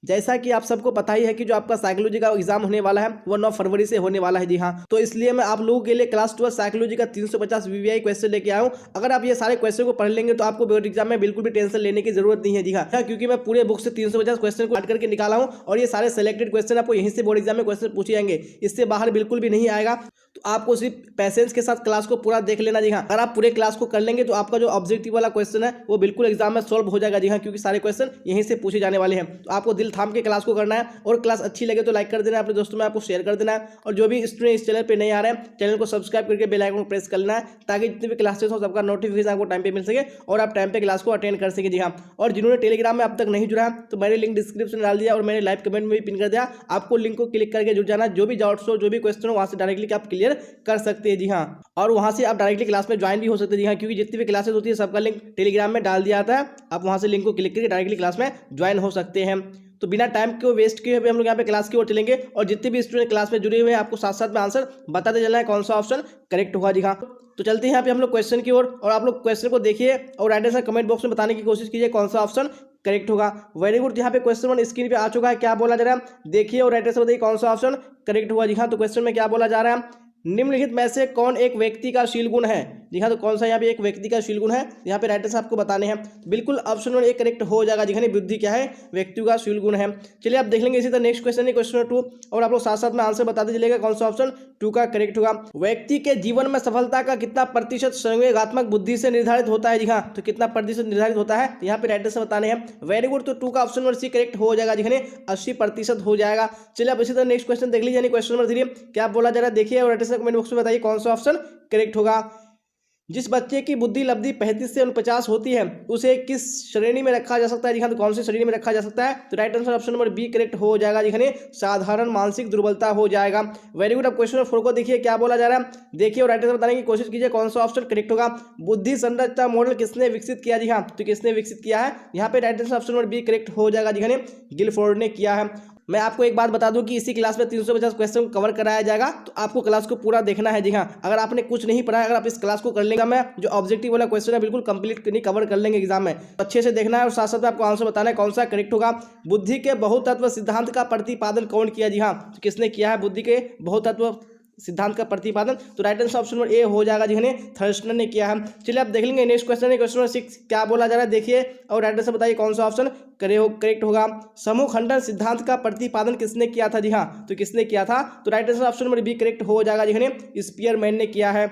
जैसा कि आप सबको पता ही है कि जो आपका साइकोलॉजी का एग्जाम होने वाला है वो 9 फरवरी से होने वाला है। जी हाँ, तो इसलिए मैं आप लोगों के लिए क्लास 12 साइकोलॉजी का 350 वीवीआई क्वेश्चन लेके आया हूँ। अगर आप ये सारे क्वेश्चन को पढ़ लेंगे तो आपको बोर्ड एग्जाम में बिल्कुल भी टेंशन लेने की जरूरत नहीं है। जी हाँ, क्योंकि मैं पूरे बुक से 350 क्वेश्चन को काट करके निकाला हूँ और ये सारे सिलेक्टेड क्वेश्चन आपको यहीं से बोर्ड एग्जाम में क्वेश्चन पूछे जाएंगे, इससे बाहर बिल्कुल भी नहीं आएगा। तो आपको सिर्फ पैसेंस के साथ क्लास को पूरा देख लेना। जी हाँ, अगर आप पूरे क्लास को कर लेंगे तो आपका जो ऑब्जेक्टिव वाला क्वेश्चन है वो बिल्कुल एग्जाम में सॉल्व हो जाएगा। जी हाँ, क्योंकि सारे क्वेश्चन यहीं से पूछे जाने वाले हैं। तो आपको दिल थाम के क्लास को करना है और क्लास अच्छी लगे तो लाइक कर देना है, अपने दोस्तों में आपको शेयर कर देना है। और जो भी स्टूडेंट इस चैनल पे नहीं आ रहे हैं, चैनल को सब्सक्राइब करके बेल आइकन को प्रेस कर लेना है, ताकि जितने भी क्लासेस हो सबका नोटिफिकेशन आपको टाइम पे मिल सके और आप टाइम पे क्लास को अटेंड कर सके। जी हाँ, और जिन्होंने टेलीग्राम में अब तक नहीं जुड़ा है तो मैंने लिंक डिस्क्रिप्शन में डाल दिया और मैंने लाइव कमेंट में भी पिन कर दिया। आपको लिंक को क्लिक करके जुड़ जाना, जो भी डाउट्स हो, जो भी क्वेश्चन हो, वहां से डायरेक्टली आप क्लियर कर सकते हैं। जी हाँ, और वहां से आप डायरेक्टली क्लास में ज्वाइन भी हो सकते हैं। जी हाँ, क्योंकि जितनी भी क्लासेस होती है सबका लिंक टेलीग्राम में डाल दिया जाता है, आप वहां से लिंक को क्लिक करके डायरेक्टली क्लास में ज्वाइन हो सकते हैं। तो बिना टाइम को वेस्ट किए हुए हम लोग यहाँ पे क्लास की ओर चलेंगे और जितने भी स्टूडेंट क्लास में जुड़े हुए हैं आपको साथ साथ में आंसर बताते चलना है कौन सा ऑप्शन करेक्ट होगा। जी हाँ, तो चलते हैं यहाँ पे हम लोग क्वेश्चन की ओर और आप लोग क्वेश्चन को देखिए और राइट आंसर कमेंट बॉक्स में बताने की कोशिश कीजिए कौन सा ऑप्शन करेक्ट होगा। वेरी गुड, यहाँ पे क्वेश्चन 1 स्क्रीन पे आ चुका है, क्या बोला जा रहा है देखिए और राइट आंसर बताइए कौन सा ऑप्शन करेक्ट होगा। जी हाँ, तो क्वेश्चन में क्या बोला जा रहा है, निम्नलिखित में से कौन एक व्यक्ति का शील गुण है। जी हाँ, तो कौन सा यहाँ पे एक व्यक्ति का शील गुण है, यहाँ पे राइट आंसर आपको बताने हैं। बिल्कुल ऑप्शन नंबर 1 करेक्ट हो जाएगा। जी हाँ, बुद्धि क्या है, व्यक्ति का शील गुण है। चलिए आप देख लेंगे इसी तरह नेक्स्ट क्वेश्चन है क्वेश्चन नंबर 2 और आप लोग साथ साथ में आंसर बताते चलेगा कौन सा ऑप्शन 2 का करेक्ट होगा। व्यक्ति के जीवन में सफलता का कितना प्रतिशत संवेगात्मक बुद्धि से निर्धारित होता है। जी हाँ, तो कितना प्रतिशत निर्धारित होता है यहाँ पे राइट आंसर बताने हैं। वेरी गुड, तो 2 का ऑप्शन नंबर सी करेक्ट हो जाएगा। जी हाँ, 80% हो जाएगा। चलिए आप इसी तरह नेक्स्ट क्वेश्चन देख लीजिए, क्वेश्चन नंबर 3 क्या बोला जा रहा है देखिए और राइट आंसर कमेंट बॉक्स में बताइए कौन सा ऑप्शन करेक्ट होगा। जिस बच्चे की बुद्धि लब्धि 35 से 49 होती है उसे किस श्रेणी में रखा जा सकता है। जी हाँ, तो कौन सी श्रेणी में रखा जा सकता है, तो right answer option number B correct हो जाएगा। जी हाँ, साधारण मानसिक दुर्बलता हो जाएगा। वेरी गुड, अब क्वेश्चन नंबर 4 को देखिए क्या बोला जा रहा है देखिए और राइट आंसर बताने की कोशिश कीजिए कौन सा ऑप्शन करेक्ट होगा। बुद्धि संरचना मॉडल किसने विकसित किया। जी हाँ, तो किसने विकसित किया है, यहाँ पे right answer option number B correct हो जाएगा। जी हाँ, गिलफोर्ड ने किया है। मैं आपको एक बात बता दूं कि इसी क्लास में 350 क्वेश्चन कवर कराया जाएगा, तो आपको क्लास को पूरा देखना है। जी हाँ, अगर आपने कुछ नहीं पढ़ा, अगर आप इस क्लास को कर लेंगे, मैं जो ऑब्जेक्टिव वाला क्वेश्चन है बिल्कुल कंप्लीट नहीं कवर कर लेंगे एग्जाम में, तो अच्छे से देखना है और साथ साथ में आपको आंसर बताना है कौन सा करेक्ट होगा। बुद्धि के बहुतत्व सिद्धांत का प्रतिपादन कौन किया। जी हाँ, तो किसने किया है बुद्धि के बहुतत्व सिद्धांत का प्रतिपादन, तो right answer option number A हो जाएगा। जी हाँ, थर्स्टन ने किया है। चलिए आप देख लेंगे नेक्स्ट क्वेश्चन है क्वेश्चन नंबर 6 क्या बोला जा रहा है देखिए और राइट आंसर बताइए कौन सा ऑप्शन करेक्ट होगा। समूह खंडन सिद्धांत का प्रतिपादन किसने किया था। जी हाँ, तो किसने किया था, तो right answer option number B correct हो जाएगा। जी हाँ, स्पीयरमैन ने किया है।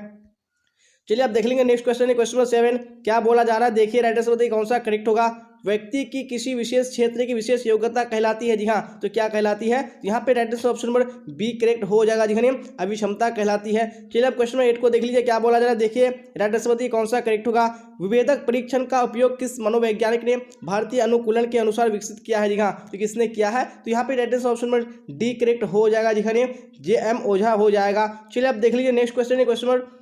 चलिए आप देख लेंगे नेक्स्ट क्वेश्चन है क्वेश्चन नंबर 7 क्या बोला जा रहा है देखिए राइट आंसर बताइए कौन सा करेक्ट होगा। व्यक्ति की किसी विशेष क्षेत्र की विशेष योग्यता कहलाती है। जी हाँ, तो क्या कहलाती है, यहाँ पे right answer option number B correct हो जाएगा। जी हाँ, अभिक्षमता कहलाती है। चलिए अब क्वेश्चन नंबर 8 को देख लीजिए क्या बोला जा रहा है देखिए राइट आंसर बताइए कौन सा करेक्ट होगा। विभेदक परीक्षण का उपयोग किस मनोवैज्ञानिक ने भारतीय अनुकूलन के अनुसार विकसित किया है। जी हाँ, तो किसने किया है, तो यहाँ पे right answer option number D correct हो जाएगा। जी हाँ, जे.एम. ओझा हो जाएगा। चलिए अब देख लीजिए नेक्स्ट क्वेश्चन है क्वेश्चन नंबर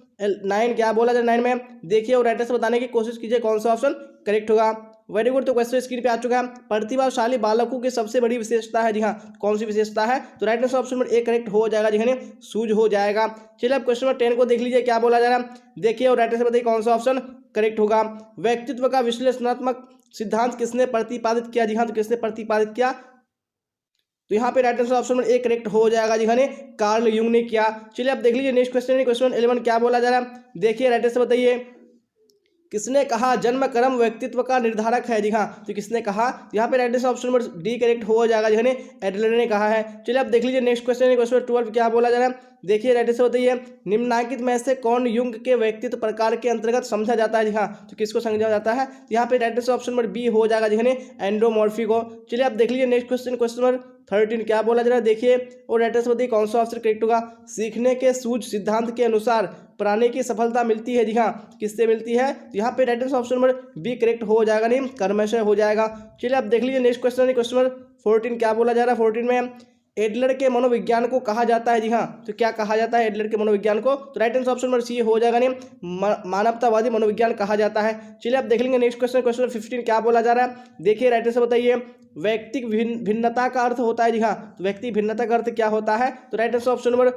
9 क्या बोला जाए 9 में देखिए और राइट आंसर बताने की कोशिश कीजिए कौन सा ऑप्शन करेक्ट होगा। वेरी गुड, तो क्वेश्चन स्क्रीन पे आ चुका है। प्रतिभाशाली बालकों की सबसे बड़ी विशेषता है। जी हाँ, कौन सी विशेषता है, तो right answer option number A correct हो जाएगा। जी हाँ, सूझ हो जाएगा। चलिए अब क्वेश्चन नंबर 10 को देख लीजिए क्या बोला जा रहा है देखिए और राइट आंसर बताइए कौन सा ऑप्शन करेक्ट होगा। व्यक्तित्व का विश्लेषणात्मक सिद्धांत किसने प्रतिपादित किया। जी हाँ, तो किसने प्रतिपादित किया, तो यहाँ पे right answer option number A correct हो जाएगा। जी हाँ, कार्ल यूंग ने किया। चलिए आप देख लीजिए नेक्स्ट क्वेश्चन है क्वेश्चन 11 क्या बोला जा रहा है देखिए राइट आंसर बताइए किसने कहा जन्म कर्म व्यक्तित्व का निर्धारक है। जी हाँ, तो किसने कहा, यहाँ पे right answer option number D correct हो जाएगा। जी हाँ, एडलर ने कहा है। चलिए आप देख लीजिए नेक्स्ट क्वेश्चन है क्वेश्चन 12 क्या बोला जा रहा है देखिए राइट आंसर बताइए निम्नलिखित में से कौन युंग के व्यक्तित्व प्रकार के अंतर्गत समझा जाता है। जी हाँ, तो किसको समझा जाता है, यहाँ पे right answer option number B हो जाएगा। जी हाँ, एंडोमॉर्फी को। चलिए आप देख लीजिए नेक्स्ट क्वेश्चन क्वेश्चन नंबर 13 क्या बोला जा रहा है देखिए और राइट आंसर बताइए कौन सा ऑप्शन करेक्ट होगा। सीखने के सूझ सिद्धांत के अनुसार प्राणी की सफलता मिलती है। जी हाँ, किससे मिलती है, तो यहाँ पे right answer option number B correct हो जाएगा, नहीं कर्मशय हो जाएगा। चलिए आप देख लीजिए नेक्स्ट क्वेश्चन है क्वेश्चन नंबर 14 क्या बोला जा रहा है 14 में एडलर के मनोविज्ञान को कहा जाता है। जी हाँ, तो क्या कहा जाता है एडलर के मनोविज्ञान को, तो right answer option number C हो जाएगा, नहीं मानवतावादी मनोविज्ञान कहा जाता है। चलिए आप देख लेंगे नेक्स्ट क्वेश्चन क्वेश्चन 15 क्या बोला जा रहा है देखिए राइट आंसर बताइए व्यक्ति भिन्नता का अर्थ होता है। जी हाँ, तो व्यक्ति भिन्नता का अर्थ क्या होता है, तो right answer option number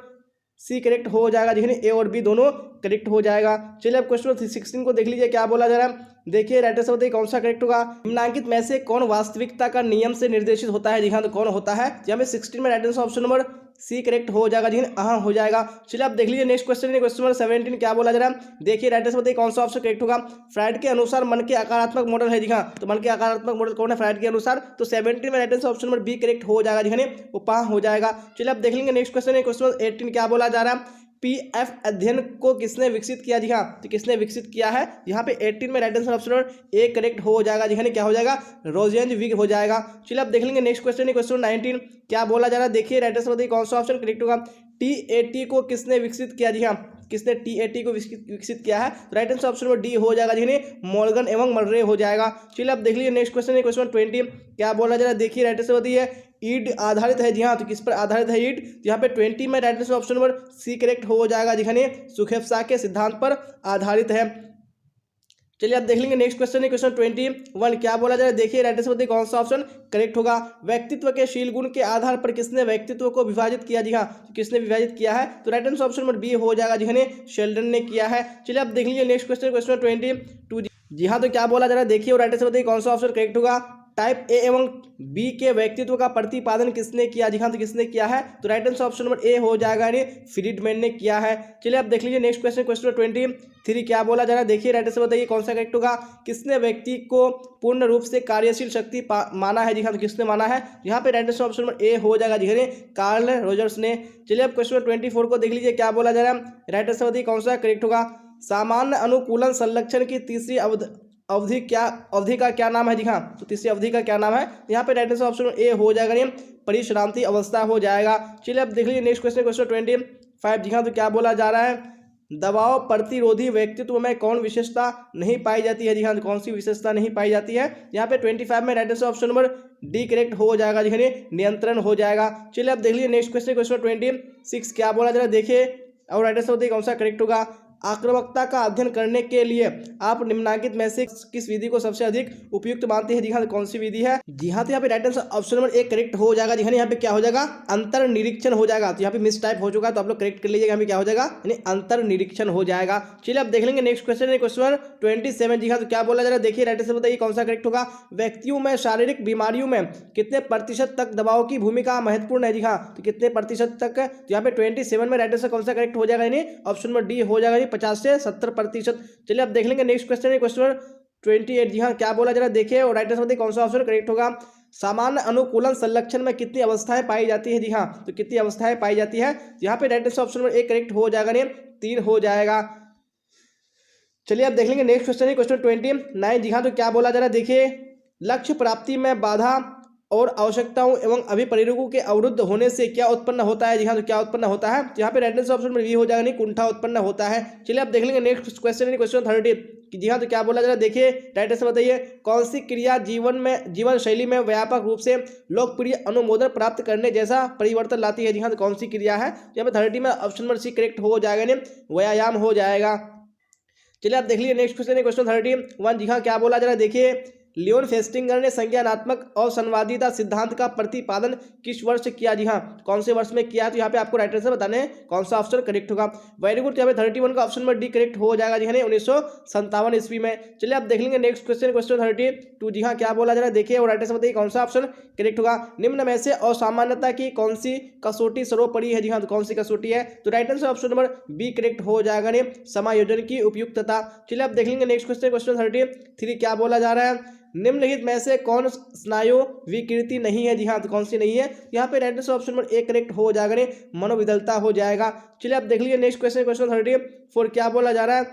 C correct हो जाएगा जी, ए और बी दोनों करेक्ट हो जाएगा। चलिए अब क्वेश्चन 16 को देख लीजिए क्या बोला जा रहा है। देखिए राइट आंसर बताइए कौन सा करेक्ट होगा। निम्नलिखित में से कौन वास्तविकता का नियम से निर्देशित होता है? जी हाँ, तो कौन होता है? यहाँ पे 16 में right answer option number C correct हो जाएगा जी, हाँ हो जाएगा। चलिए आप देख लीजिए नेक्स्ट क्वेश्चन, क्वेश्चन नंबर 17 क्या बोला जा रहा है। देखिए राइट आंसर बताइए कौन सा ऑप्शन करेक्ट होगा। फ्राइड के अनुसार मन के आकारात्मक मॉडल है जी हाँ, तो मन के आकारात्मक मॉडल कौन है फ्राइड के अनुसार? तो 17 में right answer option number B correct हो जाएगा जी, वो पा हो जाएगा। चलिए आप देख लेंगे नेक्स्ट क्वेश्चन, क्वेश्चन नंबर 18 क्या बोला जा रहा है। पीएफ अध्ययन को किसने विकसित किया? जी हाँ, तो किसने विकसित किया है? यहाँ पे 18 में right answer option number A correct हो जाएगा जी, क्या हो जाएगा? रोजेंज विग हो जाएगा। चलिए आप देख लेंगे नेक्स्ट क्वेश्चन, क्वेश्चन 19 क्या बोला जा रहा है। देखिए राइट आंसर बताइए कौन सा ऑप्शन करेक्ट होगा। टीएटी को किसने विकसित किया? जी हाँ, किसने टीएटी को विकसित किया है? तो right answer option number D हो जाएगा जी, मॉर्गन एवं मर्रे हो जाएगा। चलिए आप देख लीजिए नेक्स्ट क्वेश्चन, क्वेश्चन 20 क्या बोला जा रहा है। देखिए राइट आंसर बताइए ईड आधारित है जी हाँ, तो किस पर आधारित है ईड? यहाँ पे 20 में right answer option number C correct हो जाएगा जी, सुखेफसा के सिद्धांत पर आधारित है। चलिए आप देख लेंगे नेक्स्ट क्वेश्चन, क्वेश्चन 21 क्या बोला जा रहा है। देखिए राइट आंसर बताइए कौन सा ऑप्शन करेक्ट होगा। व्यक्तित्व के शील गुण के आधार पर किसने व्यक्तित्व को विभाजित किया? जी हाँ, तो किसने विभाजित किया है? तो right answer option number B हो जाएगा जी, शेल्डन ने किया है। चलिए आप देख लीजिए नेक्स्ट क्वेश्चन, क्वेश्चन 22 जी हाँ, तो क्या बोला जा रहा है। देखिए राइट आंसर बताइए कौन सा ऑप्शन करेक्ट होगा। टाइप ए एवं बी के व्यक्तित्व का प्रतिपादन किसने किया? जी हाँ, तो किसने किया है? तो right answer option number A हो जाएगा, फ्रीडमैन ने किया है। चलिए आप देख लीजिए नेक्स्ट क्वेश्चन, क्वेश्चन 23 क्या बोला जा रहा है। देखिए राइट आंसर बताइए कौन सा करेक्ट होगा। किसने व्यक्ति को पूर्ण रूप से कार्यशील शक्ति माना है? जी हाँ, तो किसने माना है? यहाँ पे right answer option number A हो जाएगा जी, कार्ल रोजर्स ने। चलिए अब क्वेश्चन 24 को देख लीजिए क्या बोला जा रहा है। राइट आंसर बताइए कौन सा करेक्ट होगा। सामान्य अनुकूलन संरक्षण की तीसरी अवधि का क्या नाम है? जी हाँ, तो तीसरी अवधि का क्या नाम है? यहाँ पे राइट आंसर ऑप्शन ए हो जाएगा, परिश्रांति अवस्था हो जाएगा। चलिए अब देख लीजिए नेक्स्ट क्वेश्चन, क्वेश्चन 25 जी हाँ, तो क्या बोला जा रहा है। दबाव प्रतिरोधी व्यक्तित्व में कौन विशेषता नहीं पाई जाती है? जी हाँ, तो कौन सी विशेषता नहीं पाई जाती है? यहाँ पे 25 में right answer option number D correct हो जाएगा जी, नियंत्रण हो जाएगा। चलिए अब देख लीजिए नेक्स्ट क्वेश्चन, क्वेश्चन 26 क्या बोला जा रहा है। देखिए और राइट आंसर बताइए कौन सा करेक्ट होगा। आक्रामकता का अध्ययन करने के लिए आप निम्नलिखित में से किस विधि को सबसे अधिक उपयुक्त मानते हैं? जी हाँ, तो कौन सी विधि है? जी हाँ, तो यहाँ पे right answer option number A correct हो जाएगा जी, यहाँ पे क्या हो जाएगा? अंतर निरीक्षण हो जाएगा। तो यहाँ पे मिस टाइप हो चुका है, तो आप लोग करेक्ट कर लीजिएगा। यहाँ पे क्या हो जाएगा? यानी अंतर निरीक्षण हो जाएगा। चलिए आप देख लेंगे नेक्स्ट क्वेश्चन, क्वेश्चन 27 जी हाँ, तो क्या बोला जा रहा है। देखिए राइट आंसर बताइए कौन सा करेक्ट होगा। व्यक्तियों में शारीरिक बीमारियों में कितने प्रतिशत तक दबाव की भूमिका महत्वपूर्ण है? जी हाँ, तो कितने प्रतिशत तक? तो यहाँ पे 27 में राइट आंसर कौन सा करेक्ट हो जाएगा? यानी ऑप्शन नंबर डी हो जाएगा, 50 से 70%। चलिए आप देख लेंगे नेक्स्ट क्वेश्चन, क्वेश्चन 28 जी हाँ, क्या बोला जा रहा है। देखिए और राइट आंसर बताइए कौन सा ऑप्शन करेक्ट होगा। सामान्य अनुकूलन संरक्षण में कितनी अवस्थाएं पाई जाती है? जी हाँ, तो कितनी अवस्थाएं पाई जाती है? यहाँ पे right answer option number A correct हो जाएगा, 3 हो जाएगा। चलिए आप देख लेंगे नेक्स्ट क्वेश्चन, क्वेश्चन 29 जी हाँ, तो क्या बोला जा रहा है। देखिए लक्ष्य प्राप्ति में बाधा और आवश्यकताओं एवं अभिप्रेरकों के अवरुद्ध होने से क्या उत्पन्न होता है? जी हाँ, तो क्या उत्पन्न होता है? तो यहाँ पे राइट आंसर ऑप्शन में बी हो जाएगा, कुंठा उत्पन्न होता है। चलिए आप देख लेंगे नेक्स्ट क्वेश्चन, क्वेश्चन 30 जी हाँ, तो क्या बोला जा रहा है। देखिए राइट आंसर बताइए कौन सी क्रिया जीवन शैली में व्यापक रूप से लोकप्रिय अनुमोदन प्राप्त करने जैसा परिवर्तन लाती है? जी हाँ, तो कौन सी क्रिया है? यहाँ पे 30 में ऑप्शन नंबर सी करेक्ट हो जाएगा, व्यायाम हो जाएगा। चलिए आप देख लीजिए नेक्स्ट क्वेश्चन, क्वेश्चन 31 जी हाँ, क्या बोला जा रहा है। देखिए लियोन फेस्टिंगर ने संज्ञानात्मक और संवादिता सिद्धांत का प्रतिपादन किस वर्ष किया? जी हाँ, कौन से वर्ष में किया? तो यहाँ पे आपको राइट आंसर बताने कौन सा ऑप्शन करेक्ट होगा। वेरी गुड, यहाँ पे 31 का ऑप्शन नंबर डी करेक्ट हो जाएगा जी, 1957 ईस्वी में। चलिए आप देख लेंगे नेक्स्ट क्वेश्चन, क्वेश्चन 32 जी हाँ, क्या बोला जा रहा है। देखिए और राइट आंसर बताइए कौन सा ऑप्शन करेक्ट होगा। निम्न में से असामान्यता की कौन सी कसौटी सर्वोपरि है? जी हाँ, तो कौन सी कसौटी है? तो right answer option number B correct हो जाएगा, समायोजन की उपयुक्तता। चलिए आप देख लेंगे नेक्स्ट क्वेश्चन, क्वेश्चन 33 क्या बोला जा रहा है। निम्नलिखित में से कौन स्नायु विकृति नहीं है? जी हाँ, तो कौन सी नहीं है? यहाँ पे right answer option number A correct हो जाएगा, मनोविदलता हो जाएगा। चलिए आप देख लीजिए नेक्स्ट क्वेश्चन, क्वेश्चन 34 क्या बोला जा रहा है।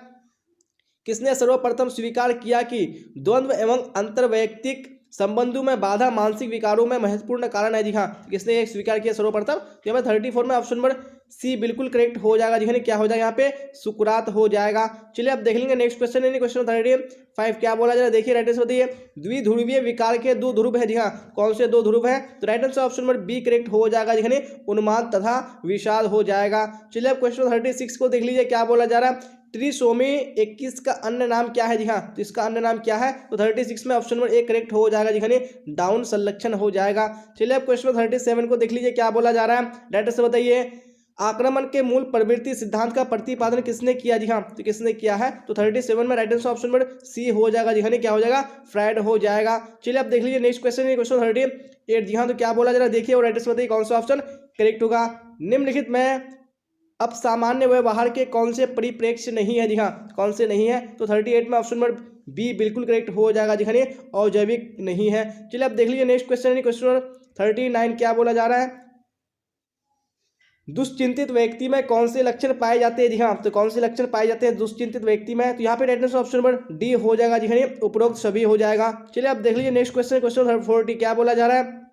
किसने सर्वप्रथम स्वीकार किया कि द्वंद्व एवं अंतर्वैयक्तिक संबंधों में बाधा मानसिक विकारों में महत्वपूर्ण कारण है? जी हाँ, किसने स्वीकार किया सर्वप्रथम? तो यहाँ पे 34 में ऑप्शन नंबर सी बिल्कुल करेक्ट हो जाएगा जी, क्या हो जाएगा यहाँ पे? सुकरात हो जाएगा। चलिए आप देख लेंगे नेक्स्ट क्वेश्चन, क्वेश्चन 35 क्या बोला जा रहा है। देखिए राइट आंसर बताइए द्विध्रुवीय विकार के 2 ध्रुव है? जी हाँ, कौन से 2 ध्रुव है? तो right answer option number B correct हो जाएगा जी, उन्माद तथा विषाद हो जाएगा। चलिए आप क्वेश्चन 36 को देख लीजिए क्या बोला जा रहा है। ट्रिसोमी 21 का अन्य नाम क्या है? जी हाँ, तो इसका अन्य नाम क्या है? तो 36 में ऑप्शन नंबर ए करेक्ट हो जाएगा जी, डाउन संलक्षण हो जाएगा। चलिए अब क्वेश्चन 37 को देख लीजिए क्या बोला जा रहा है। राइट आंसर बताइए आक्रमण के मूल प्रवृत्ति सिद्धांत का प्रतिपादन किसने किया? जी हाँ, तो किसने किया है? तो 37 में right answer option number C हो जाएगा जी हाँ, क्या हो जाएगा? फ्रायड हो जाएगा। चलिए आप देख लीजिए नेक्स्ट क्वेश्चन है क्वेश्चन 38। जी हाँ, तो क्या बोला जरा देखिए और राइट आंसर बताइए कौन सा ऑप्शन करेक्ट होगा। निम्नलिखित में अब सामान्य व्यवहार के कौन से परिप्रेक्ष्य नहीं है? जी हाँ, कौन से नहीं है? तो 38 में ऑप्शन नंबर बी बिल्कुल करेक्ट हो जाएगा जी हाँ, अजैविक नहीं है। चलिए आप देख लीजिए नेक्स्ट क्वेश्चन है क्वेश्चन नंबर 39। क्या बोला जा रहा है? दुश्चिंतित व्यक्ति में कौन से लक्षण पाए जाते हैं? जी हाँ, तो कौन से लक्षण पाए जाते हैं दुश्चिंतित व्यक्ति में? तो यहाँ पे right answer option number D हो जाएगा जी हाँ, उपरोक्त सभी हो जाएगा। चलिए आप देख लीजिए नेक्स्ट क्वेश्चन क्वेश्चन 40। क्या बोला जा रहा है?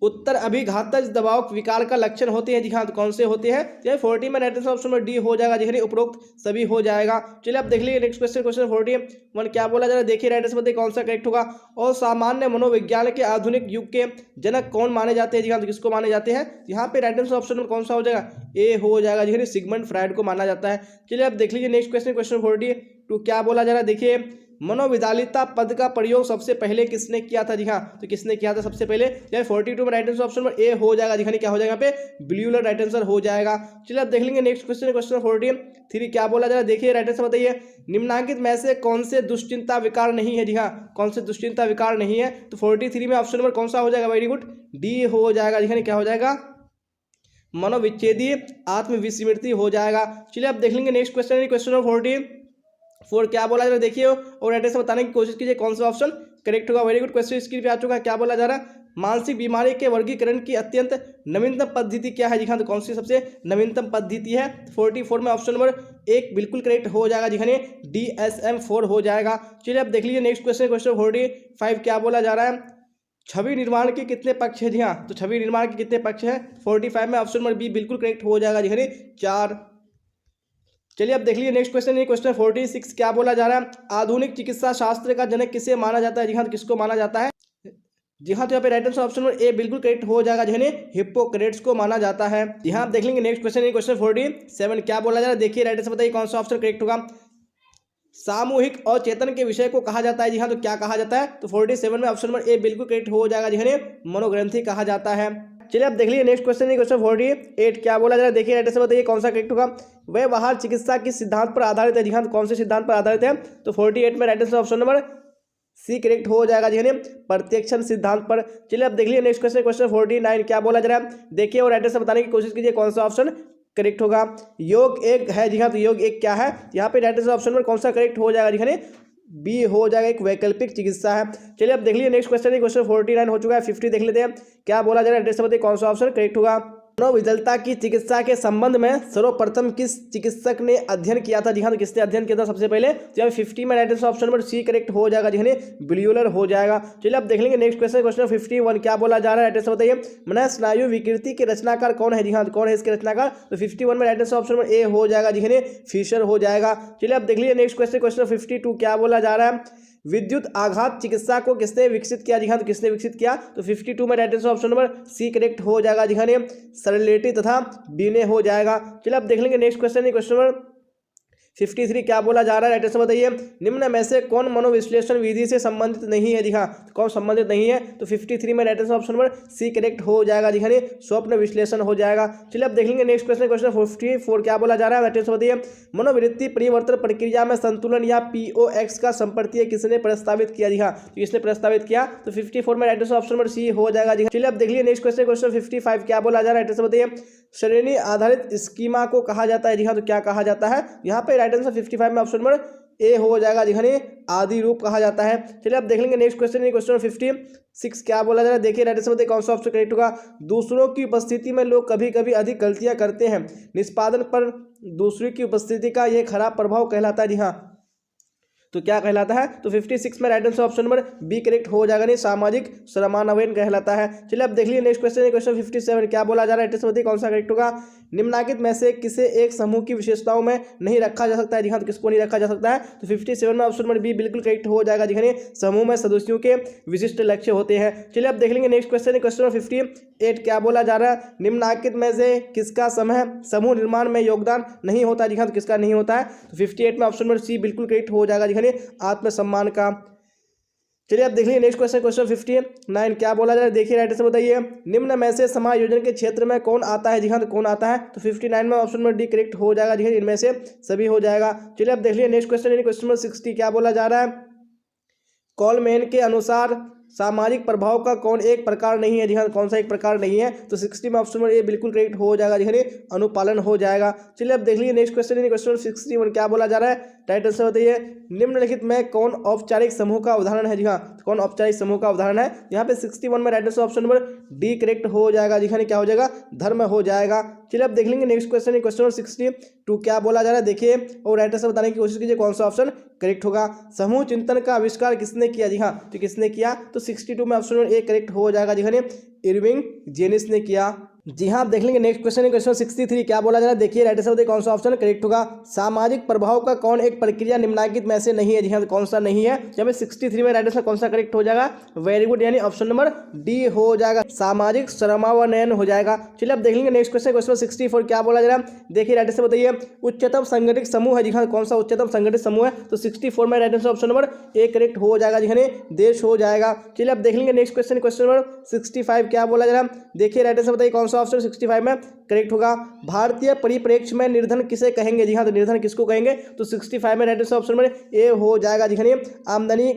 उत्तर अभिघातज दबाव विकार का लक्षण होते हैं। जी हाँ, तो कौन से होते हैं? तो 40 में right answer option number D हो जाएगा जी हाँ, उपरोक्त सभी हो जाएगा। चलिए आप देख लीजिए नेक्स्ट क्वेश्चन क्वेश्चन 41। क्या बोला जा रहा है देखिए राइट आंसर बताइए कौन सा करेक्ट होगा। और सामान्य मनोविज्ञान के आधुनिक युग के जनक कौन माने जाते हैं? जी हाँ, तो किसको माने जाते हैं? यहाँ पे राइट आंसर ऑप्शन नंबर कौन सा हो जाएगा? ए हो जाएगा जी हाँ, सिगमंड फ्रायड को माना जाता है। चलिए आप देख लीजिए नेक्स्ट क्वेश्चन क्वेश्चन 42। क्या बोला जा रहा है देखिए मनोविदालिता पद का प्रयोग सबसे पहले किसने किया था? जी हाँ, तो किसने किया था सबसे पहले? 42 में right answer option number A हो जाएगा जी हाँ, क्या हो जाएगा यहाँ पे? ब्यूलर राइट आंसर हो जाएगा। चलिए आप देख लेंगे नेक्स्ट क्वेश्चन क्वेश्चन 43। क्या बोला जा रहा है देखिए राइट आंसर बताइए निम्नांकित में से कौन से दुश्चिंता विकार नहीं है? जी हाँ, कौन से दुश्चिंता विकार नहीं है? तो 43 में ऑप्शन नंबर कौन सा हो जाएगा? वेरी गुड, डी हो जाएगा जी हाँ, क्या हो जाएगा? मनोविच्छेदी आत्मविस्मृति हो जाएगा। चलिए आप देख लेंगे नेक्स्ट क्वेश्चन क्वेश्चन नंबर 44। क्या बोला जा रहा है देखिए और एड्रेस बताने की कोशिश कीजिए कौन सा ऑप्शन करेक्ट होगा। वेरी गुड, क्वेश्चन स्क्रीन पे आ चुका है। क्या बोला जा रहा है? मानसिक बीमारी के वर्गीकरण की अत्यंत नवीनतम पद्धति क्या है? जी हाँ, तो कौन सी सबसे नवीनतम पद्धति है? 44 में ऑप्शन नंबर एक बिल्कुल करेक्ट हो जाएगा जी हाँ, DSM-4 हो जाएगा। चलिए आप देख लीजिए नेक्स्ट क्वेश्चन क्वेश्चन 45। क्या बोला जा रहा है? छवि निर्माण के कितने पक्ष है? जी हाँ, तो छवि निर्माण के कितने पक्ष है? 45 में ऑप्शन नंबर बी बिल्कुल करेक्ट हो जाएगा जी हाँ, 4। चलिए अब देख लीजिए नेक्स्ट क्वेश्चन है क्वेश्चन 46। क्या बोला जा रहा है? आधुनिक चिकित्सा शास्त्र का जनक किसे माना जाता है? जी हाँ, तो किसको माना जाता है? जी हाँ, तो यहाँ पे right answer option number A बिल्कुल करेक्ट हो जाएगा जी हाँ, हिप्पोक्रेट्स को माना जाता है। जी हाँ, आप देख लेंगे नेक्स्ट क्वेश्चन है क्वेश्चन 47। क्या बोला जा रहा है देखिए राइट आंसर बताइए कौन सा ऑप्शन करेक्ट होगा। सामूहिक और चेतन के विषय को कहा जाता है। जी हाँ, तो क्या कहा जाता है? तो 47 में ऑप्शन नंबर ए बिल्कुल करेक्ट हो जाएगा जी हाँ, मनोग्रंथि कहा जाता है। चलिए आप देख लीजिए नेक्स्ट क्वेश्चन है क्वेश्चन 48। क्या बोला जा रहा है देखिए राइट आंसर बताइए कौन सा करेक्ट होगा। व्यवहार चिकित्सा किस सिद्धांत पर आधारित है? जी हाँ, तो कौन से सिद्धांत पर आधारित है? तो 48 में right answer option number C correct हो जाएगा जी हाँ, प्रत्यक्षण सिद्धांत पर। चलिए आप देख लीजिए नेक्स्ट क्वेश्चन क्वेश्चन 49। क्या बोला जा रहा है देखिए और राइट आंसर बताने की कोशिश कीजिए कौन सा ऑप्शन करेक्ट होगा। योग एक है। जी हाँ, तो योग एक क्या है? यहाँ पे राइट आंसर ऑप्शन नंबर कौन सा करेक्ट हो जाएगा जी हाँ, बी हो जाएगा, एक वैकल्पिक चिकित्सा है। चलिए अब देख लीजिए नेक्स्ट क्वेश्चन है क्वेश्चन 49 हो चुका है। 50 देख लेते हैं। क्या बोला जा रहा है एड्रेस बताइए कौन सा ऑप्शन करेक्ट होगा। मनोविदलता की चिकित्सा के संबंध में सर्वप्रथम किस चिकित्सक ने अध्ययन किया था? जी हाँ, तो किसने अध्ययन किया था सबसे पहले? तो 50 में right answer option number C correct हो जाएगा जी हाँ, ब्यूलर हो जाएगा। चलिए अब देख लेंगे नेक्स्ट क्वेश्चन क्वेश्चन 51। क्या बोला जा रहा है एड्रेस बताइए मन स्नायु विकृति के रचनाकार कौन है? जी हाँ, तो कौन है इसके रचनाकार? तो 51 में right answer option number A हो जाएगा जी हाँ, फिशर हो जाएगा। चलिए अब देख लीजिए नेक्स्ट क्वेश्चन क्वेश्चन 52। क्या बोला जा रहा है? विद्युत आघात चिकित्सा को किसने विकसित किया? जी हाँ, तो किसने विकसित किया? तो 52 में right answer option number C correct हो जाएगा जी हाँ, सरलेटी तथा बीने हो जाएगा। चलिए अब देख लेंगे नेक्स्ट क्वेश्चन है क्वेश्चन नंबर 53। क्या बोला जा रहा है राइट आंसर बताइए निम्न में से कौन मनोविश्लेषण विधि से संबंधित नहीं है? जी हाँ, कौन संबंधित नहीं है? तो 53 में right answer option number C correct हो जाएगा जी हाँ, स्वप्न विश्लेषण हो जाएगा। चलिए अब देख लेंगे नेक्स्ट क्वेश्चन क्वेश्चन 54। क्या बोला जा रहा है राइट आंसर बताइए मनोवृत्ति परिवर्तन प्रक्रिया में संतुलन या POX का संपर्तीय किसने प्रस्तावित किया? जी हाँ, तो किसने प्रस्तावित किया? तो 54 में right answer option number C हो जाएगा जी हाँ। चलिए अब देख लीजिए नेक्स्ट क्वेश्चन क्वेश्चन 55। क्या बोला जा रहा है राइट आंसर बताइए श्रेणी आधारित स्कीमा को कहा जाता है? जी हाँ, तो क्या कहा जाता है? यहाँ पे राइट आंसर 55 में ऑप्शन नंबर ए हो जाएगा जी हाँ, आदि रूप कहा जाता है। चलिए अब देख लेंगे नेक्स्ट क्वेश्चन क्वेश्चन 56। क्या बोला जा रहा है देखिए राइट आंसर बताइए कौन सा ऑप्शन करेक्ट होगा। दूसरों की उपस्थिति में लोग कभी कभी अधिक गलतियां करते हैं, निष्पादन पर दूसरे की उपस्थिति का यह खराब प्रभाव कहलाता है। जी हाँ, तो क्या कहलाता है? तो 56 में right answer option number B correct हो जाएगा, नहीं सामाजिक समानवयन कहलाता है। चलिए अब देख लीजिए नेक्स्ट क्वेश्चन क्वेश्चन 57। क्या बोला जा रहा है बताइए कौन सा करेक्ट होगा। निम्नलिखित में से किसे एक समूह की विशेषताओं में नहीं रखा जा सकता है? जी हाँ, तो किसको नहीं रखा जा सकता है? तो 57 में ऑप्शन नंबर बी बिल्कुल करेक्ट हो जाएगा जी हाँ, समूह में सदस्यों के विशिष्ट लक्ष्य होते हैं। चलिए अब देख लेंगे नेक्स्ट क्वेश्चन क्वेश्चन 58। क्या बोला जा रहा है निम्नलिखित में से किसका समूह निर्माण में योगदान नहीं होता? जी हाँ, तो किसका नहीं होता है? तो 58 में ऑप्शन नंबर सी बिल्कुल करेक्ट हो जाएगा जी हाँ, आत्मसम्मान का। चलिए आप देख लीजिए नेक्स्ट क्वेश्चन, क्वेश्चन 59 क्या बोला जा रहा है, देखिए राइट से बताइए। निम्न में से समायोजन के क्षेत्र में कौन आता है, जी हाँ तो कौन आता है, तो 59 में ऑप्शन नंबर डी करेक्ट हो जाएगा, जी हाँ इनमें से सभी हो जाएगा। चलिए आप देख लीजिए नेक्स्ट क्वेश्चन, क्वेश्चन नंबर 60 क्या बोला जा रहा है, कॉलमैन के अनुसार सामाजिक प्रभाव का कौन एक प्रकार नहीं है, जी हाँ कौन सा एक प्रकार नहीं है, तो 60 में ऑप्शन नंबर ए बिल्कुल करेक्ट हो जाएगा, जी हाँ अनुपालन हो जाएगा। चलिए अब देख लीजिए नेक्स्ट क्वेश्चन, क्वेश्चन 61 क्या बोला जा रहा है, टाइटल से बताइए। निम्नलिखित में कौन औपचारिक समूह का उदाहरण है, जी हाँ कौन औपचारिक समूह का उदाहरण है, यहाँ पे 61 में right answer option number D correct हो जाएगा, जी हाँ क्या हो जाएगा, धर्म हो जाएगा। चलिए अब देख लेंगे नेक्स्ट क्वेश्चन, क्वेश्चन 62 क्या बोला जा रहा है, देखिए और राइट आंसर बताने की कोशिश कीजिए कौन सा ऑप्शन करेक्ट होगा। समूह चिंतन का आविष्कार किसने किया, जी हाँ तो किसने किया, तो 62 में ऑप्शन नंबर ए करेक्ट हो जाएगा, जी हाँ इरविंग जेनिस ने किया। जी हाँ आप देख लेंगे नेक्स्ट क्वेश्चन, क्वेश्चन 63 क्या बोला जा रहा है, देखिए राइट आंसर बताइए कौन सा ऑप्शन करेक्ट होगा। सामाजिक प्रभाव का कौन एक प्रक्रिया निम्नलिखित में से नहीं है, जी हाँ तो कौन सा नहीं है, जब 63 में राइट आंसर कौन सा करेक्ट हो जाएगा, वेरी गुड यानी ऑप्शन नंबर डी हो जाएगा, सामाजिक श्रमावनयन हो जाएगा। चलिए अब देख लेंगे नेक्स्ट क्वेश्चन, क्वेश्चन 64 क्या बोला जा रहा है, देखिए राइट आंसर बताइए। उच्चतम संगठित समूह है, जी हाँ कौन सा उच्चतम संगठित समूह है, तो 64 में right answer option number A correct हो जाएगा, जी हाँ देश हो जाएगा। चलिए अब देख लेंगे नेक्स्ट क्वेश्चन, क्वेश्चन नंबर 65 क्या बोला जा रहा है, देखिए राइट आंसर बताइए कौन सा ऑप्शन 65 में करेक्ट होगा। भारतीय परिप्रेक्ष्य में निर्धन किसे कहेंगे, जी हाँ तो निर्धन किसको कहेंगे, तो 65 में right answer option number A हो जाएगा, जी हाँ आमदनी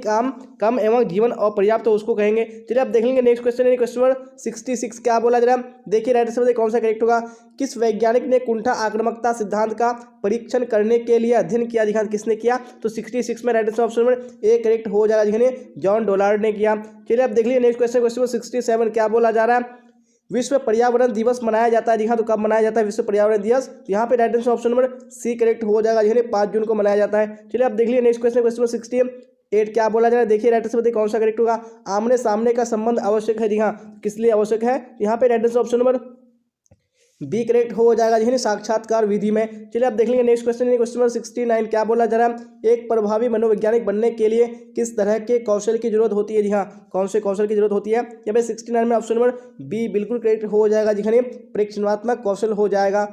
कम एवं जीवन अपर्याप्त तो उसको कहेंगे। चलिए आप देख लेंगे नेक्स्ट क्वेश्चन, क्वेश्चन नंबर 66 क्या बोला जा रहा है, देखिए राइट आंसर बताइए कौन सा करेक्ट होगा। किस वैज्ञानिक ने कुंठा आक्रामकता सिद्धांत का परीक्षण करने के लिए अध्ययन किया, जी हाँ किसने किया, तो 66 में right answer option number A correct हो जाएगा, जी हाँ जॉन डोलार्ड ने किया। चलिए आप देख लीजिए नेक्स्ट क्वेश्चन, क्वेश्चन 67 क्या बोला जा रहा है, विश्व पर्यावरण दिवस मनाया जाता है, जी हाँ तो कब मनाया जाता है विश्व पर्यावरण दिवस, यहाँ पे right answer option number C correct हो जाएगा, जी 5 जून को मनाया जाता है। चलिए आप देख लीजिए नेक्स्ट क्वेश्चन, क्वेश्चन 68 क्या बोला जा रहा है, देखिए राइट आंसर बताइए कौन सा करेक्ट होगा। आमने सामने का संबंध आवश्यक है, जी हाँ किस लिए आवश्यक है, यहाँ पे right answer option number B correct हो जाएगा, जी साक्षात्कार विधि में। चलिए आप देख लेंगे नेक्स्ट क्वेश्चन, क्वेश्चन नंबर 69 क्या बोला जा रहा है, एक प्रभावी मनोवैज्ञानिक बनने के लिए किस तरह के कौशल की जरूरत होती है, जी हाँ कौन से कौशल की जरूरत होती है, यहाँ पे 69 में ऑप्शन नंबर बी बिल्कुल करेक्ट हो जाएगा, जी हाँ प्रेक्षणात्मक कौशल हो जाएगा।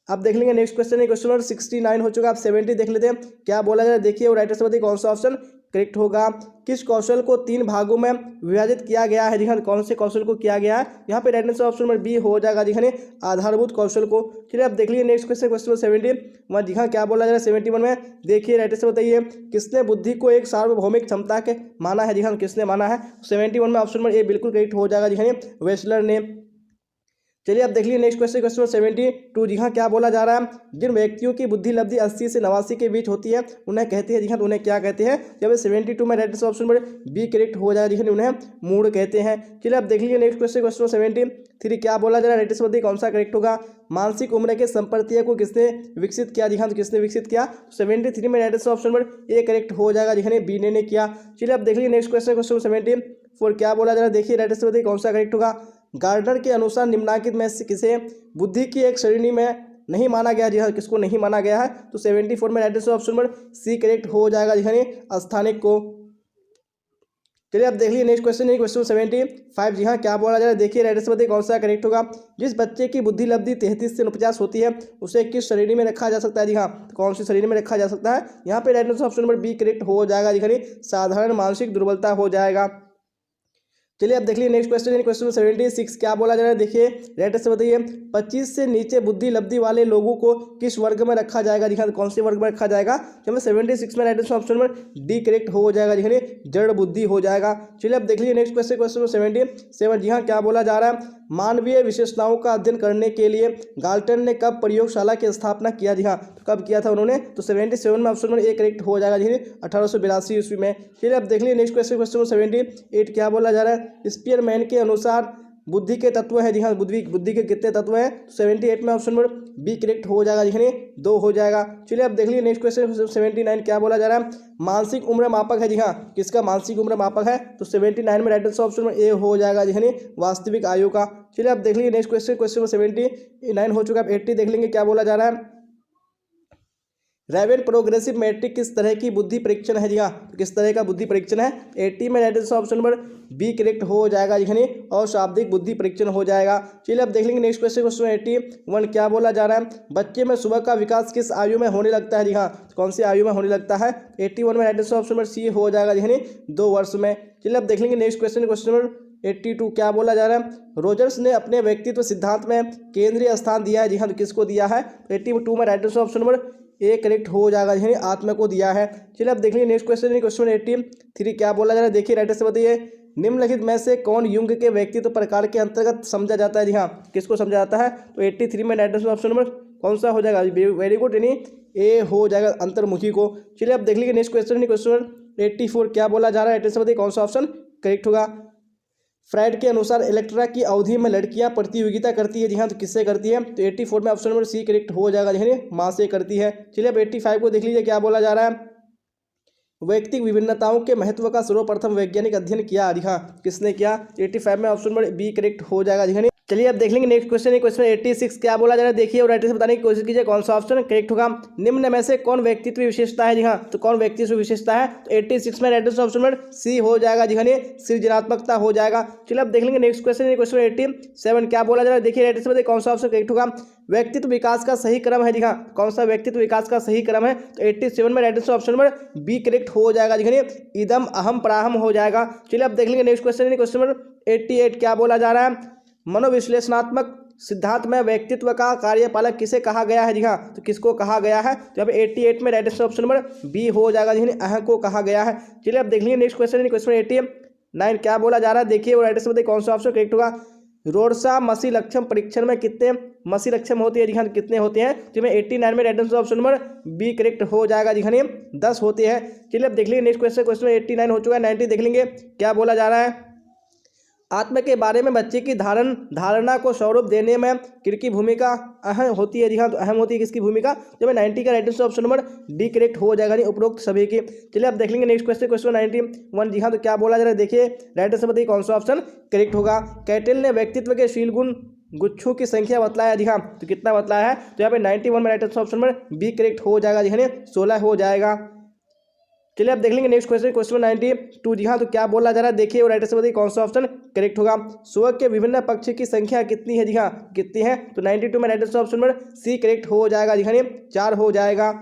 अब देख लेंगे नेक्स्ट क्वेश्चन, क्वेश्चन नंबर 69 हो चुका, आप 70 देख लेते हैं क्या बोला जा रहा है, देखिए और राइट आंसर बताइए कौन सा ऑप्शन करेक्ट होगा। किस कौशल को 3 भागों में विभाजित किया गया है, जी हाँ कौन से कौशल को किया गया है, यहाँ पे right answer option number B हो जाएगा, जी हाँ आधारभूत कौशल को। चलिए आप देख लीजिए नेक्स्ट क्वेश्चन, क्वेश्चन 71 जी हाँ क्या बोला जा रहा है 71 में, देखिए राइट आंसर बताइए किसने बुद्धि को एक सार्वभौमिक क्षमता के माना है, जी हाँ किसने माना है, 71 में ऑप्शन नंबर ए बिल्कुल करेक्ट हो जाएगा, जी हाँ वेस्लर ने। चलिए आप देख लीजिए नेक्स्ट क्वेश्चन, क्वेश्चन 72 जी हाँ क्या बोला जा रहा है, जिन व्यक्तियों की बुद्धि लब्धि 80 से 89 के बीच होती है उन्हें कहते हैं, जी हाँ तो उन्हें क्या कहते हैं, जब 72 में right answer option number B correct हो जाएगा, जी हाँ उन्हें मूड कहते हैं। चलिए आप देख लीजिए नेक्स्ट क्वेश्चन, क्वेश्चन 73 क्या बोला जा रहा है, राइट आंसर बताइए कौन सा करेक्ट होगा। मानसिक उम्र के संपर्तीय को किसने विकसित किया, जी हाँ तो किसने विकसित किया, 73 में right answer option number A correct हो जाएगा, जी हाँ बी ने किया। चलिए आप देख लीजिए नेक्स्ट क्वेश्चन, क्वेश्चन 74 क्या बोला जा रहा है, देखिए राइट आंसर बताइए कौन सा करेक्ट होगा। गार्डनर के अनुसार निम्नलिखित में से किसे बुद्धि की एक श्रेणी में नहीं माना गया, जी हाँ किसको नहीं माना गया है, तो 74 में right answer option number C correct हो जाएगा, जी हाँ स्थानिक को। चलिए आप देख लीजिए नेक्स्ट क्वेश्चन, क्वेश्चन 75 जी हाँ क्या बोला जा रहा है, देखिए राइट आंसर बताइए कौन सा करेक्ट होगा। जिस बच्चे की बुद्धि लब्धि 33 से 49 होती है उसे किस श्रेणी में रखा जा सकता है, जी हाँ तो कौन सी श्रेणी में रखा जा सकता है, यहाँ पे right answer option number B correct हो जाएगा, जी हाँ साधारण मानसिक दुर्बलता हो जाएगा। चलिए अब देख लीजिए नेक्स्ट क्वेश्चन, क्वेश्चन 76 क्या बोला जा रहा है, देखिए राइट आंसर बताइए 25 से नीचे बुद्धि लब्धि वाले लोगों को किस वर्ग में रखा जाएगा, जी हाँ कौन से वर्ग में रखा जाएगा, जब 76 में right answer option number D correct हो जाएगा, जी हाँ जड़ बुद्धि हो जाएगा। चलिए अब देख लीजिए नेक्स्ट क्वेश्चन, क्वेश्चन 77 जी हाँ क्या बोला जा रहा है, मानवीय विशेषताओं का अध्ययन करने के लिए गाल्टन ने कब प्रयोगशाला की स्थापना किया, जी हाँ तो कब किया था उन्होंने, तो 77 में ऑप्शन नंबर ए करेक्ट हो जाएगा, जी 1882 ईस्वी में। चलिए अब देख लीजिए नेक्स्ट क्वेश्चन, क्वेश्चन 78 क्या बोला जा रहा है, स्पीयरमैन के अनुसार बुद्धि के तत्व है, जी हाँ बुद्धि के कितने तत्व हैं, 78 में ऑप्शन नंबर बी करेक्ट हो जाएगा, जी हाँ 2 हो जाएगा। चलिए अब देख लीजिए नेक्स्ट क्वेश्चन 79 क्या बोला जा रहा है, मानसिक उम्र मापक है, जी हाँ किसका मानसिक उम्र मापक है, तो 79 में right answer option number A हो जाएगा, जी हाँ वास्तविक आयु का। चलिए अब देख लीजिए नेक्स्ट क्वेश्चन, क्वेश्चन 79 हो चुका है, 80 देख लेंगे क्या बोला जा रहा है, रेवेन प्रोग्रेसिव मैट्रिक किस तरह की बुद्धि परीक्षण है जी हाँ, तो किस तरह का बुद्धि परीक्षण है? 80 में right answer option number B correct हो जाएगा जी हाँ, और शाब्दिक बुद्धि परीक्षण हो जाएगा। चलिए अब देख लेंगे नेक्स्ट क्वेश्चन, क्वेश्चन 81 क्या बोला जा रहा है? बच्चे में सुबह का विकास किस आयु में होने लगता है जी हाँ, तो कौन सी आयु में होने लगता है? 81 में right answer option number C हो जाएगा जी हाँ, 2 वर्ष में। चलिए अब देख लेंगे नेक्स्ट क्वेश्चन, क्वेश्चन नंबर 82 क्या बोला जा रहा है? रोजर्स ने अपने व्यक्तित्व सिद्धांत में केंद्रीय स्थान दिया है जी हाँ, तो किसको दिया है? 82 में right answer option number A correct हो जाएगा जी, आत्मा को दिया है। चलिए अब देख लीजिए नेक्स्ट क्वेश्चन, क्वेश्चन 83 क्या बोला जा रहा है? देखिए राइट से बताइए, निम्नलिखित में से कौन युंग के व्यक्तित्व प्रकार के अंतर्गत समझा जाता है जी हाँ, किसको समझा जाता है? तो 83 में राइट आंसर ऑप्शन नंबर कौन सा हो जाएगा? वेरी गुड, यानी ए हो जाएगा अंतर्मुखी को। चलिए अब देख लीजिए नेक्स्ट क्वेश्चन, क्वेश्चन 84 क्या बोला जा रहा है? राइट से बताइए कौन सा ऑप्शन करेक्ट होगा? फ्राइड के अनुसार इलेक्ट्रा की अवधि में लड़कियां प्रतियोगिता करती है जी हाँ, तो किससे करती है? तो 84 में ऑप्शन नंबर सी करेक्ट हो जाएगा जी, माँ से करती है। चलिए अब 85 को देख लीजिए क्या बोला जा रहा है? वैयक्तिक विभिन्नताओं के महत्व का सर्वप्रथम वैज्ञानिक अध्ययन किया जी हाँ, किसने किया? 85 में ऑप्शन नंबर बी करेक्ट हो जाएगा जी हाँ। चलिए अब देख लेंगे नेक्स्ट क्वेश्चन, क्वेश्चन 86 क्या बोला जा रहा है? देखिए और राइट से बताने की कोशिश कीजिए कौन सा ऑप्शन करेक्ट होगा। निम्न में से कौन व्यक्तित्व विशेषता है जी हाँ, तो कौन व्यक्तित्व विशेषता है? तो 86 में right answer option number C हो जाएगा जी हाँ, सृजनात्मकता हो जाएगा। चलिए अब देख लेंगे नेक्स्ट क्वेश्चन, क्वेश्चन 87 क्या बोला जा रहा है? देखिए राइट से बताइए कौन सा ऑप्शन करेक्ट होगा? व्यक्तित्व विकास का सही क्रम है जी हाँ, कौन सा व्यक्तित्व विकास का सही क्रम है? तो 87 में right answer option number B correct हो जाएगा जी हाँ, इदम अहम प्राहम हो जाएगा। चलिए अब देख लेंगे नेक्स्ट क्वेश्चन, क्वेश्चन नंबर 88 क्या बोला जा रहा है? मनोविश्लेषणात्मक सिद्धांत में व्यक्तित्व का कार्यपालक किसे कहा गया है जी हाँ, तो किसको कहा गया है? तो यहाँ पे 88 में right answer option number B हो जाएगा जी, अह को कहा गया है। चलिए अब देख लीजिए नेक्स्ट क्वेश्चन, क्वेश्चन 89 क्या बोला जा रहा है? देखिए वो राइट आंसर बताइए कौन सा ऑप्शन करेक्ट होगा? रोडसा मसी लक्षण परीक्षण में कितने मसी लक्षण होती है जी हाँ, कितने होते हैं? तो में 89 में right answer option number B correct हो जाएगा जी हाँ, 10 होते हैं। चलिए अब देख लीजिए नेक्स्ट क्वेश्चन, क्वेश्चन 89 हो चुका है, 90 देख लेंगे क्या बोला जा रहा है? आत्मा के बारे में बच्चे की धारणा को स्वरूप देने में किसकी भूमिका अहम होती है जी हाँ, तो अहम होती है किसकी भूमिका? जब 90 का right answer option number D correct हो जाएगा नहीं, उपरोक्त सभी की। चलिए अब देख लेंगे नेक्स्ट क्वेश्चन, क्वेश्चन 91 जी हाँ, तो क्या बोला जा रहा है? देखिए राइट आंसर बताइए कौन सा ऑप्शन करेक्ट होगा? कैटल ने व्यक्तित्व के शील गुण गुच्छों की संख्या बतलाया जी हाँ, तो कितना बतलाया है? तो यहाँ पे 91 में right answer option number B correct हो जाएगा जी हाँ, 16 हो जाएगा। चलिए अब देख लेंगे नेक्स्ट क्वेश्चन, क्वेश्चन 92 जी हाँ, तो क्या बोला जा रहा है? देखिए और राइट से बताइए कौन सा ऑप्शन करेक्ट होगा? सुअग के विभिन्न पक्ष की संख्या कितनी है जी हाँ, कितनी है? तो 92 में right answer option number C correct हो जाएगा जी हाँ, 4 हो जाएगा।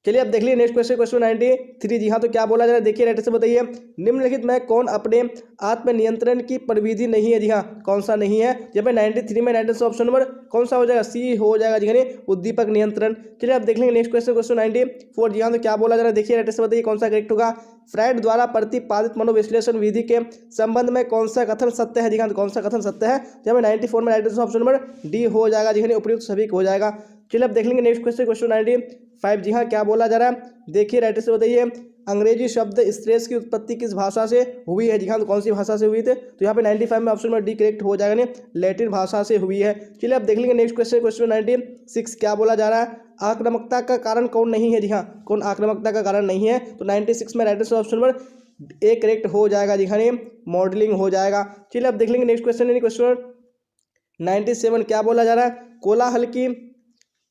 चलिए अब देख लीजिए नेक्स्ट क्वेश्चन, क्वेश्चन 93 जी हाँ, तो क्या बोला जा रहा है? देखिए राइट से बताइए, निम्नलिखित में कौन अपने आत्मनियंत्रण की परिविधि नहीं है जी हाँ, कौन सा नहीं है? जब 93 में राइट आंसर ऑप्शन नंबर कौन सा हो जाएगा? सी हो जाएगा जी हाँ, उद्दीपक नियंत्रण। चलिए अब देख लेंगे नेक्स्ट क्वेश्चन, क्वेश्चन 94 जी हाँ, तो क्या बोला जा रहा है? देखिए राइट से बताइए कौन सा करेक्ट होगा? फ्राइड द्वारा प्रतिपादित मनोविश्लेषण विधि के संबंध में कौन सा कथन सत्य है जी हाँ, तो कौन सा कथन सत्य है? जब 94 में right answer option number D हो जाएगा जी हाँ, उपयुक्त सभी हो जाएगा। चलिए अब देख लेंगे नेक्स्ट क्वेश्चन, क्वेश्चन 95 जी हाँ, क्या बोला जा रहा है? देखिए राइट से बताइए, अंग्रेजी शब्द स्ट्रेस की उत्पत्ति किस भाषा से हुई है जी हाँ, तो कौन सी भाषा से हुई थे? तो यहाँ पे 95 में ऑप्शन नंबर डी करेक्ट हो जाएगा, लैटिन भाषा से हुई है। चलिए अब देख लेंगे नेक्स्ट क्वेश्चन, क्वेश्चन 96 क्या बोला जा रहा है? आक्रामकता का कारण कौन नहीं है जी हाँ, कौन आक्रामकता का कारण नहीं है? तो 96 में right answer option number A correct हो जाएगा जी हाँ, मॉडलिंग हो जाएगा। चलिए अब देख लेंगे नेक्स्ट क्वेश्चन, क्वेश्चन 97 क्या बोला जा रहा है?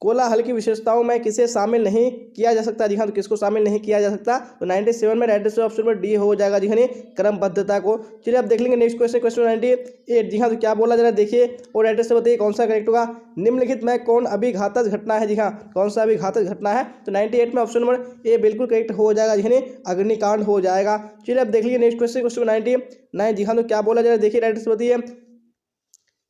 कोलाहल की विशेषताओं में किसे शामिल नहीं किया जा सकता जी हाँ, तो किसको शामिल नहीं किया जा सकता? तो 97 में right answer option number D हो जाएगा जी हाँ, क्रमबद्धता को। चलिए अब देख लेंगे नेक्स्ट क्वेश्चन, क्वेश्चन 98 जी हाँ, तो क्या बोला जा रहा है? देखिए और राइट आंसर बताइए कौन सा करेक्ट होगा? निम्नलिखित में कौन अभिघातक घटना है जी हाँ, कौन सा अभिघातक घटना है? तो 98 में ऑप्शन नंबर ए बिल्कुल करेक्ट हो जाएगा जी हाँ, अग्निकांड हो जाएगा। चलिए अब देख लीजिए नेक्स्ट क्वेश्चन, क्वेश्चन 99 जी हाँ, तो क्या बोला जा रहा है? देखिए राइट आंसर बताइए,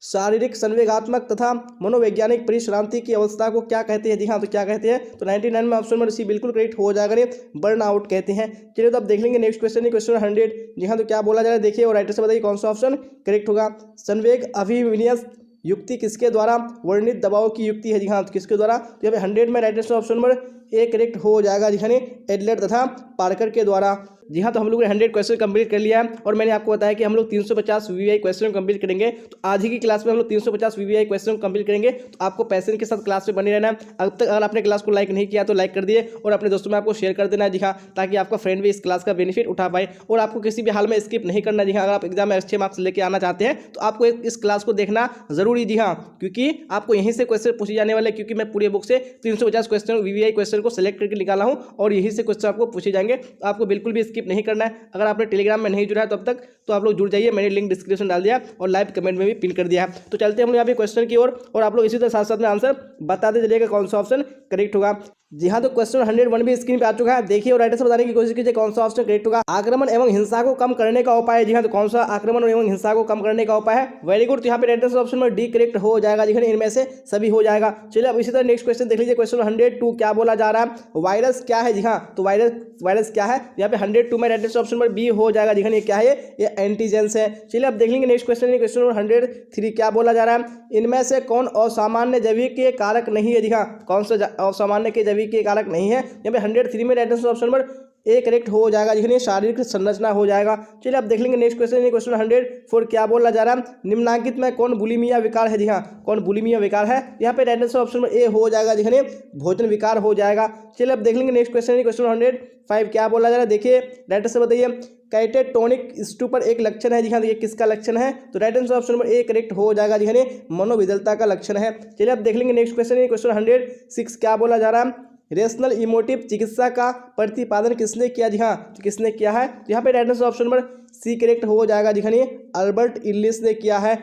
शारीरिक संवेगात्मक तथा मनोवैज्ञानिक परिश्रांति की अवस्था को क्या कहते हैं जी हाँ, तो क्या कहते हैं? तो 99 में ऑप्शन नंबर सी बिल्कुल करेक्ट हो जाएगा, बर्न आउट कहते हैं। चलिए तो अब देख लेंगे नेक्स्ट क्वेश्चन, क्वेश्चन 100 जी हाँ, तो क्या बोला जा रहा है? देखिए और राइटर से बताइए कौन सा ऑप्शन करेक्ट होगा? संवेग अभिविन्यास युक्ति किसके द्वारा वर्णित दबाव की युक्ति है जी हाँ, तो किसके द्वारा? तो यहाँ पे 100 में right answer option number A correct हो जाएगा जी हाँ एडलर तथा पार्कर के द्वारा। जी हाँ, तो हम लोग ने 100 क्वेश्चन कंप्लीट कर लिया है और मैंने आपको बताया कि हम लोग 350 वीवीआई क्वेश्चन कंप्लीट करेंगे। तो आज ही की क्लास में हम लोग 350 वीवीआई क्वेश्चन कंप्लीट करेंगे। तो आपको पैशन के साथ क्लास में बने रहना है। अब तक अगर आपने क्लास को लाइक नहीं किया तो लाइक कर दिए और अपने दोस्तों में आपको शेयर कर देना। जी हाँ, ताकि आपका फ्रेंड भी इस क्लास का बेनिफिट उठा पाए और आपको किसी भी हाल में स्किप नहीं करना। जी हाँ, अगर आप एग्जाम में अच्छे मार्क्स लेके आना चाहते हैं तो आपको इस क्लास को देखना जरूरी। जी हाँ, क्योंकि आपको यहीं से क्वेश्चन पूछे जाने वाले, क्योंकि मैं पूरे बुक से 350 क्वेश्चन वीवीआई क्वेश्चन को सिलेक्ट करके निकाला हूँ और यहीं से क्वेश्चन आपको पूछे जाएंगे। तो आपको बिल्कुल भी स्किप नहीं करना है। अगर आपने टेलीग्राम में नहीं जुड़ा है तो अब तक तो आप लोग जुड़ जाइए, मैंने लिंक डिस्क्रिप्शन डाल दिया और लाइव कमेंट में भी पिन कर दिया है। तो चलते हैं हम यहाँ पे क्वेश्चन की ओर और आप लोग इसी तरह साथ साथ में आंसर बताते चलिएगा कौन सा ऑप्शन करेक्ट होगा। जी हाँ, तो क्वेश्चन 101 भी स्क्रीन पे आ चुका है। देखिए और राइटर से बताने की कोशिश कीजिए कौन सा ऑप्शन करेक्ट होगा। आक्रमण एवं हिंसा को कम करने का उपाय। जी हाँ, तो कौन सा आक्रमण एवं हिंसा को कम करने का उपाय है। वेरी गुड, तो यहाँ पे राइटर से ऑप्शन में डी करेक्ट हो जाएगा। जी हाँ, इनमें से सभी हो जाएगा। चलिए अब इसी तरह नेक्स्ट क्वेश्चन देख लीजिए। क्वेश्चन 102 क्या बोला जा रहा है, वायरस क्या है। जी हाँ, तो वायरस क्या है। यहाँ पे 102 में राइटर से ऑप्शन पर बी हो जाएगा। जी हाँ, ये क्या है, ये एंटीजेंस है। चलिए अब देख लेंगे नेक्स्ट क्वेश्चन। क्वेश्चन 103 क्या बोला जा रहा है, इनमें से कौन असामान्य जैविक के कारक नहीं है। जी हाँ, कौन सा असामान्य के जैविक के कारक नहीं है। यहाँ पे 103 में right answer option number A correct हो जाएगा। जिसमें शारीरिक संरचना हो जाएगा। चलिए अब देख लेंगे नेक्स्ट क्वेश्चन। क्वेश्चन 104 क्या बोला जा रहा है, निम्नांकित में कौन बुलिमिया विकार है। जी हाँ, कौन बुलिमिया विकार है। यहाँ पे right answer option number A हो जाएगा। जिसमें भोजन विकार हो जाएगा। चलिए अब देख लेंगे नेक्स्ट क्वेश्चन। क्वेश्चन 105 क्या बोला जा रहा है, देखिए राइट आंसर बताइए। कैटेटोनिक स्टूपर एक लक्षण है। जी हाँ, ये किसका लक्षण है, तो right answer option number A correct हो जाएगा। जी हाँ, मनोविदलता का लक्षण है। चलिए अब देख लेंगे नेक्स्ट क्वेश्चन। क्वेश्चन 106 क्या बोला जा रहा है, रेशनल इमोटिव चिकित्सा का प्रतिपादन किसने किया। जी हाँ, तो किसने किया है, यहाँ पे right answer option number C correct हो जाएगा। जी हाँ, अल्बर्ट इल्लिस ने किया है।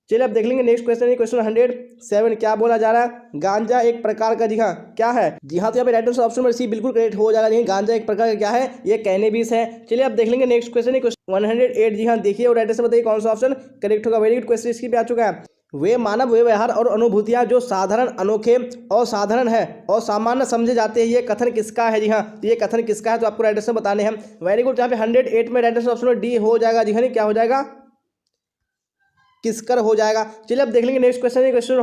चलिए अब देख लेंगे नेक्स्ट क्वेश्चन। क्वेश्चन 107 क्या बोला जा रहा है, गांजा एक प्रकार का। जी हाँ, क्या है। जी हाँ, तो यहाँ पे right answer option number C बिल्कुल करेक्ट हो जाएगा। गांजा एक प्रकार का क्या है, ये कैनेबिस है। चलिए अब देख लेंगे नेक्स्ट क्वेश्चन। क्वेश्चन 108 जी हाँ, देखिए और राइट आंसर बताइए कौन सा ऑप्शन करेक्ट होगा। वेरी गुड क्वेश्चन इसकी भी आ चुका है। वे मानव व्यवहार और अनुभूतियां जो साधारण, अनोखे, असाधारण है और सामान्य समझे जाते हैं, ये कथन किसका है। जी हाँ, ये कथन किसका है, तो आपको राइट आंसर बताने हैं। वेरी गुड, यहाँ पे 108 में राइट आंसर ऑप्शन डी हो जाएगा। जी हाँ, क्या हो जाएगा, किसकर हो जाएगा। चलिए अब देख लेंगे नेक्स्ट क्वेश्चन। क्वेश्चन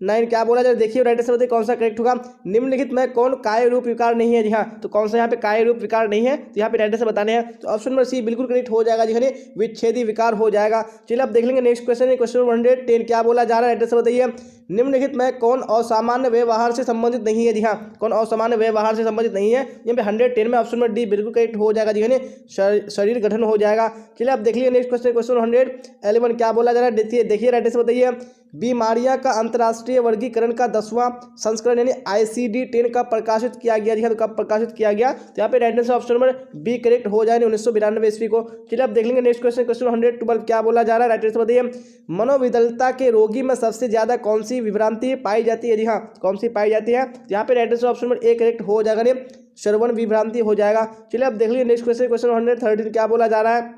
109 क्या बोला जाए, देखिए राइट आंसर बताइए कौन सा करेक्ट होगा। निम्नलिखित में कौन काय रूप विकार नहीं है। जी हाँ, तो कौन सा यहाँ पे काय रूप विकार नहीं है, तो यहाँ पे राइट आंसर बताने हैं। तो ऑप्शन नंबर सी बिल्कुल करेक्ट हो जाएगा। जी हाँ, विच्छेदी विकार हो जाएगा। चलिए अब देख लेंगे नेक्स्ट क्वेश्चन। क्वेश्चन 110 क्या बोला जा रहा है, राइट आंसर बताइए। निम्नलिखित में कौन असामान्य व्यवहार से संबंधित नहीं है। जी हाँ, कौन असामान्य व्यवहार से संबंधित नहीं है। यहाँ पे 110 में ऑप्शन नंबर डी बिल्कुल करेक्ट हो जाएगा। जी हाँ, शरीर गठन हो जाएगा। चलिए अब देख लीजिए नेक्स्ट क्वेश्चन। क्वेश्चन 111 क्या बोला जा रहा है, देखिए राइट आंसर बताइए। बीमारियां का अंतर्राष्ट्रीय वर्गीकरण का 10वां संस्करण यानी ICD-10 का प्रकाशित किया गया। जी हाँ, तो कब प्रकाशित किया गया, तो यहाँ पे right answer option number B correct हो जाए 1992 ईस्वी को। चलिए अब देख लेंगे नेक्स्ट क्वेश्चन। क्वेश्चन 112 क्या बोला जा रहा है, राइट आंसर बताइए। मनोविदलता के रोगी में सबसे ज्यादा कौन सी विभ्रांति पाई जाती है। जी हाँ, कौन सी पाई जाती है, यहाँ पे right answer option number A correct हो जाएगा, श्रवण विभ्रांति हो जाएगा। चलिए अब देख लीजिए नेक्स्ट क्वेश्चन। क्वेश्चन 113 क्या बोला जा रहा है,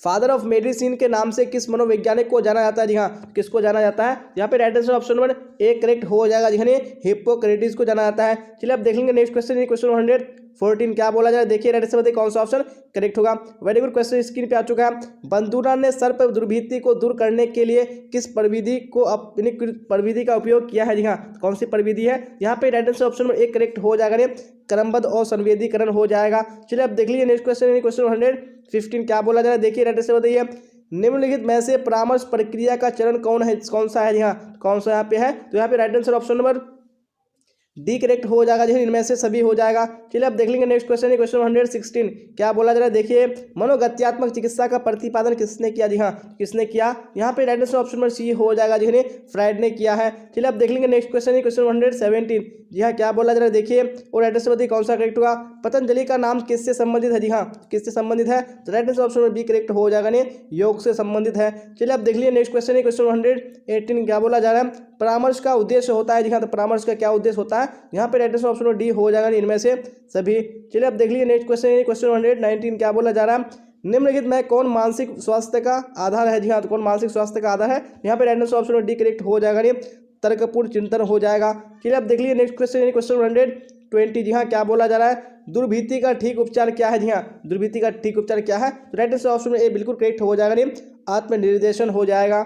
फादर ऑफ मेडिसिन के नाम से किस मनोवैज्ञानिक को जाना जाता है। जी हाँ, किसको जाना जाता है, यहाँ पे right answer option number A correct हो जाएगा। जी हाँ, हिप्पोक्रेटिस को जाना जाता है। चलिए अब देख लेंगे नेक्स्ट क्वेश्चन। क्वेश्चन 114 क्या बोला जा रहा है, देखिए राइट आंसर बताइए कौन सा ऑप्शन करेक्ट होगा। वेरी गुड क्वेश्चन स्क्रीन पे आ चुका है। बंदूरा ने सर्प दुर्भिति को दूर करने के लिए किस प्रविधि को अपनी प्रविधि का उपयोग किया है। जी हाँ, कौन सी प्रविधि है, यहाँ पे right answer option number A correct हो जाएगा, क्रमबद्ध और संवेदीकरण हो जाएगा। चलिए अब देख लीजिए नेक्स्ट क्वेश्चन। क्वेश्चन 115 क्या बोला जा रहा है, देखिए राइट आंसर बताइए। निम्नलिखित में से परामर्श प्रक्रिया का चरण कौन है, कौन सा है। जी हाँ, कौन सा यहाँ पे है, तो यहाँ पे right answer option number D correct हो जाएगा। जी इनमें से सभी हो जाएगा। चलिए अब देख लेंगे नेक्स्ट क्वेश्चन। क्वेश्चन 116 क्या बोला जा रहा है, देखिए मनोगत्यात्मक चिकित्सा का प्रतिपादन किसने किया। जी हाँ, किसने किया, यहाँ पे right answer option number C हो जाएगा। जी फ्राइड ने किया है। चलिए अब देख लेंगे नेक्स्ट क्वेश्चन। क्वेश्चन 117 जी हाँ, क्या बोला जा रहा है, देखिए और राइट आंसर बताइए कौन सा करेक्ट होगा। पतंजलि का नाम किससे संबंधित है। जी हाँ, किससे संबंधित है, तो right answer option number B correct हो जाएगा, योग से संबंधित है। चलिए अब देख लीजिए नेक्स्ट क्वेश्चन। क्वेश्चन 118 क्या बोला जा रहा है, परामर्श का उद्देश्य होता है। जी हाँ, तो परामर्श का क्या उद्देश्य होता है, यहाँ पे राइट आंसर ऑप्शन डी हो जाएगा, इनमें से सभी। चलिए अब देख लीजिए नेक्स्ट क्वेश्चन। क्वेश्चन 119 क्या बोला जा रहा है, निम्नलिखित में कौन मानसिक स्वास्थ्य का आधार है। जी हाँ, तो कौन मानसिक स्वास्थ्य का आधार है, यहाँ पे right answer option D correct हो जाएगा, तर्कपूर्ण चिंतन हो जाएगा। चलिए अब देख लीजिए नेक्स्ट क्वेश्चन। क्वेश्चन 120 जी हाँ, क्या बोला जा रहा है, दुर्भीति का ठीक उपचार क्या है। जी हाँ, दुर्भीति का ठीक उपचार क्या है, तो राइट आंसर ऑप्शन ए बिल्कुल करेक्ट हो जाएगा, आत्मनिर्देशन हो जाएगा।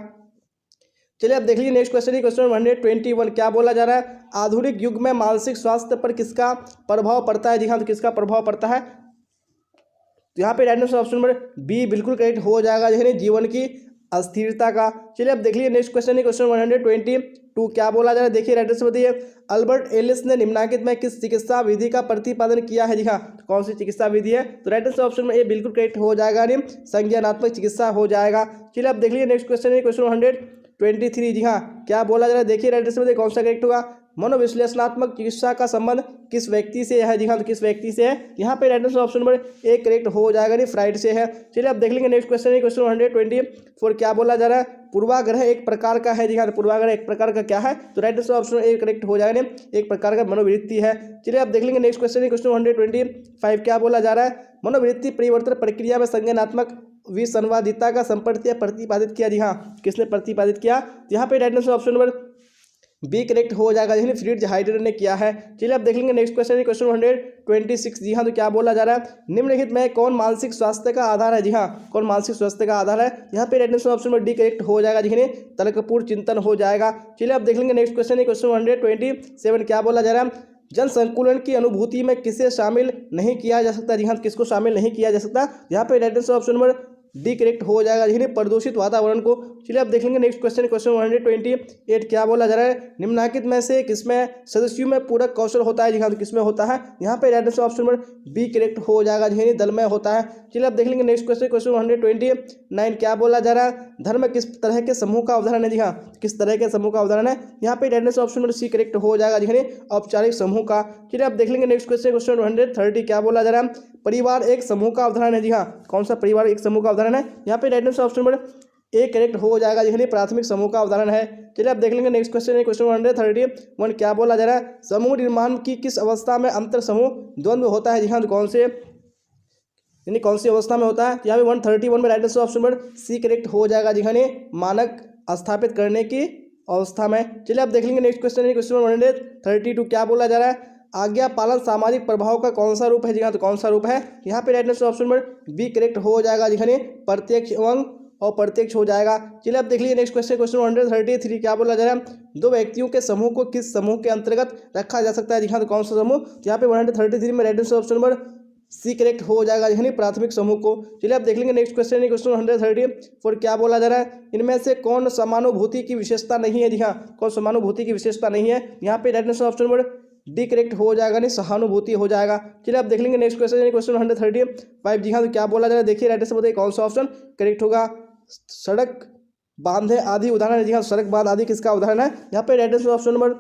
चलिए अब देख लीजिए नेक्स्ट क्वेश्चन है, क्वेश्चन 121। क्या बोला जा रहा है? आधुनिक युग में मानसिक स्वास्थ्य पर किसका प्रभाव पड़ता है? जी हाँ, तो किसका प्रभाव पड़ता है? तो यहाँ पे right answer option number B बिल्कुल करेक्ट हो जाएगा, यानी जीवन की अस्थिरता का। चलिए अब देख लीजिए नेक्स्ट क्वेश्चन है, क्वेश्चन 122। क्या बोला जा रहा है? देखिए राइट आंसर बताइए। अल्बर्ट एलिस ने निम्नलिखित में किस चिकित्सा विधि का प्रतिपादन किया है? जी हाँ, तो कौन सी चिकित्सा विधि है? तो राइट आंसर ऑप्शन में ए बिल्कुल करेक्ट हो जाएगा, यानी संज्ञानात्मक चिकित्सा हो जाएगा। चलिए अब देख लीजिए नेक्स्ट क्वेश्चन है, क्वेश्चन 123। जी हाँ, क्या बोला जा रहा है? देखिए राइट आंसर बताइए कौन सा करेक्ट होगा। मनोविश्लेषणात्मक चिकित्सा का संबंध किस व्यक्ति से है? जी हाँ, तो किस व्यक्ति से है? यहाँ पे right answer option number A correct हो जाएगा, नहीं फ्राइड से है। चलिए अब देख लेंगे नेक्स्ट क्वेश्चन है, क्वेश्चन 124। क्या बोला जा रहा है? पूर्वाग्रह एक प्रकार का है। जी हाँ, तो पूर्वाग्रह एक प्रकार का क्या है? तो right answer option A correct हो जाएगा, नहीं एक प्रकार का मनोवृत्ति है। चलिए अब देख लेंगे नेक्स्ट क्वेश्चन है, क्वेश्चन 125। क्या बोला जा रहा है? मनोवृत्ति परिवर्तन प्रक्रिया में संज्ञानात्मक विसंवादिता का संपर्क प्रतिपादित किया। जी हाँ, किसने प्रतिपादित किया? यहाँ पे right answer option number B correct हो जाएगा, जिन्हें फ्रिट्ज हाइड्रेट ने किया है। चलिए अब देख लेंगे नेक्स्ट क्वेश्चन है, क्वेश्चन 126। जी हाँ, तो क्या बोला जा रहा है? निम्नलिखित में कौन मानसिक स्वास्थ्य का आधार है? जी हाँ, कौन मानसिक स्वास्थ्य का आधार है? यहाँ पे राइट आंसर ऑप्शन में डी करेक्ट हो जाएगा, जिन्हें तर्कपूर्ण चिंतन हो जाएगा। चलिए अब देख लेंगे नेक्स्ट क्वेश्चन है, क्वेश्चन 127। क्या बोला जा रहा है? जन संकुलन की अनुभूति में किसे शामिल नहीं किया जा सकता? जी हाँ, किसको शामिल नहीं किया जा सकता? यहाँ पे right answer option number D correct हो जाएगा, जिन्हें प्रदूषित वातावरण को। चलिए अब देख लेंगे नेक्स्ट क्वेश्चन, क्वेश्चन 128। क्या बोला जा रहा है? निम्नलिखित में से किसमें सदस्यों में पूरक कौशल होता है? जी हाँ, तो किसमें होता है? यहाँ पे right answer option number B correct हो जाएगा, जिन्हें दल में होता है। चलिए अब देख लेंगे नेक्स्ट क्वेश्चन, क्वेश्चन 129। क्या बोला जा रहा है? धर्म किस तरह के समूह का उदाहरण है? जी हाँ, किस तरह के समूह का उदाहरण है? यहाँ पे right answer option number C correct हो जाएगा, जिन्हें औपचारिक समूह का। चलिए अब देख लेंगे नेक्स्ट क्वेश्चन, क्वेश्चन 130। क्या बोला जा रहा है? परिवार एक समूह का उदाहरण है। जी हाँ, कौन सा परिवार एक समूह का उदाहरण है? यहाँ पे right answer option number A correct हो जाएगा, यानी प्राथमिक समूह का उदाहरण है। चलिए अब देख लेंगे नेक्स्ट क्वेश्चन है, क्वेश्चन 131। क्या बोला जा रहा है? समूह निर्माण की किस अवस्था में अंतर समूह द्वंद्व होता है? जी हाँ, तो कौन से यानी कौन सी अवस्था में होता है? यहाँ पे 131 में right answer option number C correct हो जाएगा, यानी मानक स्थापित करने की अवस्था में। चलिए अब देख लेंगे नेक्स्ट क्वेश्चन है, क्वेश्चन 132। क्या बोला जा रहा है? आज्ञा पालन सामाजिक प्रभाव का कौन सा रूप है? जी हाँ, तो कौन सा रूप है? यहाँ पे right answer option number B correct हो जाएगा, यानी प्रत्यक्ष एवं अप्रत्यक्ष हो जाएगा। चलिए अब देख लीजिए नेक्स्ट क्वेश्चन, क्वेश्चन 133। क्या बोला जा रहा है? दो व्यक्तियों के समूह को किस समूह के अंतर्गत रखा जा सकता है? जी हाँ, तो कौन सा समूह? यहाँ पे 133 में right answer option number C correct हो जाएगा, यानी प्राथमिक समूह को। चलिए अब देख लेंगे नेक्स्ट क्वेश्चन है, क्वेश्चन 134। क्या बोला जा रहा है? इनमें से कौन समानुभूति की विशेषता नहीं है? जी हाँ, कौन समानुभूति की विशेषता नहीं है? यहाँ पे right answer option number D correct हो जाएगा, नहीं सहानुभूति हो जाएगा। चलिए अब देख लेंगे नेक्स्ट क्वेश्चन है, क्वेश्चन 135। जी हाँ, तो क्या बोला जा रहा है? देखिए राइट आंसर बताइए कौन सा ऑप्शन करेक्ट होगा। सड़क बांधे आदि उदाहरण है। जी हाँ, सड़क बांध आदि किसका उदाहरण है? यहाँ पे right answer option number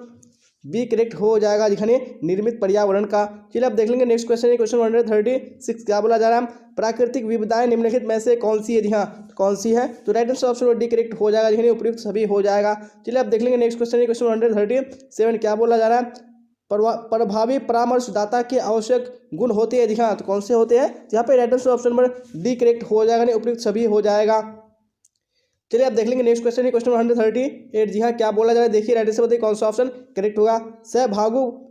B correct हो जाएगा, यानी निर्मित पर्यावरण का। चलिए अब देख लेंगे नेक्स्ट क्वेश्चन है, क्वेश्चन 136। क्या बोला जा रहा है? प्राकृतिक विविधताएं निम्नलिखित में से कौन सी है? जी हाँ, कौन सी है? तो right answer option D correct हो जाएगा, यानी उपयुक्त सभी हो जाएगा। चलिए अब देख लेंगे नेक्स्ट क्वेश्चन है, क्वेश्चन 137। क्या बोला जा रहा है? प्रभावी परामर्शदाता के आवश्यक गुण होते हैं। जी हाँ, तो कौन से होते हैं? यहाँ पे right answer option number D correct हो जाएगा, यानी उपयुक्त सभी हो जाएगा। चलिए अब देख लेंगे नेक्स्ट क्वेश्चन है, क्वेश्चन 138। जी हाँ, क्या बोला जा रहा है? देखिए राइट आंसर बताइए कौन सा ऑप्शन करेक्ट होगा।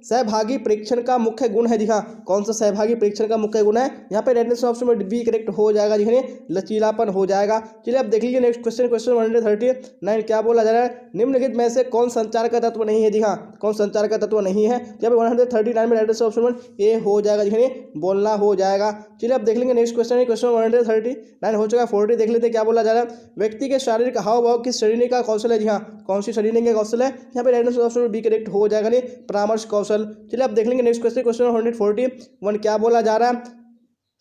सहभागी परीक्षण का मुख्य गुण है। जी हाँ, कौन सा सहभागी परीक्षण का मुख्य गुण है? यहाँ पे राइट आंसर ऑप्शन में बी करेक्ट हो जाएगा, यानी लचीलापन हो जाएगा। चलिए अब देख लीजिए नेक्स्ट क्वेश्चन, क्वेश्चन 139। क्या बोला जा रहा है? निम्नलिखित में से कौन संचार का तत्व नहीं है? जी हाँ, कौन संचार का तत्व नहीं है? यहाँ पे 139 में राइट आंसर ऑप्शन में ए हो जाएगा, यानी बोलना हो जाएगा। चलिए अब देख लेंगे नेक्स्ट क्वेश्चन है, क्वेश्चन 139 हो चुका। 40 देख लेते हैं। क्या बोला जा रहा है? व्यक्ति के शारीरिक हाव भाव किस श्रेणी का कौशल है? जी हाँ, कौन सी श्रेणी का कौशल है? यहाँ पे right answer option B correct हो जाएगा, नहीं परामर्श कौशल। चलिए अब देख लेंगे नेक्स्ट क्वेश्चन, क्वेश्चन 141। क्या बोला जा रहा है?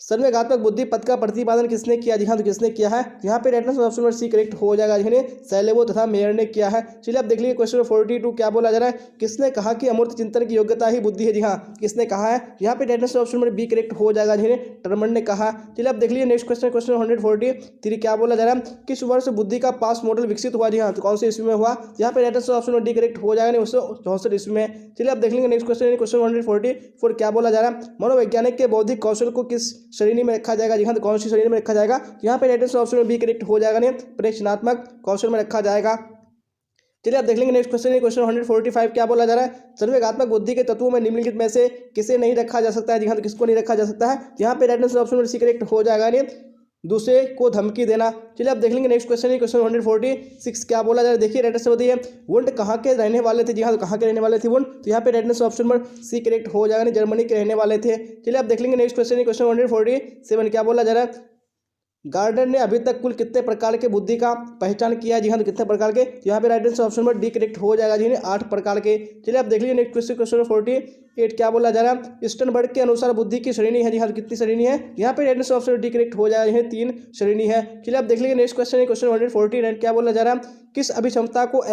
सर्वगात्मक बुद्धि पद का प्रतिपादन किसने किया? जी हाँ, तो किसने किया है? यहाँ पे right answer option number C correct हो जाएगा, यानी सैलेवो तथा मेयर ने किया है। चलिए अब देख लीजिए क्वेश्चन 42। क्या बोला जा रहा है? किसने कहा कि अमूर्त चिंतन की योग्यता ही बुद्धि है? जी हाँ, किसने कहा है? यहाँ पे right answer option number B correct हो जाएगा, यानी टर्मन ने कहा। चलिए अब देख लीजिए नेक्स्ट क्वेश्चन, क्वेश्चन 143। क्या बोला जा रहा है? किस वर्ष बुद्धि का पास मॉडल विकसित हुआ? जी हाँ, तो कौन से ईस्वी में हुआ? यहाँ पे right answer option number D correct हो जाएगा, 1964 ईस्वी में। चलिए अब देख लेंगे नेक्स्ट क्वेश्चन, क्वेश्चन 144। क्या बोला जा रहा है? मनोवैज्ञानिक के बौद्धिक कौशल को किस श्रेणी में रखा जाएगा? जी हाँ, तो कौन सी श्रेणी में रखा जाएगा? यहाँ पे राइट आंसर ऑप्शन में बी करेक्ट हो जाएगा, नहीं प्रेक्षणात्मक कौशल में रखा जाएगा। चलिए आप देख लेंगे नेक्स्ट क्वेश्चन है, क्वेश्चन 145। क्या बोला जा रहा है? सर्वेगात्मक बुद्धि के तत्वों में निम्नलिखित में से किसे नहीं रखा जा सकता है? जी हाँ, तो किसको नहीं रखा जा सकता है? यहाँ पे राइट आंसर ऑप्शन में सी करेक्ट हो जाएगा, नहीं दूसरे को धमकी देना। चलिए आप देख लेंगे नेक्स्ट क्वेश्चन है क्वेश्चन 146 क्या बोला जा रहा है, देखिए राइट आंसर बताइए। वुंड कहाँ के रहने वाले थे, जी हाँ तो कहाँ के रहने वाले थे वुंड, तो यहाँ पे right answer option number C correct हो जाएगा, जर्मनी के रहने वाले थे। चलिए आप देख लेंगे नेक्स्ट क्वेश्चन है क्वेश्चन 147 क्या बोला जा रहा है, गार्डन ने अभी तक कुल कितने प्रकार के बुद्धि का पहचान किया है, जी हाँ तो कितने प्रकार के, यहाँ पे right answer option number D correct हो जाएगा जी, 8 प्रकार के। चलिए आप देख लीजिए नेक्स्ट क्वेश्चन क्वेश्चन 48 क्या बोला जा रहा है, स्टर्नबर्ग के अनुसार बुद्धि की श्रेणी है, जी हाँ तो कितनी श्रेणी है, यहाँ पे right answer option D correct हो जाएगा, यह 3 श्रेणी है। चलिए आप देख लीजिए नेक्स्ट क्वेश्चन है क्वेश्चन 149 क्या बोला जा रहा है, किस अभिक्षमता को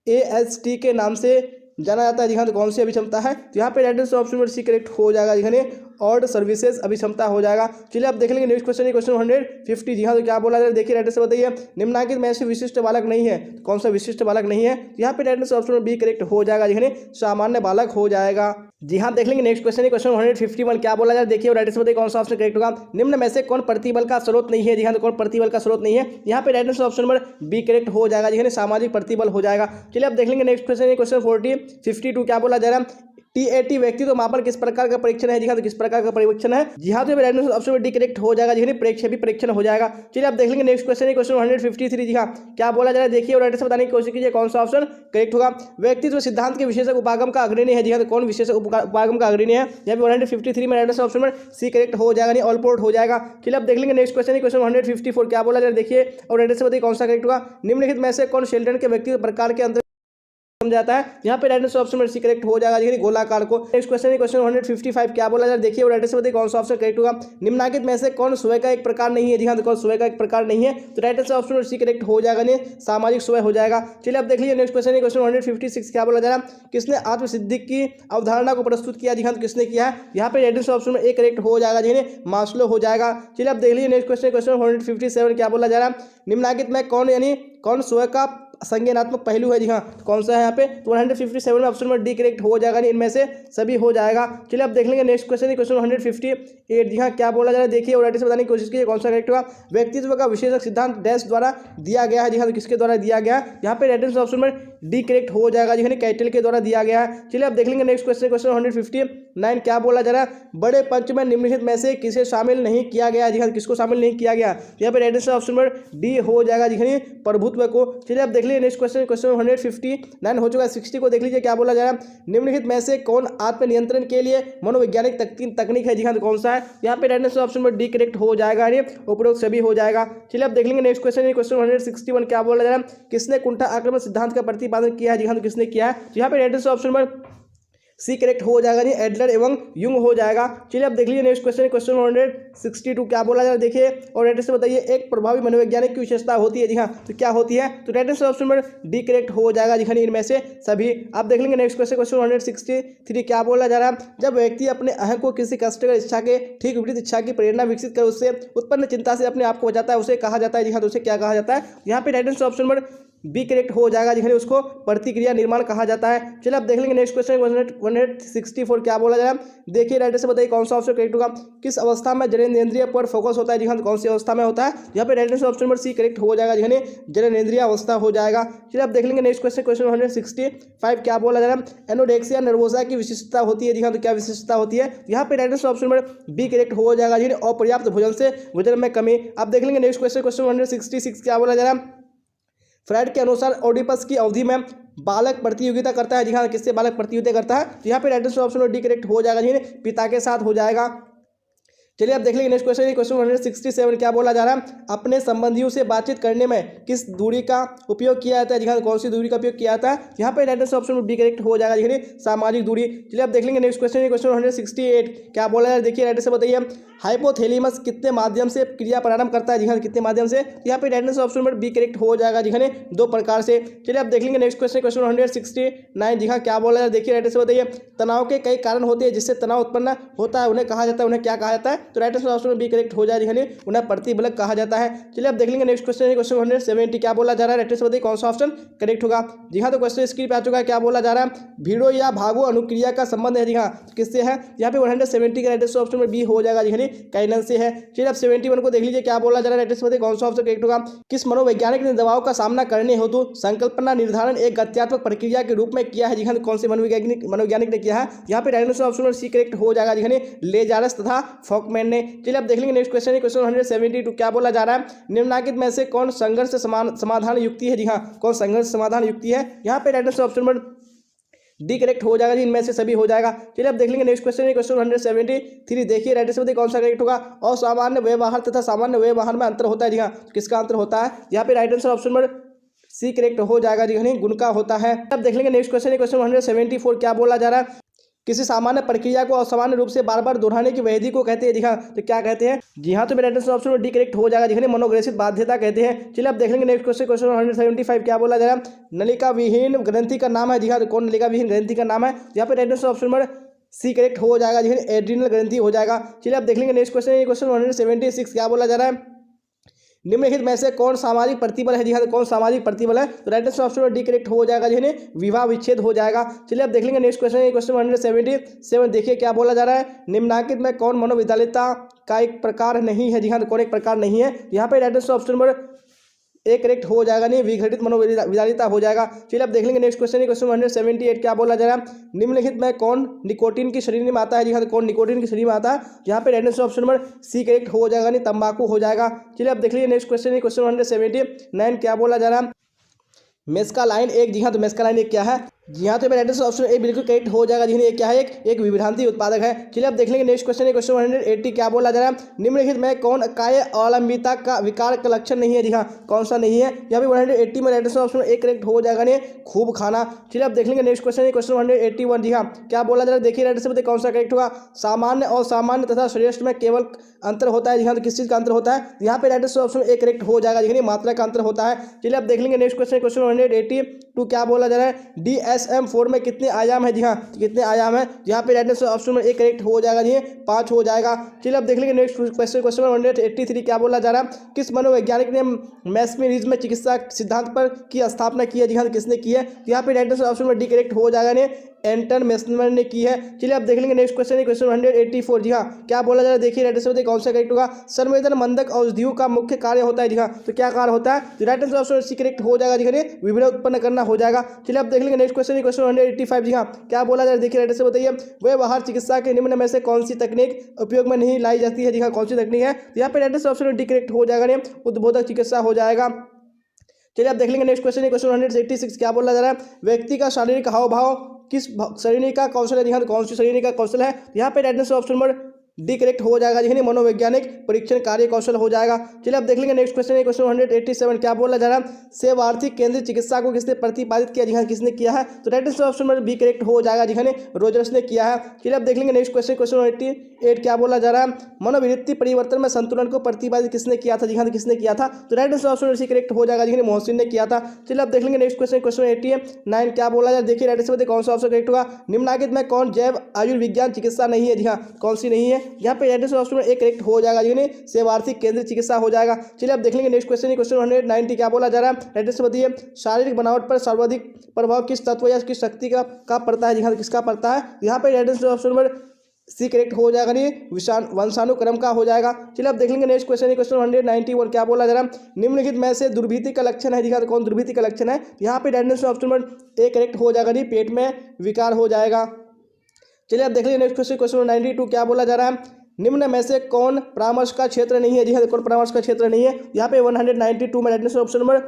AST के नाम से जाना जाता है, जी हाँ तो कौन सी अभिक्षमता है, तो यहाँ पे right answer option number C correct हो जाएगा, जी ऑड सर्विसेज अभिक्षमता हो जाएगा। चलिए आप देख लेंगे नेक्स्ट क्वेश्चन है क्वेश्चन 150 जी हाँ तो क्या बोला जाए, देखिए राइट आंसर बताइए। निम्नलिखित में से विशिष्ट बालक नहीं है, कौन सा विशिष्ट बालक नहीं है, यहाँ पे right answer option number B correct हो जाएगा, जी सामान्य बालक हो जाएगा। जी हाँ देख लेंगे नेक्स्ट क्वेश्चन है क्वेश्चन 151 क्या बोला जाए, देखिए राइट आंसर बताइए कौन सा ऑप्शन करेक्ट होगा। निम्न में से कौन प्रतिबल का स्रोत नहीं है, जी हाँ तो कौन प्रतिबल का स्रोत नहीं है, यहाँ पे right answer option number B correct हो जाएगा, जी सामाजिक प्रतिबल हो जाएगा। चलिए आप देख लेंगे नेक्स्ट क्वेश्चन है क्वेश्चन 52 क्या बोला जा रहा है, TAT व्यक्तित्व मापन किस प्रकार का परीक्षण है, जी हाँ तो किस प्रकार का परीक्षण है, जी हाँ तो राइट आंसर ऑप्शन में डी करेक्ट हो जाएगा, जी प्रेक्षेपी परीक्षण हो जाएगा। चलिए आप देख लेंगे नेक्स्ट क्वेश्चन है क्वेश्चन 153 जी हाँ क्या बोला जा रहा है, देखिए और राइट आंसर बताने की कोशिश कीजिए कौन सा ऑप्शन करेक्ट होगा। व्यक्तित्व सिद्धांत के विशेषक उपागम का अग्रणी है, जी हाँ तो कौन विशेषक उपागम का अग्रणी है, यहाँ पे 153 में राइट आंसर ऑप्शन में सी करेक्ट हो जाएगा, ऑल पोर्ट हो जाएगा। चलिए आप देख लेंगे नेक्स्ट क्वेश्चन है क्वेश्चन 154 क्या बोला जा रहा है, देखिए और राइट आंसर बताइए कौन सा करेक्ट होगा। निम्नलिखित में से कौन शेल्डन के व्यक्तित्व प्रकार के अंतर जाता है, यहाँ पे राइट आंसर ऑप्शन में सी करेक्ट हो जाएगा, देखिए गोलाकार को। नेक्स्ट क्वेश्चन है क्वेश्चन 155 क्या बोला जा रहा है, देखिए और राइट आंसर बताइए कौन सा ऑप्शन करेक्ट होगा। निम्नलिखित में से कौन स्वयं का एक प्रकार नहीं है, जी हाँ तो कौन स्वयं का एक प्रकार नहीं है, तो राइट आंसर ऑप्शन में सी करेक्ट हो जाएगा, नहीं सामाजिक स्वयं हो जाएगा। चलिए आप देख लीजिए नेक्स्ट क्वेश्चन है क्वेश्चन 156 क्या बोला जा रहा है, किसने आत्मसिद्धि की अवधारणा को प्रस्तुत किया, जी हाँ तो किसने किया है, यहाँ पे राइट आंसर ऑप्शन में ए करेक्ट हो जाएगा, जी मास्लो हो जाएगा। चलिए आप देख लीजिए नेक्स्ट क्वेश्चन क्वेश्चन 157 क्या बोला जा रहा है, निम्नलिखित में कौन यानी कौन स्वयं का संज्ञानात्मक पहलू है, जी हाँ कौन सा है यहाँ पे, तो 157 में ऑप्शन में डी करेक्ट हो जाएगा, नहीं इनमें से सभी हो जाएगा। चलिए आप देख लेंगे नेक्स्ट क्वेश्चन है क्वेश्चन 158 जी हाँ क्या बोला जा रहा है, देखिए और राइट से बताने की कोशिश कीजिए कौन सा करेक्ट होगा। व्यक्तित्व का विशेषक सिद्धांत डैश द्वारा दिया गया है, जी हाँ तो किसके द्वारा दिया गया, यहाँ पे राइट आंसर ऑप्शन में डी करेक्ट हो जाएगा, जी हाँ कैटल के द्वारा दिया गया है। चलिए आप देख लेंगे नेक्स्ट क्वेश्चन क्वेश्चन 159 क्या बोला जा रहा है, बड़े पंच में निम्नलिखित में से किसे शामिल नहीं किया गया, जी हाँ किसको शामिल नहीं किया गया, यहाँ पे राइट आंसर ऑप्शन में डी हो जाएगा, जी हाँ प्रभुत्व को। चलिए आप देख लीजिए नेक्स्ट क्वेश्चन 159 हो चुका है, 60 को देख लीजिए क्या बोला जा रहा है, निम्नलिखित में से कौन आत्मनियंत्रण के लिए मनोवैज्ञानिक तकनीक है, जी हाँ तो कौन सा है, यहाँ पे राइट आंसर ऑप्शन में डी करेक्ट हो जाएगा, उपरोक्त सभी हो जाएगा। चलिए आप देख लेंगे नेक्स्ट क्वेश्चन क्वेश्चन 161 क्या बोला जा रहा है, किसने कुंठा आक्रमण सिद्धांत का प्रतिपादन किया है, जी हाँ तो किसने किया है, यहाँ पे राइट आंसर ऑप्शन में सी करेक्ट हो जाएगा, जी एडलर एवं युंग हो जाएगा। चलिए आप देख लीजिए नेक्स्ट क्वेश्चन क्वेश्चन 162 क्या बोला जा रहा है, देखिए और राइट आंसर बताइए एक प्रभावी मनोवैज्ञानिक की विशेषता होती है, जी हाँ तो क्या होती है, तो राइट आंसर ऑप्शन में डी करेक्ट हो जाएगा, जी हाँ इनमें से सभी। आप देख लेंगे नेक्स्ट क्वेश्चन क्वेश्चन 163 क्या बोला जा रहा है, जब व्यक्ति अपने अहं को किसी कष्टकर इच्छा के ठीक विपरीत इच्छा की प्रेरणा विकसित कर उससे उत्पन्न चिंता से अपने आप को बचाता है, उसे कहा जाता है, जी हाँ तो उसे क्या कहा जाता है, यहाँ पे राइट आंसर ऑप्शन में बी करेक्ट हो जाएगा, जी उसको प्रतिक्रिया निर्माण कहा जाता है। चलिए आप देख लेंगे नेक्स्ट क्वेश्चन 164 क्या बोला जा रहा है, देखिए राइट से बताइए कौन सा ऑप्शन करेक्ट होगा। किस अवस्था में जननेंद्रिय पर फोकस होता है, जी हाँ तो कौन सी अवस्था में होता है, यहाँ पे right answer option number C correct हो जाएगा, जी जननेंद्रिय अवस्था हो जाएगा। चलिए आप देख लेंगे नेक्स्ट क्वेश्चन क्वेश्चन 165 क्या बोला जा रहा है, एनोरेक्सिया नर्वोसा की विशिष्टता होती है, जी हाँ तो क्या विशिष्टता होती है, यहाँ पे right answer option number B correct हो जाएगा, जी अपर्याप्त भोजन से वजन में कमी। आप देख लेंगे नेक्स्ट क्वेश्चन क्वेश्चन 166 क्या बोला जा रहा है, फ्राइड के अनुसार ओडिपस की अवधि में बालक प्रतियोगिता करता है, जी हाँ किससे बालक प्रतियोगिता करता है, तो यहाँ पे right answer option D correct हो जाएगा, जी पिता के साथ हो जाएगा। चलिए आप देख लेंगे नेक्स्ट क्वेश्चन क्वेश्चन 167 क्या बोला जा रहा है, अपने संबंधियों से बातचीत करने में किस दूरी का उपयोग किया जाता है, जी हाँ कौन सी दूरी का उपयोग किया जाता है, यहाँ पे right answer option B correct हो जाएगा, जी सामाजिक दूरी। चलिए आप देख लेंगे नेक्स्ट क्वेश्चन क्वेश्चन 168 क्या बोला जा रहा है, देखिए राइट से बताइए हाइपोथैलेमस कितने माध्यम से क्रिया प्रारंभ करता है, जी हाँ कितने माध्यम से, यहाँ पे right answer option number B correct हो जाएगा, जी हाँ 2 प्रकार से। चलिए आप देख लेंगे नेक्स्ट क्वेश्चन क्वेश्चन 169 जी हाँ क्या बोला जा रहा है, देखिए राइट से बताइए तनाव के कई कारण होते हैं जिससे तनाव उत्पन्न होता है, उन्हें कहा जाता है, उन्हें क्या कहा जाता है, तो right answer option B correct हो जाए, उन्हें प्रतिबलक कहा जाता है। चलिए आप देख लेंगे नेक्स्ट क्वेश्चन क्वेश्चन 170 क्या बोला जा रहा है, राइट से बताइए कौन सा ऑप्शन करेक्ट होगा, जी हाँ तो क्वेश्चन स्क्रीन पे आ चुका है, क्या बोला जा रहा है, भीड़ो या भागो अनुक्रिया का संबंध है, जी हाँ किससे है, यहाँ पे 170 का राइट ऑप्शन में बी हो जाएगा, जी काइनेंस से है। चलिए आप 71 को देख लीजिए क्या बोला जा रहा है, राइट से बताइए कौन सा ऑप्शन करेक्ट होगा। किस मनोवैज्ञानिक ने दबाव का सामना करने हेतु संकल्पना निर्धारण एक गत्यात्मक प्रक्रिया के रूप में किया है, जी हाँ कौन से मनोवैज्ञानिक ने किया है, यहाँ पे राइट ऑप्शन सी करेक्ट हो जाएगा, जी लेजारस तथा वॉकमैन ने। चलिए अब देख लेंगे नेक्स्ट क्वेश्चन है क्वेश्चन 172। क्या बोला जा रहा है, निम्नलिखित में से कौन संघर्ष समाधान युक्ति है। जी हाँ, कौन संघर्ष समाधान युक्ति है। यहाँ पे right answer option number D correct हो जाएगा जी, इनमें से सभी हो जाएगा। चलिए अब देख लेंगे नेक्स्ट क्वेश्चन है क्वेश्चन 173। देखिए राइट आंसर कौन सा करेक्ट होगा। असामान्य व्यवहार तथा सामान्य व्यवहार में अंतर होता है। जी हाँ, किसका अंतर होता है। यहाँ पे right answer option number C correct हो जाएगा जी, गुण का होता है। अब देख लेंगे नेक्स्ट क्वेश्चन है क्वेश्चन 174। क्या बोला जा रहा है, किसी सामान्य प्रक्रिया को असामान्य रूप से बार बार दोहराने की विधि को कहते हैं। जी हाँ, तो क्या कहते हैं। जी हाँ, तो मेरा आंसर ऑप्शन डी करेक्ट हो जाएगा जी, मनोग्रसित बाध्यता कहते हैं। चलिए अब देख लेंगे नेक्स्ट क्वेश्चन क्वेश्चन 175। क्या बोला जा रहा है, नलिका विहीन ग्रंथि का नाम है। जी हाँ, तो कौन नलिका विहीन ग्रंथि का नाम है। यहाँ पे right answer option number C correct हो जाएगा जी, एड्रिनल ग्रंथि हो जाएगा। चलिए अब देख लेंगे नेक्स्ट क्वेश्चन क्वेश्चन 176। क्या बोला जा रहा है, निम्नलिखित में से कौन सामाजिक प्रतिबल है। जी हाँ, तो कौन सामाजिक प्रतिबल है। तो right answer option D correct हो जाएगा जी, विवाह विच्छेद हो जाएगा। चलिए अब देख लेंगे नेक्स्ट क्वेश्चन क्वेश्चन 177। देखिए क्या बोला जा रहा है, निम्नलिखित में कौन मनोविद्यालयता का एक प्रकार नहीं है। जी हाँ, तो कौन एक प्रकार नहीं है। यहाँ पे राइट आंसर ऑप्शन नंबर एक करेक्ट हो जाएगा नहीं, विघटित मनोविद्यालयता हो जाएगा। चलिए अब देख लेंगे नेक्स्ट क्वेश्चन क्वेश्चन 178। क्या बोला जा रहा है, निम्नलिखित में कौन निकोटीन की श्रेणी में आता है। जी हाँ, तो कौन निकोटीन की श्रेणी में आता है। यहाँ पे right answer option number C correct हो जाएगा नहीं, तंबाकू हो जाएगा। चलिए अब देख लीजिए नेक्स्ट क्वेश्चन क्वेश्चन 179। क्या बोला जा रहा है, मेस्कालाइन एक। जी हाँ, तो मेस्कालाइन एक क्या है। जी हाँ, तो मेरा आंसर ऑप्शन ए बिल्कुल करेक्ट हो जाएगा जी, ये क्या है, एक विभ्रांति उत्पादक है। चलिए अब देख लेंगे नेक्स्ट क्वेश्चन क्वेश्चन 180। क्या बोला जा रहा है, निम्नलिखित में कौन काय अवलंबिता का विकार का लक्षण नहीं है। जी हाँ, कौन सा नहीं है। यहाँ पे 180 में आंसर ऑप्शन ए करेक्ट हो जाएगा नहीं, खूब खाना। चलिए अब देख लेंगे नेक्स्ट क्वेश्चन क्वेश्चन 181। जी हाँ, क्या बोला जा रहा है, देखिए राइट आंसर कौन सा करेक्ट होगा। सामान्य और सामान्य तथा श्रेष्ठ में केवल अंतर होता है। जी हाँ, तो किस चीज़ का अंतर होता है। यहाँ पे right answer option A correct हो जाएगा जी, मात्रा का अंतर होता है। चलिए अब देख लेंगे नेक्स्ट क्वेश्चन क्वेश्चन 182। क्या बोला जा रहा है, DSM-4 में कितने आयाम है। जी हाँ, कितने आयाम है। यहाँ पे right answer option number A correct हो जाएगा जी, 5 हो जाएगा। चलिए अब देख लेंगे नेक्स्ट क्वेश्चन क्वेश्चन 183। क्या बोला जा रहा है, किस मनोवैज्ञानिक ने मैस्मेरिज्म में चिकित्सा सिद्धांत पर की स्थापना की है। जी हाँ, किसने की है। यहाँ पे right answer option number D correct हो जाएगा ने, एंटन मेस्मर ने की है। चलिए अब देख लेंगे नेक्स्ट क्वेश्चन क्वेश्चन 184। जी हाँ, क्या बोला जा रहा है, देखिए राइट आंसर कौन सा करेक्ट होगा। संवेदन मंदक औषधियों का मुख्य कार्य होता है। जी हाँ, तो क्या कार्य होता है। तो right answer option C correct हो जाएगा जी, विभेद उत्पन्न करना हो जाएगा। चलिए अब देख लेंगे नेक्स्ट क्वेश्चन क्वेश्चन 185। जी हाँ, क्या बोला जा रहा है, देखिए राइट आंसर बताइए, व्यवहार चिकित्सा के निम्न में से कौन सी तकनीक उपयोग में नहीं लाई जाती है। जी हाँ, कौन सी तकनीक है। तो यहाँ पे right answer option D correct हो जाएगा, उद्बोधक चिकित्सा हो जाएगा। चलिए अब देख लेंगे नेक्स्ट क्वेश्चन क्वेश्चन 186। क्या बोला जा रहा है, व्यक्ति का शारीरिक हाव भाव किस श्रेणी का कौशल है। जी हाँ, तो कौन सी श्रेणी का कौशल है। यहाँ पे right answer option number D correct हो जाएगा जी, मनोवैज्ञानिक परीक्षण कार्य कौशल हो जाएगा। चलिए अब देख लेंगे नेक्स्ट क्वेश्चन क्वेश्चन 187। क्या बोला जा रहा है, सेवार्थी केंद्रित चिकित्सा को किसने प्रतिपादित किया। जी हाँ, किसने किया है। तो right answer option number B correct हो जाएगा जी, रोजर्स ने किया है। चलिए अब देख लेंगे नेक्स्ट क्वेश्चन क्वेश्चन 188। क्या बोला जा रहा है, मनोवृत्ति परिवर्तन में संतुलन को प्रतिपादित किसने किया था। जी हाँ, तो किसने किया था। तो right answer option C correct हो जाएगा जी, मोहसिन ने किया था। चलिए अब देख लेंगे नेक्स्ट क्वेश्चन क्वेश्चन 89। क्या बोला जा रहा है, देखिए राइट आंसर कौन सा ऑप्शन करेक्ट होगा। निम्नलिखित में कौन जैव आयुर्विज्ञान चिकित्सा नहीं है। जी हाँ, कौन सी नहीं है। यहाँ पे राइट आंसर एक करेक्ट हो जाएगा जी, सेवार्थी केंद्रित चिकित्सा हो जाएगा। चलिए अब देख लेंगे नेक्स्ट क्वेश्चन क्वेश्चन 190। क्या बोला जा रहा है, राइट आंसर बताइए, शारीरिक बनावट पर सर्वाधिक प्रभाव किस तत्व या किस शक्ति का पड़ता है। जी हाँ, किसका पड़ता है। यहाँ पे right answer option number C correct हो जाएगा नहीं, वंशानुक्रम का हो जाएगा। चलिए अब देख लेंगे नेक्स्ट क्वेश्चन क्वेश्चन 191। क्या बोला जा रहा है, निम्नलिखित में से दुर्भीति का लक्षण है। जी हाँ, तो कौन दुर्भीति का लक्षण है। यहाँ पे right answer option number A correct हो जाएगा नहीं, पेट में विकार हो जाएगा। चलिए अब देख लीजिए नेक्स्ट क्वेश्चन क्वेश्चन 92। क्या बोला जा रहा है, निम्न में से कौन परामर्श का क्षेत्र नहीं है। जी हाँ, कौन परामर्श का क्षेत्र नहीं है। यहाँ पे 192 में right answer option number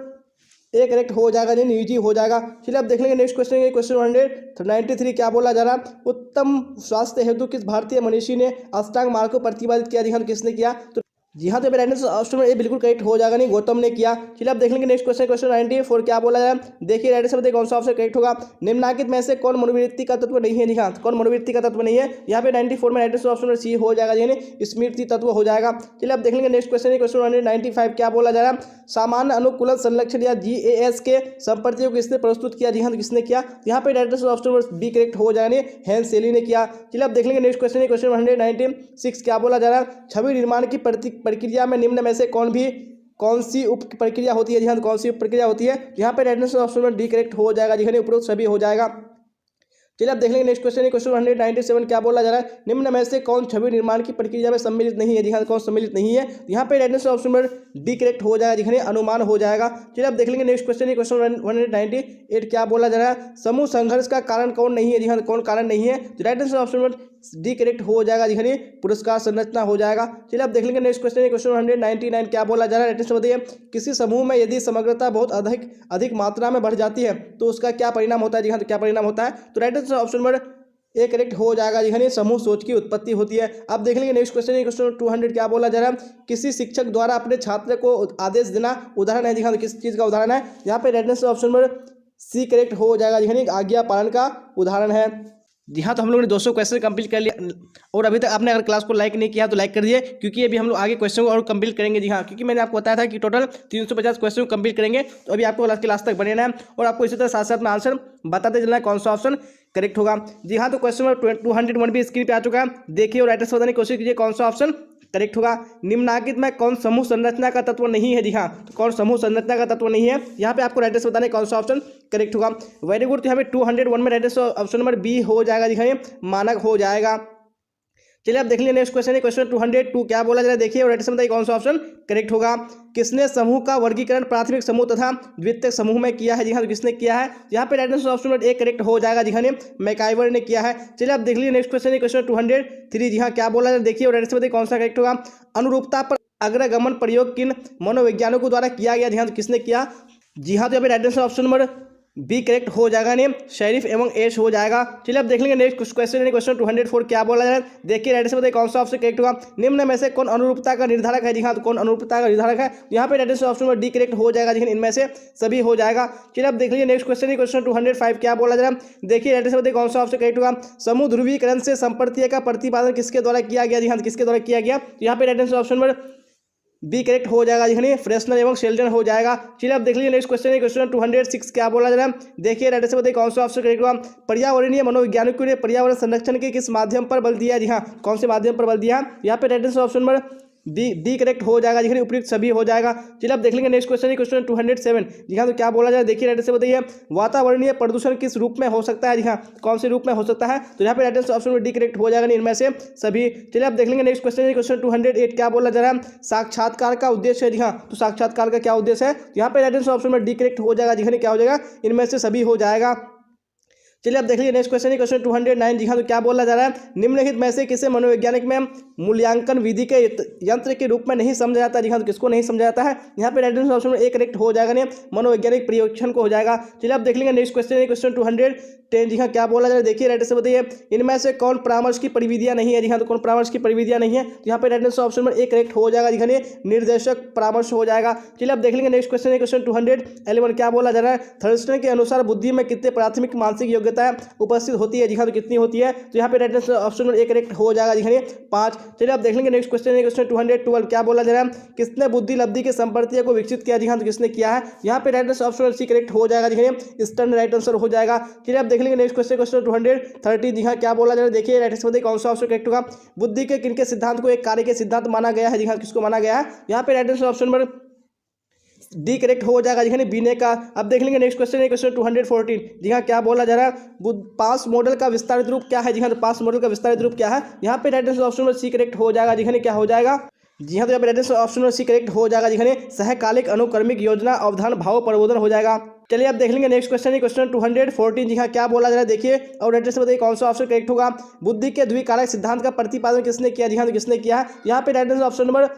A correct हो जाएगा जी, निजी हो जाएगा। चलिए अब देख लेंगे नेक्स्ट क्वेश्चन क्वेश्चन 193। क्या बोला जा रहा है, उत्तम स्वास्थ्य हेतु किस भारतीय मनीषी ने अष्टांग मार्ग को प्रतिपादित किया। जी हाँ, किसने किया। तो जी हाँ, तो मेरा ऑप्शन ए बिल्कुल करेक्ट हो जाएगा नहीं, गौतम ने किया। चलिए अब देख लेंगे नेक्स्ट क्वेश्चन क्वेश्चन 94। क्या बोला जाए, देखिए राइट आंसर कौन सा ऑप्शन करेक्ट होगा। निम्नलिखित में से कौन मनोवृत्ति का तत्व नहीं है। जी हाँ, कौन मनोवृत्ति का तत्व नहीं है। यहाँ पे 94 में राइट आंसर ऑप्शन सी हो जाएगा, यानी स्मृति तत्व हो जाएगा। चलिए अब देख लेंगे नेक्स्ट क्वेश्चन क्वेश्चन 195। क्या बोला जा रहा है, सामान्य अनुकूलन संरक्षण या GAS के संपर्तियों को किसने प्रस्तुत किया। जी हाँ, तो किसने किया। यहाँ पे right answer option B correct हो जाएगा, हेंस सेली ने किया। चलिए अब देख लेंगे नेक्स्ट क्वेश्चन क्वेश्चन 196। क्या बोला जा रहा है, छवि निर्माण की प्रक्रिया में निम्न में से कौन सी उप प्रक्रिया होती है। जी हाँ, तो कौन सी उप प्रक्रिया होती है। यहाँ पे right answer option D correct हो जाएगा, जी हाँ, उपरोक्त सभी हो जाएगा। चलिए अब देख लेंगे नेक्स्ट क्वेश्चन क्वेश्चन 197। क्या बोला जा रहा है, निम्न में से कौन छवि निर्माण की प्रक्रिया में सम्मिलित नहीं है। जी हाँ, कौन सम्मिलित नहीं है। यहाँ पे right answer option number D correct हो जाएगा, जी हाँ, अनुमान हो जाएगा। चलिए अब देख लेंगे नेक्स्ट क्वेश्चन क्वेश्चन 198। क्या बोला जा रहा है, समूह संघर्ष का कारण कौन नहीं है। जी हाँ, कौन कारण नहीं है। Right answer option number D correct हो जाएगा जी हाँ, पुरस्कार संरचना हो जाएगा। चलिए आप देख लेंगे नेक्स्ट क्वेश्चन है, क्वेश्चन 199 क्या बोला जा रहा है, राइट आंसर बताइए। किसी समूह में यदि समग्रता बहुत अधिक मात्रा में बढ़ जाती है तो उसका क्या परिणाम होता है जी हाँ, तो क्या परिणाम होता है, तो right answer option number A correct हो जाएगा जी हाँ, समूह सोच की उत्पत्ति होती है। आप देख लेंगे नेक्स्ट क्वेश्चन है, क्वेश्चन 200 क्या बोला जा रहा है, किसी शिक्षक द्वारा अपने छात्र को आदेश देना उदाहरण है जी हाँ, तो किस चीज़ का उदाहरण है, यहाँ पे right answer option number C correct हो जाएगा जी हाँ, आज्ञा पालन का उदाहरण है। जी हाँ, तो हम लोगों ने 200 क्वेश्चन कंप्लीट कर लिया और अभी तक आपने अगर क्लास को लाइक नहीं किया तो लाइक कर दिए, क्योंकि अभी हम लोग आगे क्वेश्चन को और कंप्लीट करेंगे। जी हाँ, क्योंकि मैंने आपको बताया था कि टोटल 350 क्वेश्चन को कंप्लीट करेंगे, तो अभी आपको क्लास तक बने रहना है और आपको इसी तरह साथ साथ में आंसर बताते चलना है कौन सा ऑप्शन करेक्ट होगा। जी हाँ, तो क्वेश्चन नंबर 201 भी स्क्रीन पे आ चुका है, देखिए और राइट आंसर बताने की कोशिश कीजिए कौन सा ऑप्शन करेक्ट होगा। निम्नलिखित में कौन समूह संरचना का तत्व नहीं है, जी हाँ, तो कौन समूह संरचना का तत्व नहीं है, यहाँ पे आपको राइट आंसर बताने कौन सा ऑप्शन करेक्ट होगा। वेरी गुड, तो यहाँ पे 201 में right answer option number B हो जाएगा, जी हाँ, मानक हो जाएगा। चलिए आप देख लीजिए नेक्स्ट क्वेश्चन है, क्वेश्चन 202 क्या बोला जा रहा है, देखिए और राइट आंसर बताइए कौन सा ऑप्शन करेक्ट होगा। किसने समूह का वर्गीकरण प्राथमिक समूह तथा द्वितीयक समूह में किया है, जी हाँ, तो किसने किया है, यहाँ पे right answer option number A correct हो जाएगा, जी हाँ, मैकाइवर ने किया है। चलिए आप देख लीजिए नेक्स्ट क्वेश्चन है, क्वेश्चन 203 जी हाँ, क्या बोला जा रहा है, देखिए और राइट आंसर बताइए कौन सा करेक्ट होगा। अनुरूपता पर अग्रगमन प्रयोग किन मनोवैज्ञानिकों द्वारा किया गया, जी हाँ, तो किसने किया, जी हाँ, तो यहाँ पे right answer option number B correct हो जाएगा, नेम शेरिफ एवं एश हो जाएगा। चलिए अब देख लेंगे नेक्स्ट क्वेश्चन है, क्वेश्चन 204 क्या बोला जा रहा है, देखिए राइट आंसर बताइए कौन सा ऑप्शन करेक्ट होगा। निम्न में से कौन अनुरूपता का निर्धारक है, जी हाँ, तो कौन अनुरूपता का निर्धारक है, यहाँ पे right answer option number D correct हो जाएगा, जी इनमें से सभी हो जाएगा। चलिए अब देख लीजिए नेक्स्ट क्वेश्चन है, क्वेश्चन 205 क्या बोला जा रहा है, देखिए राइट आंसर बताइए कौन सा ऑप्शन करेक्ट होगा। समूह ध्रुवीकरण से संपर्तीय का प्रतिपादन किसके द्वारा किया गया, जी हाँ, किसके द्वारा किया गया, यहाँ पे right answer option number B correct हो जाएगा, जी फ्रेशनर एवं शेल्डन हो जाएगा। चलिए अब देख लीजिए नेक्स्ट क्वेश्चन है, क्वेश्चन 206 क्या बोला जा रहा है, देखिए राइट आंसर बताइए कौन सा ऑप्शन करेक्ट होगा। पर्यावरणीय मनोवैज्ञानिकों ने पर्यावरण संरक्षण के किस माध्यम पर बल दिया, जी हाँ, कौन से माध्यम पर बल दिया, यहाँ पे right answer option number D correct हो जाएगा, जी उपयुक्त सभी हो जाएगा। चलिए अब देख लेंगे नेक्स्ट क्वेश्चन है, क्वेश्चन 207 जी हाँ, तो क्या बोला जाए, देखिए राइट आंसर बताइए वातावरणीय प्रदूषण किस रूप में हो सकता है, जी हाँ, कौन से रूप में हो सकता है, तो यहाँ पे right answer option D correct हो जाएगा, इनमें से सभी। चलिए अब देख लेंगे नेक्स्ट क्वेश्चन है, क्वेश्चन 208 क्या बोला जा रहा है, साक्षात्कार का उद्देश्य है, जी हाँ, तो साक्षात्कार का क्या उद्देश्य है, यहाँ पे राइट आंसर ऑप्शन में डी करेक्ट हो जाएगा, जी क्या हो जाएगा, इनमें से सभी हो जाएगा। चलिए अब देख लीजिए नेक्स्ट क्वेश्चन है, क्वेश्चन 209 जी हाँ, तो क्या बोला जा रहा है, निम्नलिखित में से किसे मनोवैज्ञानिक में मूल्यांकन विधि के यंत्र के रूप में नहीं समझा जाता, जी हाँ, तो किसको नहीं समझा जाता है, यहाँ पे राइट आंसर ऑप्शन में ए करेक्ट हो जाएगा, नहीं मनोवैज्ञानिक परीक्षण को हो जाएगा। चलिए अब देख लेंगे नेक्स्ट क्वेश्चन है, क्वेश्चन 210 जी हाँ, क्या बोला जा रहा है, देखिए राइट आंसर बताइए इनमें से कौन परामर्श की परिविधियाँ नहीं है, जी हाँ, तो कौन परामर्श की परिविधियाँ नहीं है, यहाँ पे राइट आंसर ऑप्शन में ए करेक्ट हो जाएगा, जी हाँ, निर्देशक परामर्श हो जाएगा। चलिए अब देख लेंगे नेक्स्ट क्वेश्चन है, क्वेश्चन 211 क्या बोला जा रहा है, थर्स्टन के अनुसार बुद्धि में कितने प्राथमिक मानसिक योग्यताएं उपस्थित होती है, जी हाँ, तो कितनी होती है, तो यहाँ पे राइट आंसर ऑप्शन में ए करेक्ट हो जाएगा, जी हाँ, 5। चलिए आप देख लेंगे नेक्स्ट क्वेश्चन है, क्वेश्चन 212 क्या बोला जा रहा है, किसने बुद्धि लब्धि के संपर्तीय को विकसित किया, जी हाँ, तो किसने किया है, यहाँ पे right answer option C correct हो जाएगा, जी हाँ, स्टर्न राइट आंसर हो जाएगा। चलिए आप देख लेंगे नेक्स्ट क्वेश्चन, क्वेश्चन 230 जी हाँ, क्या बोला जा रहा है, देखिए राइट आंसर बताइए कौन सा ऑप्शन करेक्ट होगा। बुद्धि के किनके सिद्धांत को एक कार्य के सिद्धांत माना गया है, जी हाँ, किसको माना गया है, यहाँ पे right answer option number D correct हो जाएगा, जी हाँ, बीने का। अब देख लेंगे नेक्स्ट क्वेश्चन है, क्वेश्चन 214 जी हाँ, क्या बोला जा रहा है, पास मॉडल का विस्तारित रूप क्या है, जी हाँ, तो पास मॉडल का विस्तारित रूप क्या है, यहाँ पे right answer option number C correct हो जाएगा, जी हाँ, क्या हो जाएगा, जी हाँ, तो यहाँ पे right answer option number C correct हो जाएगा, जी हाँ, सहकालिक अनुक्रमिक योजना अवधान भाव प्रबोधन हो जाएगा। चलिए आप देख लेंगे नेक्स्ट क्वेश्चन है, क्वेश्चन 214 जी हाँ, क्या बोला जा रहा है, देखिए और राइट आंसर बताइए कौन सा ऑप्शन करेक्ट होगा। बुद्धि के द्विकारक सिद्धांत का प्रतिपादन किसने किया, जी हाँ, तो किसने किया है, यहाँ पे right answer option number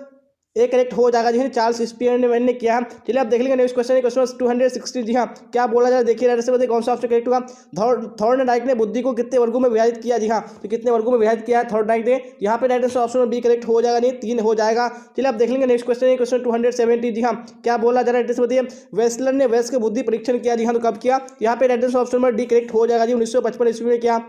A correct हो जाएगा, जी हाँ, चार्ल्स स्पीयरमैन ने किया है। चलिए आप देख लेंगे नेक्स्ट क्वेश्चन है, क्वेश्चन 216 जी हाँ, क्या बोला जा रहा है, देखिए राइट आंसर बताइए कौन सा ऑप्शन करेक्ट होगा। थॉर्नडाइक ने बुद्धि को कितने वर्गों में विभाजित किया, जी हाँ, तो कितने वर्गों में विभाजित किया है थॉर्नडाइक ने, यहाँ पे right answer option B correct हो जाएगा, नहीं 3 हो जाएगा। चलिए आप देख लेंगे नेक्स्ट क्वेश्चन है, क्वेश्चन 270 जी हाँ, क्या बोला जा रहा है, राइट आंसर बताइए वेस्लर ने वयस्क बुद्धि परीक्षण किया, जी हाँ, तो कब किया, यहाँ पे right answer option number D correct हो जाएगा, जी 1955 ईस्वी में किया।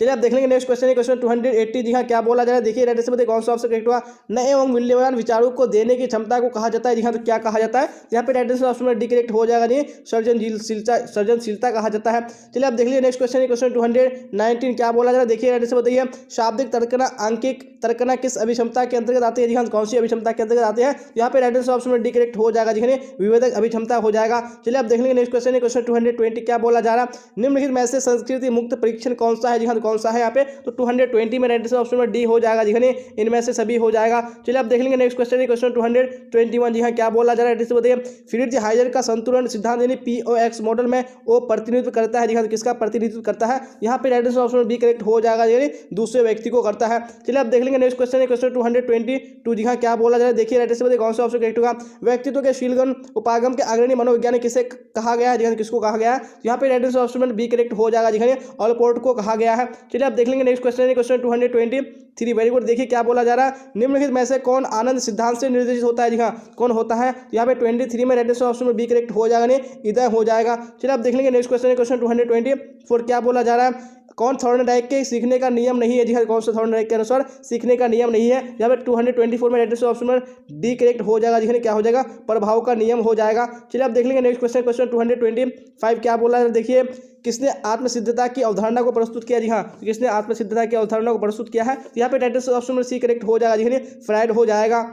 चलिए आप देख लेंगे नेक्स्ट क्वेश्चन है, क्वेश्चन 280 जी हाँ, क्या बोला जा रहा है, देखिए राइट आंसर बताइए कौन सा ऑप्शन करेक्ट हुआ। नए एवं मूल्यवान विचारों को देने की क्षमता को कहा जाता है, जी हाँ, तो क्या कहा जाता है, यहाँ पे राइट आंसर ऑप्शन में डी करेक्ट हो जाएगा, नहीं सृजनशीलता कहा जाता है। चलिए आप देख लीजिए नेक्स्ट क्वेश्चन है, क्वेश्चन 219 क्या बोला जा रहा है, देखिए राइट आंसर बताइए शाब्दिक तर्कना आंकिक तर्कना किस अभिक्षमता के अंतर्गत आते हैं, जी हाँ, कौन सी अभिक्षमता के अंतर्गत आते हैं, यहाँ पे राइट आंसर ऑप्शन में डी करेक्ट हो जाएगा, जी हाँ, विवेदक अभिक्षमता हो जाएगा। चलिए आप देख लेंगे नेक्स्ट क्वेश्चन है, क्वेश्चन 220 क्या बोला जा रहा है, निम्नलिखित में से संस्कृति मुक्त परीक्षण कौन सा है, जी हाँ, कौन सा है यहाँ पे, तो 220 में right answer option number D हो जाएगा जी हाँ, इनमें से सभी हो जाएगा। चलिए आप देख लेंगे नेक्स्ट क्वेश्चन है क्वेश्चन 221। जी हाँ, क्या बोला जा रहा है बताइए। फ्रिट्ज हाइजर का संतुलन सिद्धांत यानी POX मॉडल में वो प्रतिनिधित्व करता है जी हाँ, किसका प्रतिनिधित्व करता है, यहाँ पे right answer option B correct हो जाएगा, यानी दूसरे व्यक्ति को करता है। चलिए आप देख लेंगे नेक्स्ट क्वेश्चन है क्वेश्चन 222। जी हाँ, क्या बोला जा रहा है देखिए राइट आंसर बताइए कौन सा ऑप्शन करेक्ट होगा। व्यक्तित्व के शीलगन उपागम के अग्रणी मनोवैज्ञानिक किसे कहा गया है जी हाँ, किसको कहा गया है, यहाँ पे right answer option B correct हो जाएगा जी हाँ, ऑलपोर्ट को कहा गया है। चलिए आप देख लेंगे नेक्स्ट क्वेश्चन है क्वेश्चन 223। Very good. देखिए क्या बोला जा रहा है, निम्नलिखित में से कौन आनंद सिद्धांत से निर्देशित होता है जी हाँ, कौन होता है, यहाँ पे 23 में राइट आंसर ऑप्शन में बी करेक्ट हो जाएगा, नहीं इधर हो जाएगा। चलिए आप देख लेंगे नेक्स्ट क्वेश्चन है क्वेश्चन 224। क्या बोला जा रहा है, कौन थॉर्नडाइक के सीखने का नियम नहीं है जी हाँ, कौन सा थॉर्नडाइक के अनुसार सीखने का नियम नहीं है, यहाँ पे 224 में राइट आंसर ऑप्शन में डी करेक्ट हो जाएगा जी हाँ, क्या हो जाएगा, प्रभाव का नियम हो जाएगा। चलिए आप देख लेंगे नेक्स्ट क्वेश्चन क्वेश्चन 225। क्या बोला है देखिए, किसने आत्मसिद्धता की अवधारणा को प्रस्तुत किया जी हाँ, किसने आत्मसिद्धता की अवधारणा को प्रस्तुत किया है, यहाँ पे राइट आंसर ऑप्शन में सी करेक्ट हो जाएगा जी हाँ, फ्राइड हो जाएगा।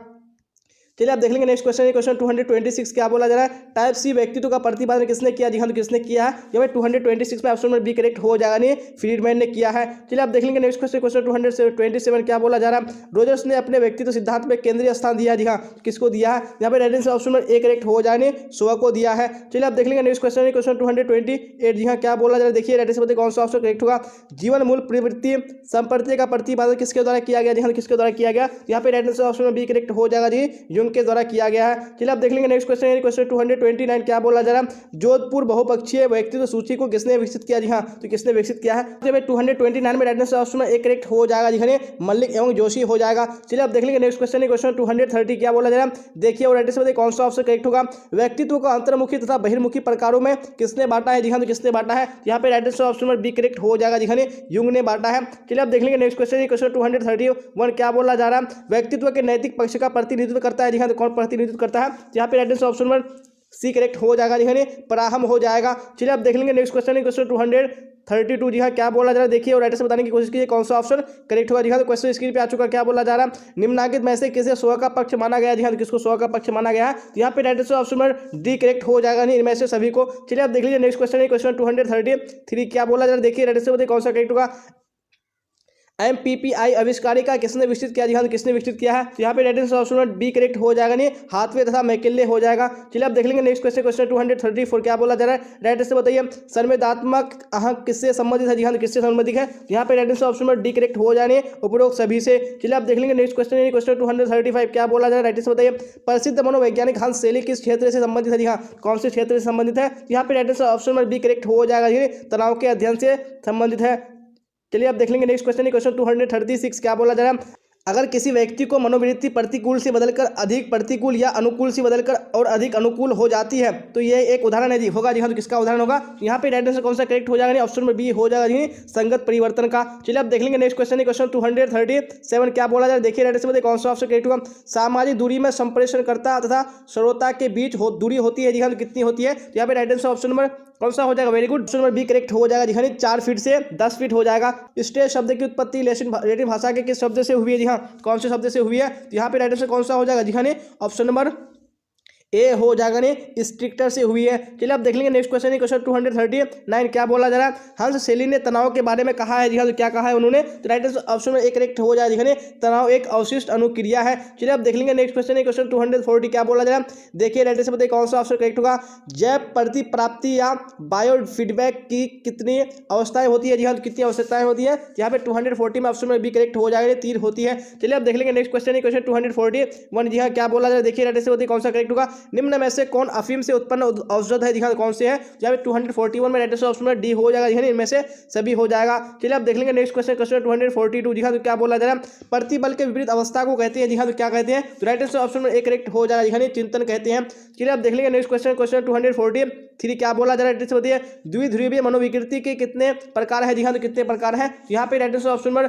चलिए आप देख लेंगे नेक्स्ट क्वेश्चन है क्वेश्चन 226। क्या बोला जा रहा है, टाइप सी व्यक्तित्व का प्रतिपादन किसने किया जी हाँ, तो किसने किया है, यहाँ पे 226 में ऑप्शन में बी करेक्ट हो जाएगा, नहीं फ्रीडमैन ने किया है। चलिए आप देख लेंगे नेक्स्ट क्वेश्चन क्वेश्चन 227। क्या बोला जा रहा है, रोजर्स ने अपने व्यक्तित्व सिद्धांत में केंद्रीय स्थान दिया जी हाँ, किसको दिया है, यहाँ पे राइट आंसर ऑप्शन में ए करेक्ट हो जाएगा, शो को दिया है। चलिए आप देख लेंगे नेक्स्ट क्वेश्चन है क्वेश्चन 228। जी हाँ, क्या बोला जा रहा है देखिए राइट आंसर बताइए कौन सा ऑप्शन करेक्ट होगा। जीवन मूल प्रवृत्ति संपत्ति का प्रतिपादन किसके द्वारा किया गया जी हाँ, किसके द्वारा किया गया, यहाँ पे राइट आंसर ऑप्शन में बी करेक्ट हो जाएगा जी, यूंग के द्वारा किया गया है। चलिए आप देख लेंगे नेक्स्ट क्वेश्चन है क्वेश्चन 229। क्या बोला जा रहा है, जोधपुर बहुपक्षीय व्यक्तित्व सूची को किसने विकसित किया जी हाँ, तो किसने विकसित किया है, तो 229 में राइट आंसर ऑप्शन में एक करेक्ट हो जाएगा जी हाँ, मल्लिक एवं जोशी हो जाएगा। चलिए आप देख लेंगे नेक्स्ट क्वेश्चन है क्वेश्चन 230। क्या बोला जा रहा है देखिए और राइट आंसर बताइए कौन सा ऑप्शन करेक्ट होगा। व्यक्तित्व को अंतर्मुखी तथा बहिर्मुखी प्रकारों में किसने बांटा है जी हाँ, तो किसने बांटा है, यहाँ पे राइट आंसर ऑप्शन में बी करेक्ट हो जाएगा जी हाँ, यूंग ने बांटा है। चलिए आप देख लेंगे नेक्स्ट क्वेश्चन है क्वेश्चन 231। क्या बोला जा रहा है, व्यक्तित्व के नैतिक पक्ष का प्रतिनिधित्व करता है जी हाँ, तो कौन प्रतिनिधित्व करता है, यहाँ पे राइट आंसर ऑप्शन में सी करेक्ट हो जाएगा जी हाँ, पराहम हो जाएगा। चलिए आप देख लेंगे नेक्स्ट क्वेश्चन है क्वेश्चन 232। जी हाँ, क्या बोला जा रहा है देखिए और राइट आंसर बताने की कोशिश कीजिए कौन सा ऑप्शन करेक्ट होगा जी हाँ, तो क्वेश्चन स्क्रीन पे आ चुका। क्या बोला जा रहा है, निम्नलिखित में से किसे स्व का पक्ष माना गया जी हाँ, तो किसको स्व का पक्ष माना गया है, यहाँ पे राइट आंसर ऑप्शन में डी करेक्ट हो जाएगा, नहीं इनमें से सभी को। चलिए आप देख लीजिए नेक्स्ट क्वेश्चन है क्वेश्चन 233। क्या बोला जा रहा है देखिए राइट आंसर बताइए कौन सा करेक्ट होगा। MPPI आविष्कारिका किसने विकसित किया जी हाँ, तो किसने विकसित किया है, तो यहाँ पे राइट आंसर ऑप्शन में बी करेक्ट हो जाएगा, नहीं हाथवे तथा मैकेले हो जाएगा। चलिए आप देख लेंगे नेक्स्ट क्वेश्चन क्वेश्चन 234। क्या बोला जा रहा है, राइट आंसर बताइए संवेदनात्मक अहंक किससे संबंधित है जी हाँ, तो किससे संबंधित है, यहाँ पे राइट आंसर ऑप्शन में डी करेक्ट हो जाने उपरोक्त सभी से। चलिए आप देख लेंगे नेक्स्ट क्वेश्चन क्वेश्चन 235। क्या बोला जा रहा है, राइट आंसर बताइए प्रसिद्ध मनोवैज्ञानिक हंस शैली किस क्षेत्र से संबंधित है जी हाँ, कौन से क्षेत्र से संबंधित है, यहाँ पे राइट आंसर ऑप्शन में बी करेक्ट हो जाएगा, तनाव के अध्ययन से संबंधित है। चलिए आप देख लेंगे नेक्स्ट क्वेश्चन क्वेश्चन 236। क्या बोला जा रहा है, अगर किसी व्यक्ति को मनोवृत्ति प्रतिकूल से बदलकर अधिक प्रतिकूल या अनुकूल से बदलकर और अधिक अनुकूल हो जाती है तो ये एक उदाहरण है जी, होगा जी हाँ, तो किसका उदाहरण होगा, यहाँ पे राइट आंसर कौन सा करेक्ट हो जाएगा, ऑप्शन में बी हो जाएगा जी संगत परिवर्तन का। चलिए आप देख लेंगे नेक्स्ट क्वेश्चन क्वेश्चन 237। क्या बोला जाए देखिए राइट आंसर बताइए कौन सा ऑप्शन करेक्ट होगा। सामाजिक दूरी में संप्रेषणकर्ता तथा श्रोता के बीच दूरी होती है जी हाँ, तो कितनी होती है, यहाँ पे राइट आंसर ऑप्शन नंबर कौन सा हो जाएगा, very good, option number B correct हो जाएगा जी हाँ, 4 फीट से 10 फीट हो जाएगा। स्टेज शब्द की उत्पत्ति लैटिन भाषा के किस शब्द से हुई है जी हाँ, कौन से शब्द से हुई है, यहाँ पे राइट आंसर कौन सा हो जाएगा जी हाँ, ऑप्शन नंबर ए हो जाएगा, ने स्ट्रिक्टर से हुई है। चलिए आप देख लेंगे नेक्स्ट क्वेश्चन क्वेश्चन 239। क्या बोला जा रहा है, हंस शैली ने तनाव के बारे में कहा है जी हाँ, तो क्या कहा है उन्होंने, तो राइट आंसर ऑप्शन में एक करेक्ट हो जाएगा जी, तनाव एक अवशिष्ट अनुक्रिया है। चलिए आप देख लेंगे नेक्स्ट क्वेश्चन क्वेश्चन 240। क्या बोला जा रहा है देखिए राइट आंसर बताइए कौन सा ऑप्शन करेक्ट होगा। जैव प्रतिप्राप्ति या बायो फीडबैक की कितनी अवस्थाएं होती है जी हाँ, तो कितनी आवश्यकताएं होती है, यहाँ पे 240 में ऑप्शन में बी करेक्ट हो जाएगा, 3 होती है। चलिए आप देख लेंगे नेक्स्ट क्वेश्चन क्वेश्चन 241। जी हाँ, क्या बोला जा रहा है देखिए राइट आंसर बताइए कौन सा करेक्ट होगा। निम्न में से कौन अफीम से उत्पन्न औषध है जी हाँ, कौन से है, यहाँ पे 241 में राइट आंसर ऑप्शन में डी हो जाएगा जी हाँ, इनमें से सभी हो जाएगा। चलिए आप देख लेंगे नेक्स्ट क्वेश्चन क्वेश्चन 242। जी हाँ, तो क्या बोला जा रहा है प्रतिबल के विपरीत अवस्था को कहते हैं जी हाँ, तो क्या कहते हैं, तो राइट आंसर ऑप्शन में एक करेक्ट हो जाएगा जी हाँ, चिंतन कहते हैं। चलिए आप देख लेंगे नेक्स्ट क्वेश्चन क्वेश्चन 243। क्या बोला जा रहा है बताइए द्विध्रुवीय मनोविकृति के कितने प्रकार है जी हाँ, तो कितने प्रकार है, यहाँ पे राइट आंसर ऑप्शन में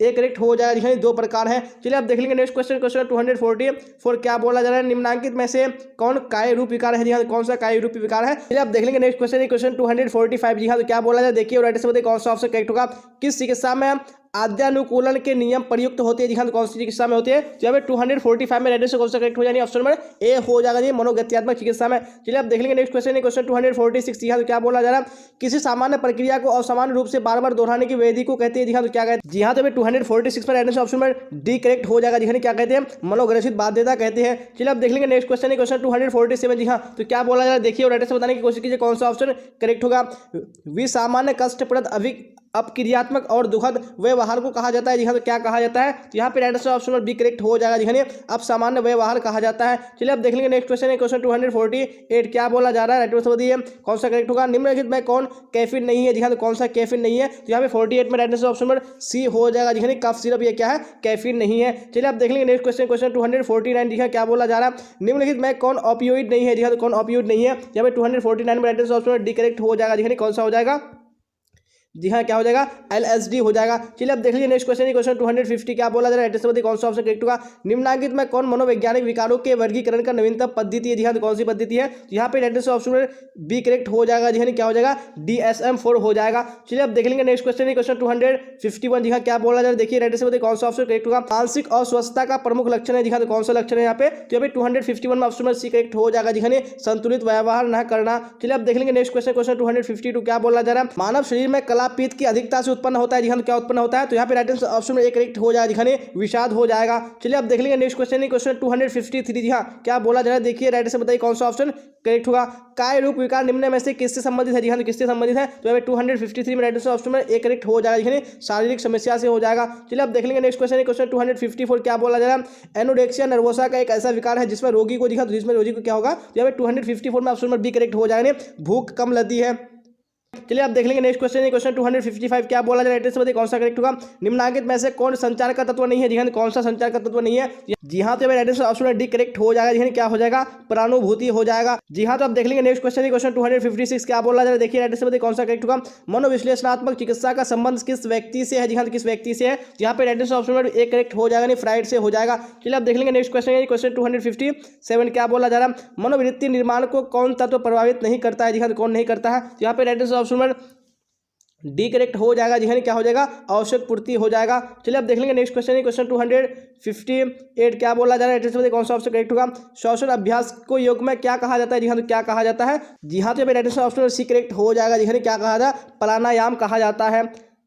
एक करेक्ट हो जाएगा जी हाँ, 2 प्रकार है। चलिए आप देख लेंगे नेक्स्ट क्वेश्चन क्वेश्चन 244। क्या बोला जा रहा है निम्नांकित में से कौन काय रूप विकार है जी हाँ, कौन सा काय रूप विकार है। चलिए आप देख लेंगे नेक्स्ट क्वेश्चन क्वेश्चन 245। जी हाँ, तो क्या बोला जा रहा है देखिए राइट आंसर बताइए कौन सा ऑप्शन करेक्ट होगा। किस चिकित्सा में आद्यानुकूलन के नियम प्रयुक्त होते हैं जी हाँ, तो कौन सी चिकित्सा में होते हैं? तो यहाँ पे 245 में रहने से कौन सा करेक्ट हो जाएगा? ऑप्शन नंबर ए हो जाएगा जी, मनोगत्यात्मक चिकित्सा में। चलिए आप देख लेंगे नेक्स्ट क्वेश्चन है, क्वेश्चन 246 जी हाँ, तो क्या बोला जा रहा है? किसी सामान्य प्रक्रिया को असामान्य रूप से बार बार दोहराने की विधि को कहते हैं जी हाँ, तो क्या कहते हैं? जी हाँ, तो 246 में रहने से ऑप्शन नंबर डी करेक्ट हो जाएगा जी हाँ, क्या कहते हैं? मनोग्रसित बाध्यता कहते हैं। चलिए आप देख लेंगे नेक्स्ट क्वेश्चन है, क्वेश्चन 247 जी हाँ, तो क्या बोला जा रहा है? देखिए और राइट से बताने की कोशिश कीजिए कौन सा ऑप्शन करेक्ट होगा। विसामान्य कष्टप्रद अपक्रियात्मक और दुखद व्यवहार को कहा जाता है जी हाँ, तो क्या कहा जाता है? तो यहाँ पे right answer option number B correct हो जाएगा जी हाँ, अब सामान्य व्यवहार कहा जाता है। चलिए अब देख लेंगे नेक्स्ट क्वेश्चन है, क्वेश्चन 248 क्या बोला जा रहा है? राइट आंसर बताइए कौन सा करेक्ट होगा। निम्नलिखित में कौन कैफीन नहीं है जी हाँ, तो कौन सा कैफीन नहीं है? तो यहाँ पे 48 में right answer option number C हो जाएगा जी हाँ, कफ सिरप ये क्या है? कैफीन नहीं है। चलिए आप देख लेंगे नेक्स्ट क्वेश्चन, क्वेश्चन 249 जी हाँ, क्या बोला जा रहा है? निम्नलिखित में कौन ऑपियोइड नहीं है जी हाँ, तो कौन ऑपियोइड नहीं है? यहाँ पे 249 में right answer option number D correct हो जाएगा जी हाँ, कौन सा हो जाएगा? जी हाँ, क्या हो जाएगा? LSD हो जाएगा। चलिए अब देख लीजिए नेक्स्ट क्वेश्चन, क्वेश्चन 250 क्या बोला जा रहा है? एड्रेस कौन सा ऑप्शन करेक्ट होगा? निम्नलिखित में कौन मनोवैज्ञानिक विकारों के वर्गीकरण का नवीनतम पद्धति है? जी हाँ, तो कौन सी पद्धति है? तो यहाँ पे एड्रेस ऑप्शन बी करेक्ट हो जाएगा जी हाँ, क्या हो जाएगा? DSM-4 हो जाएगा। चलिए अब देख लेंगे नेक्स्ट क्वेश्चन, क्वेश्चन 251 जी हाँ, क्या बोला जा रहा है? देखिए एड्रेस कौन सा ऑप्शन करेक्ट होगा? मानसिक अस्वस्थता का प्रमुख लक्षण है जी हाँ, तो कौन सा लक्षण है यहाँ पे? तो यहाँ पे 251 में ऑप्शन सी करेक्ट हो जाएगा जी हाँ, संतुलित व्यवहार न करना। चलिए अब देख लेंगे नेक्स्ट क्वेश्चन, क्वेश्चन 252 क्या बोला जा रहा है? मानव शरीर में कलापित्त की अधिकता से उत्पन्न होता है जी हाँ, क्या उत्पन्न होता है? तो यहाँ पे राइट आंसर ऑप्शन में एक करेक्ट हो जाएगा जी हाँ, विषाद हो जाएगा। चलिए अब देख लेंगे नेक्स्ट क्वेश्चन, क्वेश्चन 253 जी हाँ, क्या बोला जा रहा है? देखिए राइट आंसर बताइए कौन सा ऑप्शन करेक्ट होगा। काय रूप विकार निम्न में से किससे संबंधित है जी हाँ, तो किससे संबंधित है? तो यहाँ पे 253 में राइट आंसर ऑप्शन में एक करेक्ट हो जाएगा जी हाँ, शारीरिक समस्या से हो जाएगा। चलिए अब देख लेंगे नेक्स्ट क्वेश्चन, क्वेश्चन 254 क्या बोला जा रहा है? एनोरेक्सिया नर्वोसा का एक ऐसा विकार है जिसमें रोगी को जी हाँ, तो जिसमें रोगी को क्या होगा? तो यहाँ पे 254 में ऑप्शन में बी करेक्ट हो जाएगा, भूख कम लगती है। चलिए आप देख लेंगे नेक्स्ट क्वेश्चन, क्वेश्चन 255 क्या बोला जा रहा है? एड्रेस बताइए कौन सा करेक्ट होगा। निम्नलिखित में से कौन संचार का तत्व नहीं है? जी हाँ, कौन सा संचार का तत्व नहीं है? जी हाँ, तो एड्रेस ऑप्शन डी करेक्ट हो जाएगा जी हाँ, क्या हो जाएगा? प्रानुभूति हो जाएगा। जी हाँ, तो आप देख लेंगे नेक्स्ट क्वेश्चन, क्वेश्चन 256 क्या बोला जा रहा है? देखिए एड्रेस बताइए कौन सा करेक्ट होगा। मनोविश्लेषणात्मक चिकित्सा का संबंध किस व्यक्ति से है? जी हाँ, किस व्यक्ति से है? यहाँ पे एड्रेस ऑप्शन में एक करेक्ट हो जाएगा, नहीं फ्राइड से हो जाएगा। चलिए आप देख लेंगे नेक्स्ट क्वेश्चन, क्वेश्चन 257 क्या बोला जा रहा है? मनोवृत्ति निर्माण को कौन तत्व प्रभावित नहीं करता है? जी हाँ, कौन नहीं करता है? यहाँ पे एड्रेस ऑप्शन में डी करेक्ट हो जाएगा जी हाँ, क्या हो जाएगा? आवश्यक पूर्ति हो जाएगा। चलिए अब देख लेंगे नेक्स्ट क्वेश्चन, क्वेश्चन 258 क्या बोला जा रहा है? एड्रेस बताइए कौन सा ऑप्शन करेक्ट होगा। श्वसन अभ्यास को योग में क्या कहा जाता है? जी हाँ, तो क्या कहा जाता है? जी हाँ, तो एड्रेस ऑप्शन सी करेक्ट हो जाएगा जी हाँ, क्या कहा जाता है? प्राणायाम कहा जाता है।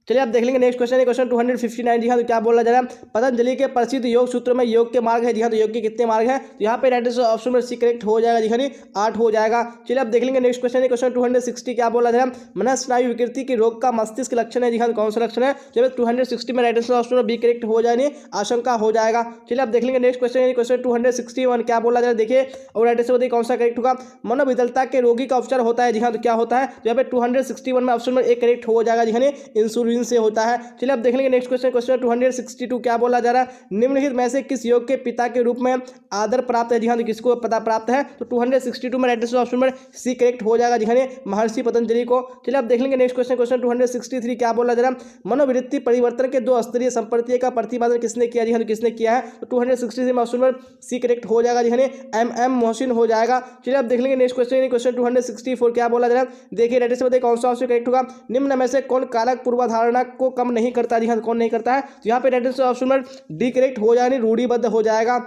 चलिए आप देख लेंगे नेक्स्ट क्वेश्चन, क्वेश्चन 259 जी हाँ, तो क्या बोला जा रहा है? पतंजलि के प्रसिद्ध योग सूत्र में योग के मार्ग है जी हाँ, तो योग के कितने मार्ग हैं? तो यहाँ पे राइट आंसर ऑप्शन में सी करेक्ट हो जाएगा जी हाँ, 8 हो जाएगा। चलिए आप देख लेंगे नेक्स्ट क्वेश्चन, क्वेश्चन 260 क्या बोला जा रहा है? मनस्नायु विकृति के रोग का मस्तिष्क लक्षण है जी हाँ, कौन सा लक्षण है? जब 260 में राइट आंसर ऑप्शन में बी करेक्ट हो जाए, आशंका हो जाएगा। चलिए आप देख लेंगे नेक्स्ट क्वेश्चन, क्वेश्चन 261 क्या बोला जा रहा है? देखिए और राइट आंसर बताइए कौन सा करेक्ट होगा। मनोविकलता के रोगी का उपचार होता है जी हाँ, तो क्या होता है? यहाँ पे 261 में ऑप्शन में एक करेक्ट हो जाएगा जी हाँ, इंसुलिन से होता है। चलिए आप देख लेंगे नेक्स्ट क्वेश्चन, क्वेश्चन 262 क्या बोला जा रहा है? निम्नलिखित में से किस योग के पिता के रूप में आदर प्राप्त है? जी हाँ, तो किसको पता प्राप्त है? तो 262 में राइट आंसर ऑप्शन में सी करेक्ट हो जाएगा जी हाँ, महर्षि पतंजलि को। चलिए आप देख लेंगे नेक्स्ट क्वेश्चन, क्वेश्चन 263 क्या बोला जा रहा है? मनोवृत्ति परिवर्तन के 2 स्तरीय संप्रत्यय का प्रतिपादन किसने किया? जी हाँ, तो किसने किया है? तो 263 में ऑप्शन में सी करेक्ट हो जाएगा जी हाँ, MM मोहसिन हो जाएगा। चलिए आप देख लेंगे नेक्स्ट क्वेश्चन, क्वेश्चन 264 क्या बोला जा रहा है? देखिए राइट आंसर बताइए कौन सा ऑप्शन करेक्ट होगा। निम्न में से कौन कारक पूर्वधारणा को कम नहीं करता? जी हाँ, कौन नहीं करता है? तो यहाँ पे राइट आंसर ऑप्शन में डी करेक्ट हो जाए, रूढ़िबद्ध हो जाएगा।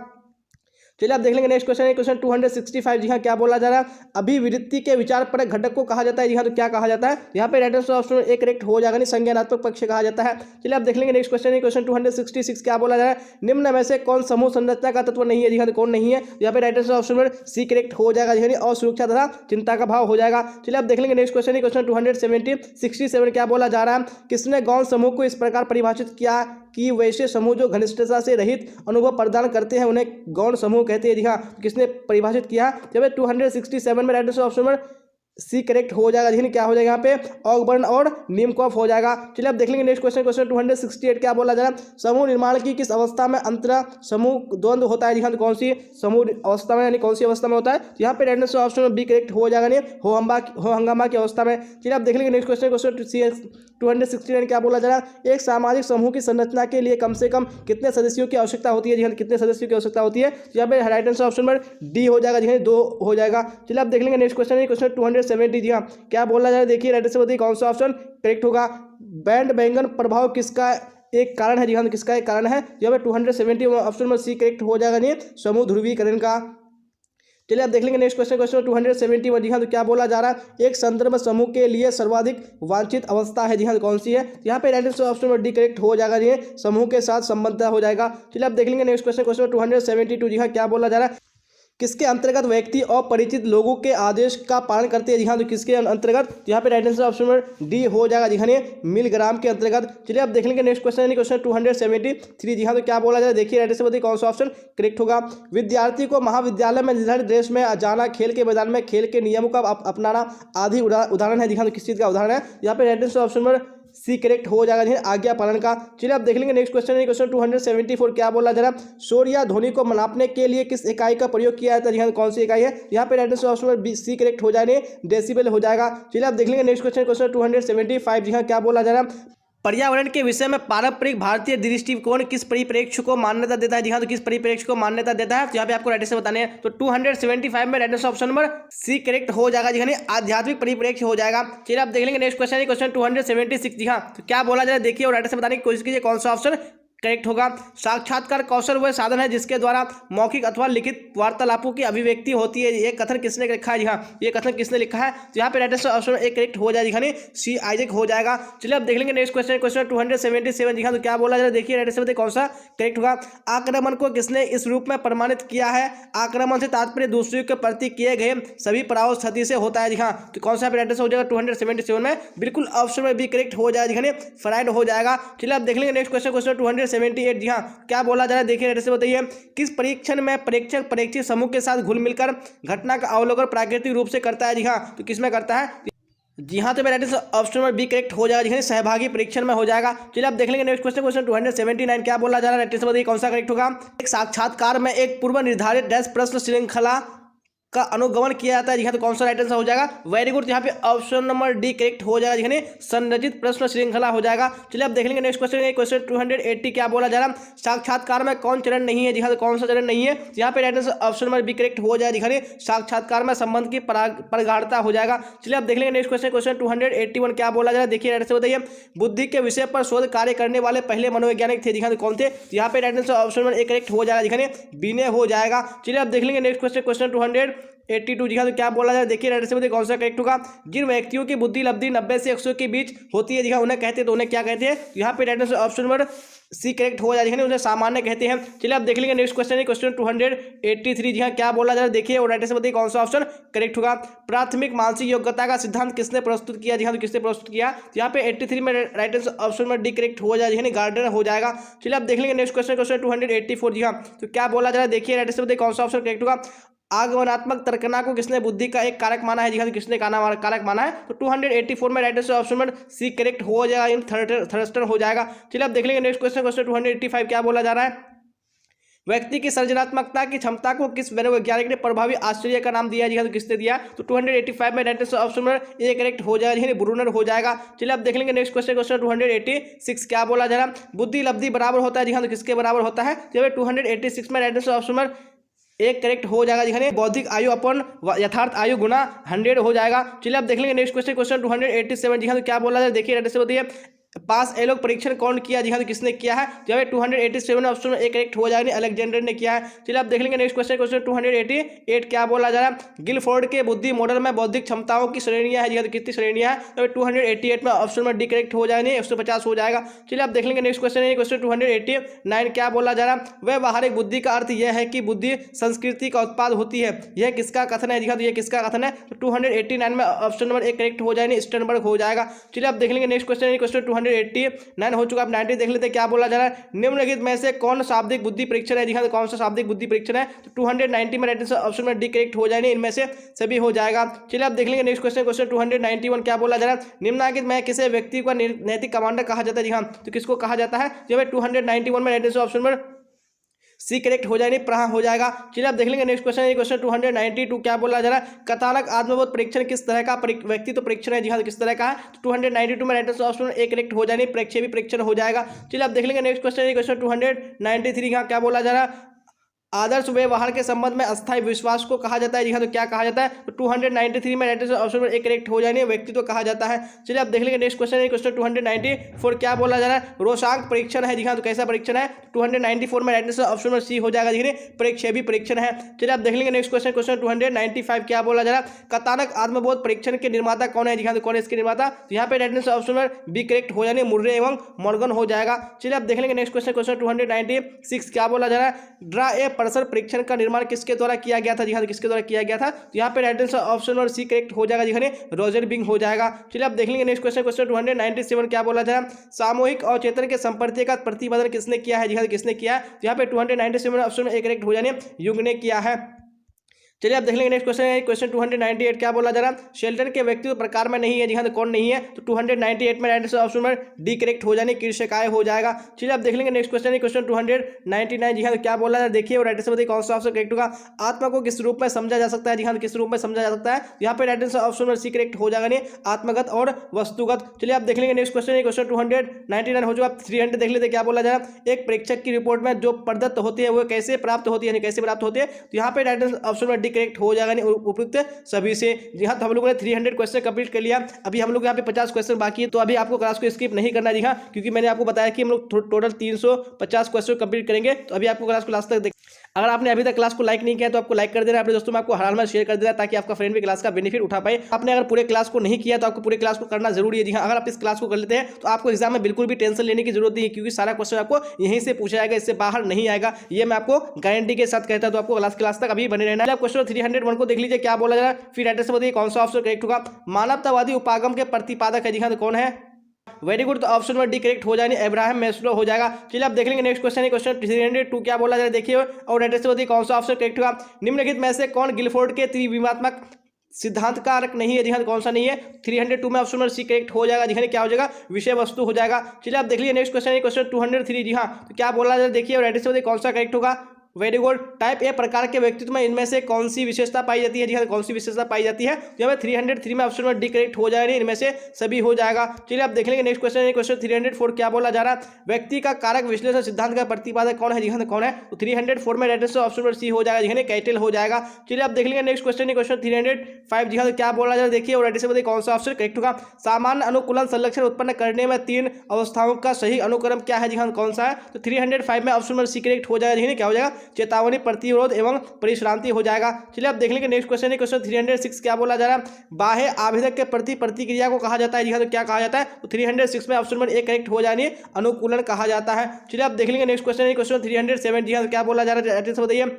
चलिए आप देख लेंगे नेक्स्ट क्वेश्चन, क्वेश्चन 265 जी हाँ, क्या बोला जा रहा है? अभिवृत्ति के विचार परक घटक को कहा जाता है जी हाँ, तो क्या कहा जाता है? यहाँ पे राइट आंसर ऑप्शन एक करेक्ट हो जाएगा, नहीं संज्ञानात्मक पक्ष कहा जाता है। चलिए आप देख लेंगे नेक्स्ट क्वेश्चन, क्वेश्चन 266 क्या बोला जा रहा है? निम्न में से कौन समूह संरचना का तत्व नहीं है? जी हाँ, तो कौन नहीं है? यहाँ पे राइट आंसर ऑप्शन में सी करेक्ट हो जाएगा जी हाँ, और सुरक्षा तथा चिंता का भाव हो जाएगा। चलिए आप देख लेंगे नेक्स्ट क्वेश्चन, क्वेश्चन 267 क्या बोला जा रहा है? किसने गौण समूह को इस प्रकार परिभाषित किया कि वैसे समूह जो घनिष्ठता से रहित अनुभव प्रदान करते हैं उन्हें गौण समूह कहते हैं? जी हाँ, किसने परिभाषित किया? जब 267 में राइट आंसर ऑप्शन में सी करेक्ट हो जाएगा जी, क्या हो जाएगा यहाँ पे? ऑगबर्न और नीमकॉफ हो जाएगा। चलिए आप देख लेंगे नेक्स्ट क्वेश्चन, क्वेश्चन 268 क्या बोला जा रहा है? समूह निर्माण की किस अवस्था में अंतरा समूह द्वंद्व होता है? जी हाँ, तो कौन सी समूह अवस्था में, यानी कौन सी अवस्था में होता है? यहाँ पे राइट आंसर ऑप्शन में बी करेक्ट हो जाएगा, नहीं हो हंगामा की अवस्था में। चलिए आप देख लेंगे नेक्स्ट क्वेश्चन, क्वेश्चन 269 क्या बोला जा रहा है? एक सामाजिक समूह की संरचना के लिए कम से कम कितने सदस्यों की आवश्यकता होती है? जी हाँ, कितने सदस्यों की आवश्यकता होती है? यहाँ पे राइट आंसर ऑप्शन में डी हो जाएगा जी हाँ, 2 हो जाएगा। चलिए आप देख लेंगे नेक्स्ट क्वेश्चन, क्वेश्चन 270 जी हाँ, क्या बोला जा रहा है? देखिए राइट आंसर बताइए कौन सा ऑप्शन करेक्ट होगा। बैंड बैंगन प्रभाव किसका एक कारण है जी हाँ। तो किसका एक कारण है, यहाँ पे 270 ऑप्शन नंबर सी करेक्ट हो जाएगा जी, समूह ध्रुवीकरण का। चलिए आप देख लेंगे नेक्स्ट क्वेश्चन, क्वेश्चन 271 जी हाँ। तो क्या बोला जा रहा है, एक संदर्भ समूह के लिए सर्वाधिक वांछित अवस्था है जी हाँ। तो कौन सी है, यहाँ पे right answer option number D correct हो जाएगा जी, समूह के साथ संबंध हो जाएगा। चलिए आप देख लेंगे नेक्स्ट क्वेश्चन, क्वेश्चन 272 जी हाँ। क्या बोला जा रहा है, किसके अंतर्गत व्यक्ति और परिचित लोगों के आदेश का पालन करते हैं जी हाँ। तो किसके अंतर्गत, यहाँ पे right answer option number D हो जाएगा जी हाँ, मिलग्राम के अंतर्गत। चलिए आप देख लेंगे नेक्स्ट क्वेश्चन यानी क्वेश्चन 273 जी हाँ। तो क्या बोला जाए, देखिए राइट आंसर बताइए कौन सा ऑप्शन करेक्ट होगा। विद्यार्थी को महाविद्यालय में निर्धारित ड्रेस में जाना, खेल के मैदान में खेल के नियमों का अपनाना आदि उदाहरण है जी हाँ। तो किस चीज़ का उदाहरण है, यहाँ पे right answer option number C correct हो जाएगा जी, आज्ञा पालन का। चलिए आप देख लेंगे नेक्स्ट क्वेश्चन, क्वेश्चन 274 क्या बोला जा रहा है, शोर या ध्वनि को नापने के लिए किस इकाई का प्रयोग किया जाता है जी हाँ। कौन सी इकाई है, यहाँ पे right answer option number C correct हो जाएगा, डेसिबल हो जाएगा। चलिए आप देख लेंगे नेक्स्ट क्वेश्चन, क्वेश्चन 275 जी हाँ। क्या बोला जा रहा है, पर्यावरण के विषय में पारंपरिक भारतीय दृष्टिकोण किस परिप्रेक्ष्य को मान्यता देता है जी हाँ। तो किस परिप्रेक्ष्य को मान्यता देता है, तो यहाँ पे आपको राइट आंसर बताने हैं। तो 275 में right answer option number C correct हो जाएगा जी हाँ, आध्यात्मिक परिप्रेक्ष्य हो जाएगा। चलिए आप देख लेंगे नेक्स्ट क्वेश्चन, क्वेश्चन 276 जी हाँ। तो क्या बोला जा रहा है, देखिए और राइट आंसर बताने की कोशिश कीजिए कौन सा ऑप्शन करेक्ट होगा। साक्षात्कार कौशल वह साधन है जिसके द्वारा मौखिक अथवा लिखित वार्तालापों की अभिव्यक्ति होती है। ये कथन किसने लिखा है जी हाँ, ये कथन किसने लिखा है, तो यहाँ पे राइट आंसर ऑप्शन एक करेक्ट हो जाएगा जी हाँ, सी आइजैक हो जाएगा। चलिए अब देख लेंगे नेक्स्ट क्वेश्चन, क्वेश्चन 277 जी हाँ। तो क्या बोला जा रहा है, देखिए राइट आंसर कौन सा करेक्ट होगा। आक्रमण को किसने इस रूप में प्रमाणित किया है, आक्रमण से तात्पर्य दूसरे के प्रति किए गए सभी प्रभाव स्थिति से होता है जी हाँ। तो कौन सा राइट आंसर हो जाएगा 277 में, बिल्कुल ऑप्शन में बी करेक्ट हो जाएगा जी हाँ, फ्राइड हो जाएगा। चलिए आप देख लेंगे नेक्स्ट क्वेश्चन, क्वेश्चन 278 जी हाँ। क्या बोला जा रहा है, देखिए ऐसे बताइए, किस परीक्षण में परीक्षक परीक्षित समूह के साथ घुल मिलकर घटना का अवलोकन प्राकृतिक रूप से करता है जी हाँ। तो किसमें करता है जी हाँ, तो मेरा ऑप्शन नंबर बी करेक्ट हो जाएगा जी, सहभागी परीक्षण में हो जाएगा। चलिए आप देख लेंगे नेक्स्ट क्वेश्चन, क्वेश्चन 279 क्या बोला जा रहा है, बताइए कौन सा करेक्ट होगा। एक साक्षात्कार में एक पूर्व निर्धारित डैश प्रश्न श्रृंखला का अनुगमन किया जाता है जी हाँ। तो कौन सा राइट आंसर हो जाएगा, वेरी गुड, यहाँ पे ऑप्शन नंबर डी करेक्ट हो जाएगा जी, संरचित प्रश्न श्रृंखला हो जाएगा। चलिए आप देख लेंगे नेक्स्ट क्वेश्चन, क्वेश्चन 280 क्या बोला जा रहा है, साक्षात्कार में कौन चरण नहीं है जी हाँ। तो कौन सा चरण नहीं है, यहाँ पे right answer option number B correct हो जाएगा जी, साक्षात्कार में संबंध की प्रगाढ़ता हो जाएगा। चलिए आप देख लेंगे नेक्स्ट क्वेश्चन, क्वेश्चन 281 क्या बोला जा रहा है, देखिए राइट आंसर बताइए, बुद्धि के विषय पर शोध कार्य करने वाले पहले मनोवैज्ञानिक थे जी हाँ। तो कौन थे, यहाँ पे right answer option number A correct हो जाएगा जी, बीने हो जाएगा। चलिए आप देख लेंगे नेक्स्ट क्वेश्चन, क्वेश्चन 282 जी हाँ। तो क्या बोला जाए, देखिए राइट आंसर कौन सा करेक्ट होगा, जिन व्यक्तियों की बुद्धि लब्धि 90 से 100 के बीच होती है जी हाँ, उन्हें कहते हैं, तो उन्हें क्या कहते हैं, यहाँ पे right answer option number C correct हो जाएगा, उन्हें सामान्य कहते हैं। चलिए आप देख लेंगे नेक्स्ट क्वेश्चन, क्वेश्चन 283 जी हाँ। क्या बोला जा रहा है, देखिए और राइट आंसर बताइए कौन सा ऑप्शन करेक्ट होगा। प्राथमिक मानसिक योग्यता का सिद्धांत किसने प्रस्तुत किया जी हाँ। तो किसने प्रस्तुत किया, यहाँ पे 83 में right answer option number D correct हो जाएगा, गार्डनर हो जाएगा। चलिए आप देख लेंगे नेक्स्ट क्वेश्चन, क्वेश्चन 284 जी हाँ। तो क्या बोला जा रहा है, देखिए राइट आंसर बताइए कौन सा ऑप्शन करेक्ट होगा। आगमनात्मक तर्कना को किसने बुद्धि का एक कारक माना है जी हाँ। तो किसने कारक माना है, तो 284 में right answer option number C correct हो जाएगा, थर्स्टन हो जाएगा। चलिए आप देख लेंगे नेक्स्ट क्वेश्चन, क्वेश्चन 285 क्या बोला जा रहा है, व्यक्ति की सृजनात्मकता की क्षमता को किस मनोवैज्ञानिक ने प्रभावी आश्चर्य का नाम दिया जी हाँ। तो किसने दिया, तो 285 में right answer option number A correct हो जाएगा, ब्रूनर हो जाएगा। चलिए आप देख लेंगे नेक्स्ट क्वेश्चन, क्वेश्चन 286 क्या बोला जा रहा है, बुद्धि लब्धि बराबर होता है जी हाँ। तो किसके बराबर होता है, तो 286 में राइट आंसर ऑप्शन नंबर एक करेक्ट हो जाएगा जी, बौद्धिक आयु अपन यथार्थ आयु गुना 100 हो जाएगा। चलिए आप देख लेंगे नेक्स्ट क्वेश्चन, क्वेश्चन 287 जी हाँ। तो क्या बोला जाए, देखिए राइट आंसर बताइए, पास एलोक परीक्षण कौन किया जी हाँ। तो किसने किया है, जो है 287 ऑप्शन में एक करेक्ट हो जाएगा, अलेक्जेंडर ने किया है। चलिए आप देख लेंगे नेक्स्ट क्वेश्चन, क्वेश्चन 288 क्या बोला जा रहा है, गिलफोर्ड के बुद्धि मॉडल में बौद्धिक क्षमताओं की श्रेणियां है जी हाँ। तो कितनी श्रेणियां है, तो 288 में ऑप्शन में डी करेक्ट हो जाएगा, 150 हो जाएगा। चलिए आप देख लेंगे नेक्स्ट क्वेश्चन, क्वेश्चन 289 क्या बोला जा रहा है, वह बाहरिक बुद्धि का अर्थ यह है कि बुद्धि संस्कृति का उत्पाद होती है, यह किसका कथन है जी हाँ। तो यह किसका कथन है, तो 289 में ऑप्शन नंबर एक करेक्ट हो जाएगा, स्टर्नबर्ग हो जाएगा। चलिए आप देख लेंगे नेक्स्ट क्वेश्चन, क्वेश्चन 289 हो चुका, आप 90 देख लेते हैं। क्या बोला जा रहा है, निम्नलिखित में से कौन शाब्दिक बुद्धि परीक्षण है जी हाँ। तो कौन सा शाब्दिक बुद्धि परीक्षण है, तो 290 में राइट आंसर ऑप्शन में डी करेक्ट हो जाएंगे, इनमें से सभी हो जाएगा। चलिए आप देख लेंगे नेक्स्ट क्वेश्चन, क्वेश्चन 291 क्या बोला जा रहा है, निम्नलिखित में किसे व्यक्ति को नैतिक कमांडर कहा जाता है जी हाँ। तो किसको कहा जाता है, जो 291 में राइट आंसर ऑप्शन में सी करेक्ट हो जाएगी, प्रहा हो जाएगा। चलिए आप देख लेंगे नेक्स्ट क्वेश्चन, क्वेश्चन 292 क्या बोला जा रहा है, कथानक आत्मबोध परीक्षण किस तरह का व्यक्तित्व परीक्षण है जी हाँ। तो किस तरह का है, तो 292 में राइट आंसर ऑप्शन एक करेक्ट हो जाएगी, प्रेक्षेपी परीक्षण हो जाएगा। चलिए आप देख लेंगे नेक्स्ट क्वेश्चन, क्वेश्चन 293 क्या बोला जा रहा है, आदर्श व्यवहार के संबंध में अस्थायी विश्वास को कहा जाता है। जी हाँ, तो क्या कहा जाता है? तो 293 में राइट ऑप्शन नंबर एक करेक्ट हो जाएंगे, व्यक्तित्व कहा जाता है। चलिए आप देख लेंगे नेक्स्ट क्वेश्चन है, क्वेश्चन 294 क्या बोला जा रहा है? रोषांक परीक्षण है। जी हाँ, तो कैसा परीक्षण है? 294 में राइट ऑप्शन नंबर सी हो जाएगा। देखिए प्रेक्षेपी परीक्षण है। चलिए आप देख लेंगे नेक्स्ट क्वेश्चन, क्वेश्चन 295 क्या बोला जा रहा है? कथानक आत्मबोध परीक्षण के निर्माता कौन है? जी हाँ, तो कौन है इसके निर्माता? तो यहाँ पे right option number B correct हो जाने, मुर्रे एवं मॉर्गन हो जाएगा। चलिए आप देख लेंगे नेक्स्ट क्वेश्चन, क्वेश्चन 296 क्या बोला जा रहा है? ड्रा ए पर्सन परीक्षण का निर्माण किसके द्वारा किया गया था? जी हाँ, किसके द्वारा किया गया था? तो यहाँ पे right answer option number C correct हो जाएगा। जी हाँ, रोजर बिंग हो जाएगा। चलिए आप देख लेंगे नेक्स्ट क्वेश्चन, क्वेश्चन 297 क्या बोला जा रहा है? सामूहिक और चेतन के संपर्क का प्रतिपादन किसने किया है? जी हाँ, किसने किया है? तो यहाँ पे 297 ऑप्शन में एक करेक्ट हो जाने, युग ने किया है। चलिए आप देख लेंगे नेक्स्ट क्वेश्चन है, क्वेश्चन 298 क्या बोला जा रहा है? शेल्टन के व्यक्तित्व प्रकार में नहीं है। जी हाँ, तो कौन नहीं है? तो 298 में right answer option number D correct हो जाने, कीर्षकाय हो जाएगा। चलिए आप देख लेंगे नेक्स्ट क्वेश्चन है, क्वेश्चन 299। जी हाँ, तो क्या बोला जा रहा है? देखिए और राइट आंसर बताइए कौन सा ऑप्शन करेक्ट होगा? आत्मा को किस रूप में समझा जा सकता है? जी हाँ, तो किस रूप में समझा जा सकता है? यहाँ पे right answer option number C correct हो जाएगा, नहीं आत्मगत और वस्तुगत। चलिए आप देख लेंगे नेक्स्ट क्वेश्चन है, क्वेश्चन 299 हो जो आप 300 देख लेते क्या बोला जा रहा है? एक परीक्षक की रिपोर्ट में जो प्रदत्त होती है वो कैसे प्राप्त होती है, कैसे प्राप्त होती है? तो यहाँ पे right answer option number D correct हो जाएगा, उपयुक्त सभी से। जी हाँ, तो हम लोगों ने 300 क्वेश्चन कंप्लीट कर लिया। अभी हम लोग यहाँ पे 50 क्वेश्चन बाकी है, तो अभी आपको क्लास को स्किप नहीं करना। जी हाँ, क्योंकि मैंने आपको बताया कि हम लोग टोटल 350 क्वेश्चन कंप्लीट करेंगे, तो अभी आपको क्लास को लास्ट तक देख। अगर आपने अभी तक क्लास को लाइक नहीं किया तो आपको लाइक कर देना, अपने दोस्तों में आपको हर हाल में शेयर कर देना, ताकि आपका फ्रेंड भी क्लास का बेनिफिट उठा पाए। आपने अगर पूरे क्लास को नहीं किया तो आपको पूरे क्लास को करना जरूरी है। जी हाँ, अगर आप इस क्लास को कर लेते हैं तो आपको एग्जाम में बिल्कुल भी टेंशन लेने की जरूरत नहीं है, क्योंकि सारा क्वेश्चन आपको यहीं से पूछा जाएगा, इससे बाहर नहीं आएगा, ये मैं आपको गारंटी के साथ कहता हूं। तो आपको क्लास तक अभी बने रहना है। क्वेश्चन 301 को देख लीजिए क्या बोला जा रहा है, फिर राइट आंसर बताइए कौन सा ऑप्शन करेक्ट होगा? मानवतावादी उपागम के प्रतिपादक है। जी हाँ, तो कौन है? वेरी गुड, तो ऑप्शन नंबर डी करेक्ट हो जाएंगे, अब्राहम मैस्लो हो जाएगा। चलिए आप देख लेंगे नेक्स्ट क्वेश्चन है, क्वेश्चन 302 क्या बोला जा रहा है? देखिए और राइट आंसर बताइए कौन सा ऑप्शन करेक्ट होगा? निम्नलिखित में से कौन गिलफोर्ड के त्रिविमात्मक सिद्धांत कारक नहीं है? जी हाँ, कौन सा नहीं है? 302 में ऑप्शन नंबर सी करेक्ट हो जाएगा। जी हाँ, क्या हो जाएगा? विषय वस्तु हो जाएगा। चलिए आप देख लीजिए नेक्स्ट क्वेश्चन है, क्वेश्चन 203। जी हाँ, तो क्या बोला जा रहा है? देखिए और राइट आंसर बताइए कौन सा करेक्ट होगा? वेरी गुड, टाइप ए प्रकार के व्यक्तित्व में इनमें से कौन सी विशेषता पाई जाती है? जी हाँ, कौन सी विशेषता पाई जाती है? तो यहाँ पे 303 में ऑप्शन नंबर डी करेक्ट हो जाएगा, इनमें से सभी हो जाएगा। चलिए आप देख लेंगे नेक्स्ट क्वेश्चन है, क्वेश्चन 304 क्या बोला जा रहा है? व्यक्ति का कारक विश्लेषण सिद्धांत का प्रतिपादक कौन है? जी हाँ, कौन है? तो 304 में right answer option number C हो जाएगा, जी हाँ, कैटल हो जाएगा। चलिए आप देख लेंगे नेक्स्ट क्वेश्चन है, क्वेश्चन 305। जी हाँ, तो क्या बोला जा रहा है? देखिए और राइट आंसर बताइए कौन सा ऑप्शन करेक्ट होगा? सामान्य अनुकूलन संलक्षण उत्पन्न करने में 3 अवस्थाओं का सही अनुक्रम क्या है? जी हाँ, कौन सा है? तो 305 में ऑप्शन नंबर सी करेक्ट हो जाएगा, जी हाँ, क्या हो जाएगा? चेतावनी, प्रतिरोध एवं परिश्रांति हो जाएगा। चलिए आप देख लेंगे नेक्स्ट क्वेश्चन है, क्वेश्चन 306 क्या बोला जा रहा है? बाह्य आवेदक के प्रति प्रतिक्रिया को कहा जाता है। जी हाँ, तो क्या कहा जाता है? तो 306 में ऑप्शन नंबर ए करेक्ट हो जाने, अनुकूलन कहा जाता है। चलिए आप देख लेंगे नेक्स्ट क्वेश्चन है, क्वेश्चन 307। जी हाँ, तो क्या बोला जा रहा है? बताइए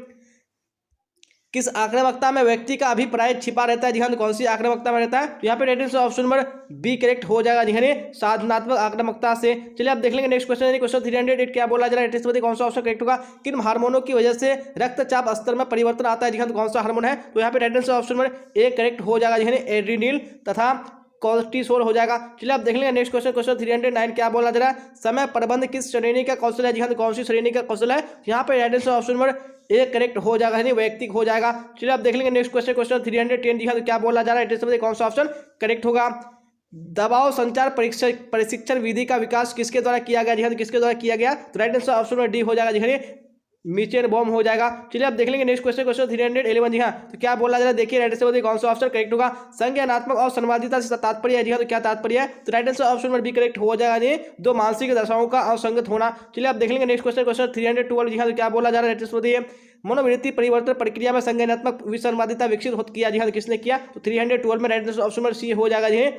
किस आक्रामकता में व्यक्ति का अभिप्राय छिपा रहता है? जी हाँ, तो कौन सी आक्रामकता में रहता है? तो यहाँ पे right answer option number B correct हो जाएगा, जी हाँ, साधनात्मक आक्रामकता से। चलिए आप देख लेंगे नेक्स्ट क्वेश्चन है, क्वेश्चन 308 क्या बोला जा रहा है? राइट आंसर बताइए कौन सा ऑप्शन करेक्ट होगा? किन हार्मोनों की वजह से रक्तचाप स्तर में परिवर्तन आता है? जी हाँ, तो कौन सा हार्मोन है? तो यहाँ पे right answer option number A correct हो जाएगा, जी हाँ, एड्रीनल तथा कोर्टिसोल हो जाएगा। चलिए आप देख लेंगे नेक्स्ट क्वेश्चन, क्वेश्चन 309 क्या बोला जा रहा है? समय प्रबंध किस श्रेणी का कौशल है? जी हाँ, तो कौन सी श्रेणी का कौशल है? यहाँ पे right answer option number A correct हो जाएगा, यानी वैयक्तिक हो जाएगा। चलिए आप देख लेंगे नेक्स्ट क्वेश्चन, क्वेश्चन 310। जी हाँ, तो क्या बोला जा रहा है? राइट आंसर बताइए कौन सा ऑप्शन करेक्ट होगा? दबाव संचार प्रशिक्षण विधि का विकास किसके द्वारा किया गया? जी हाँ, तो किसके द्वारा किया गया? तो right answer option number D हो जाएगा, जी हाँ, मीचेन बॉम हो जाएगा। चलिए आप देख लेंगे नेक्स्ट क्वेश्चन, क्वेश्चन 311। जी हाँ, तो क्या बोला जा रहा है? देखिए राइट आंसर बताइए कौन सा ऑप्शन करेक्ट होगा? संज्ञानात्मक और संवादिता से तात्पर्य है। जी हाँ, तो क्या तात्पर्य है? तो right answer option number B correct हो जाएगा, ये दो मानसिक दशाओं का असंगत होना। चलिए आप देख लेंगे नेक्स्ट क्वेश्चन, क्वेश्चन 312। जी हाँ, तो क्या बोला जा रहा है? राइट आंसर बताइए मनोवृत्ति परिवर्तन प्रक्रिया में संज्ञानात्मक विसंवादिता विकसित किया। जी हाँ, तो किसने किया? तो 312 में right answer option number C हो जाएगा, जी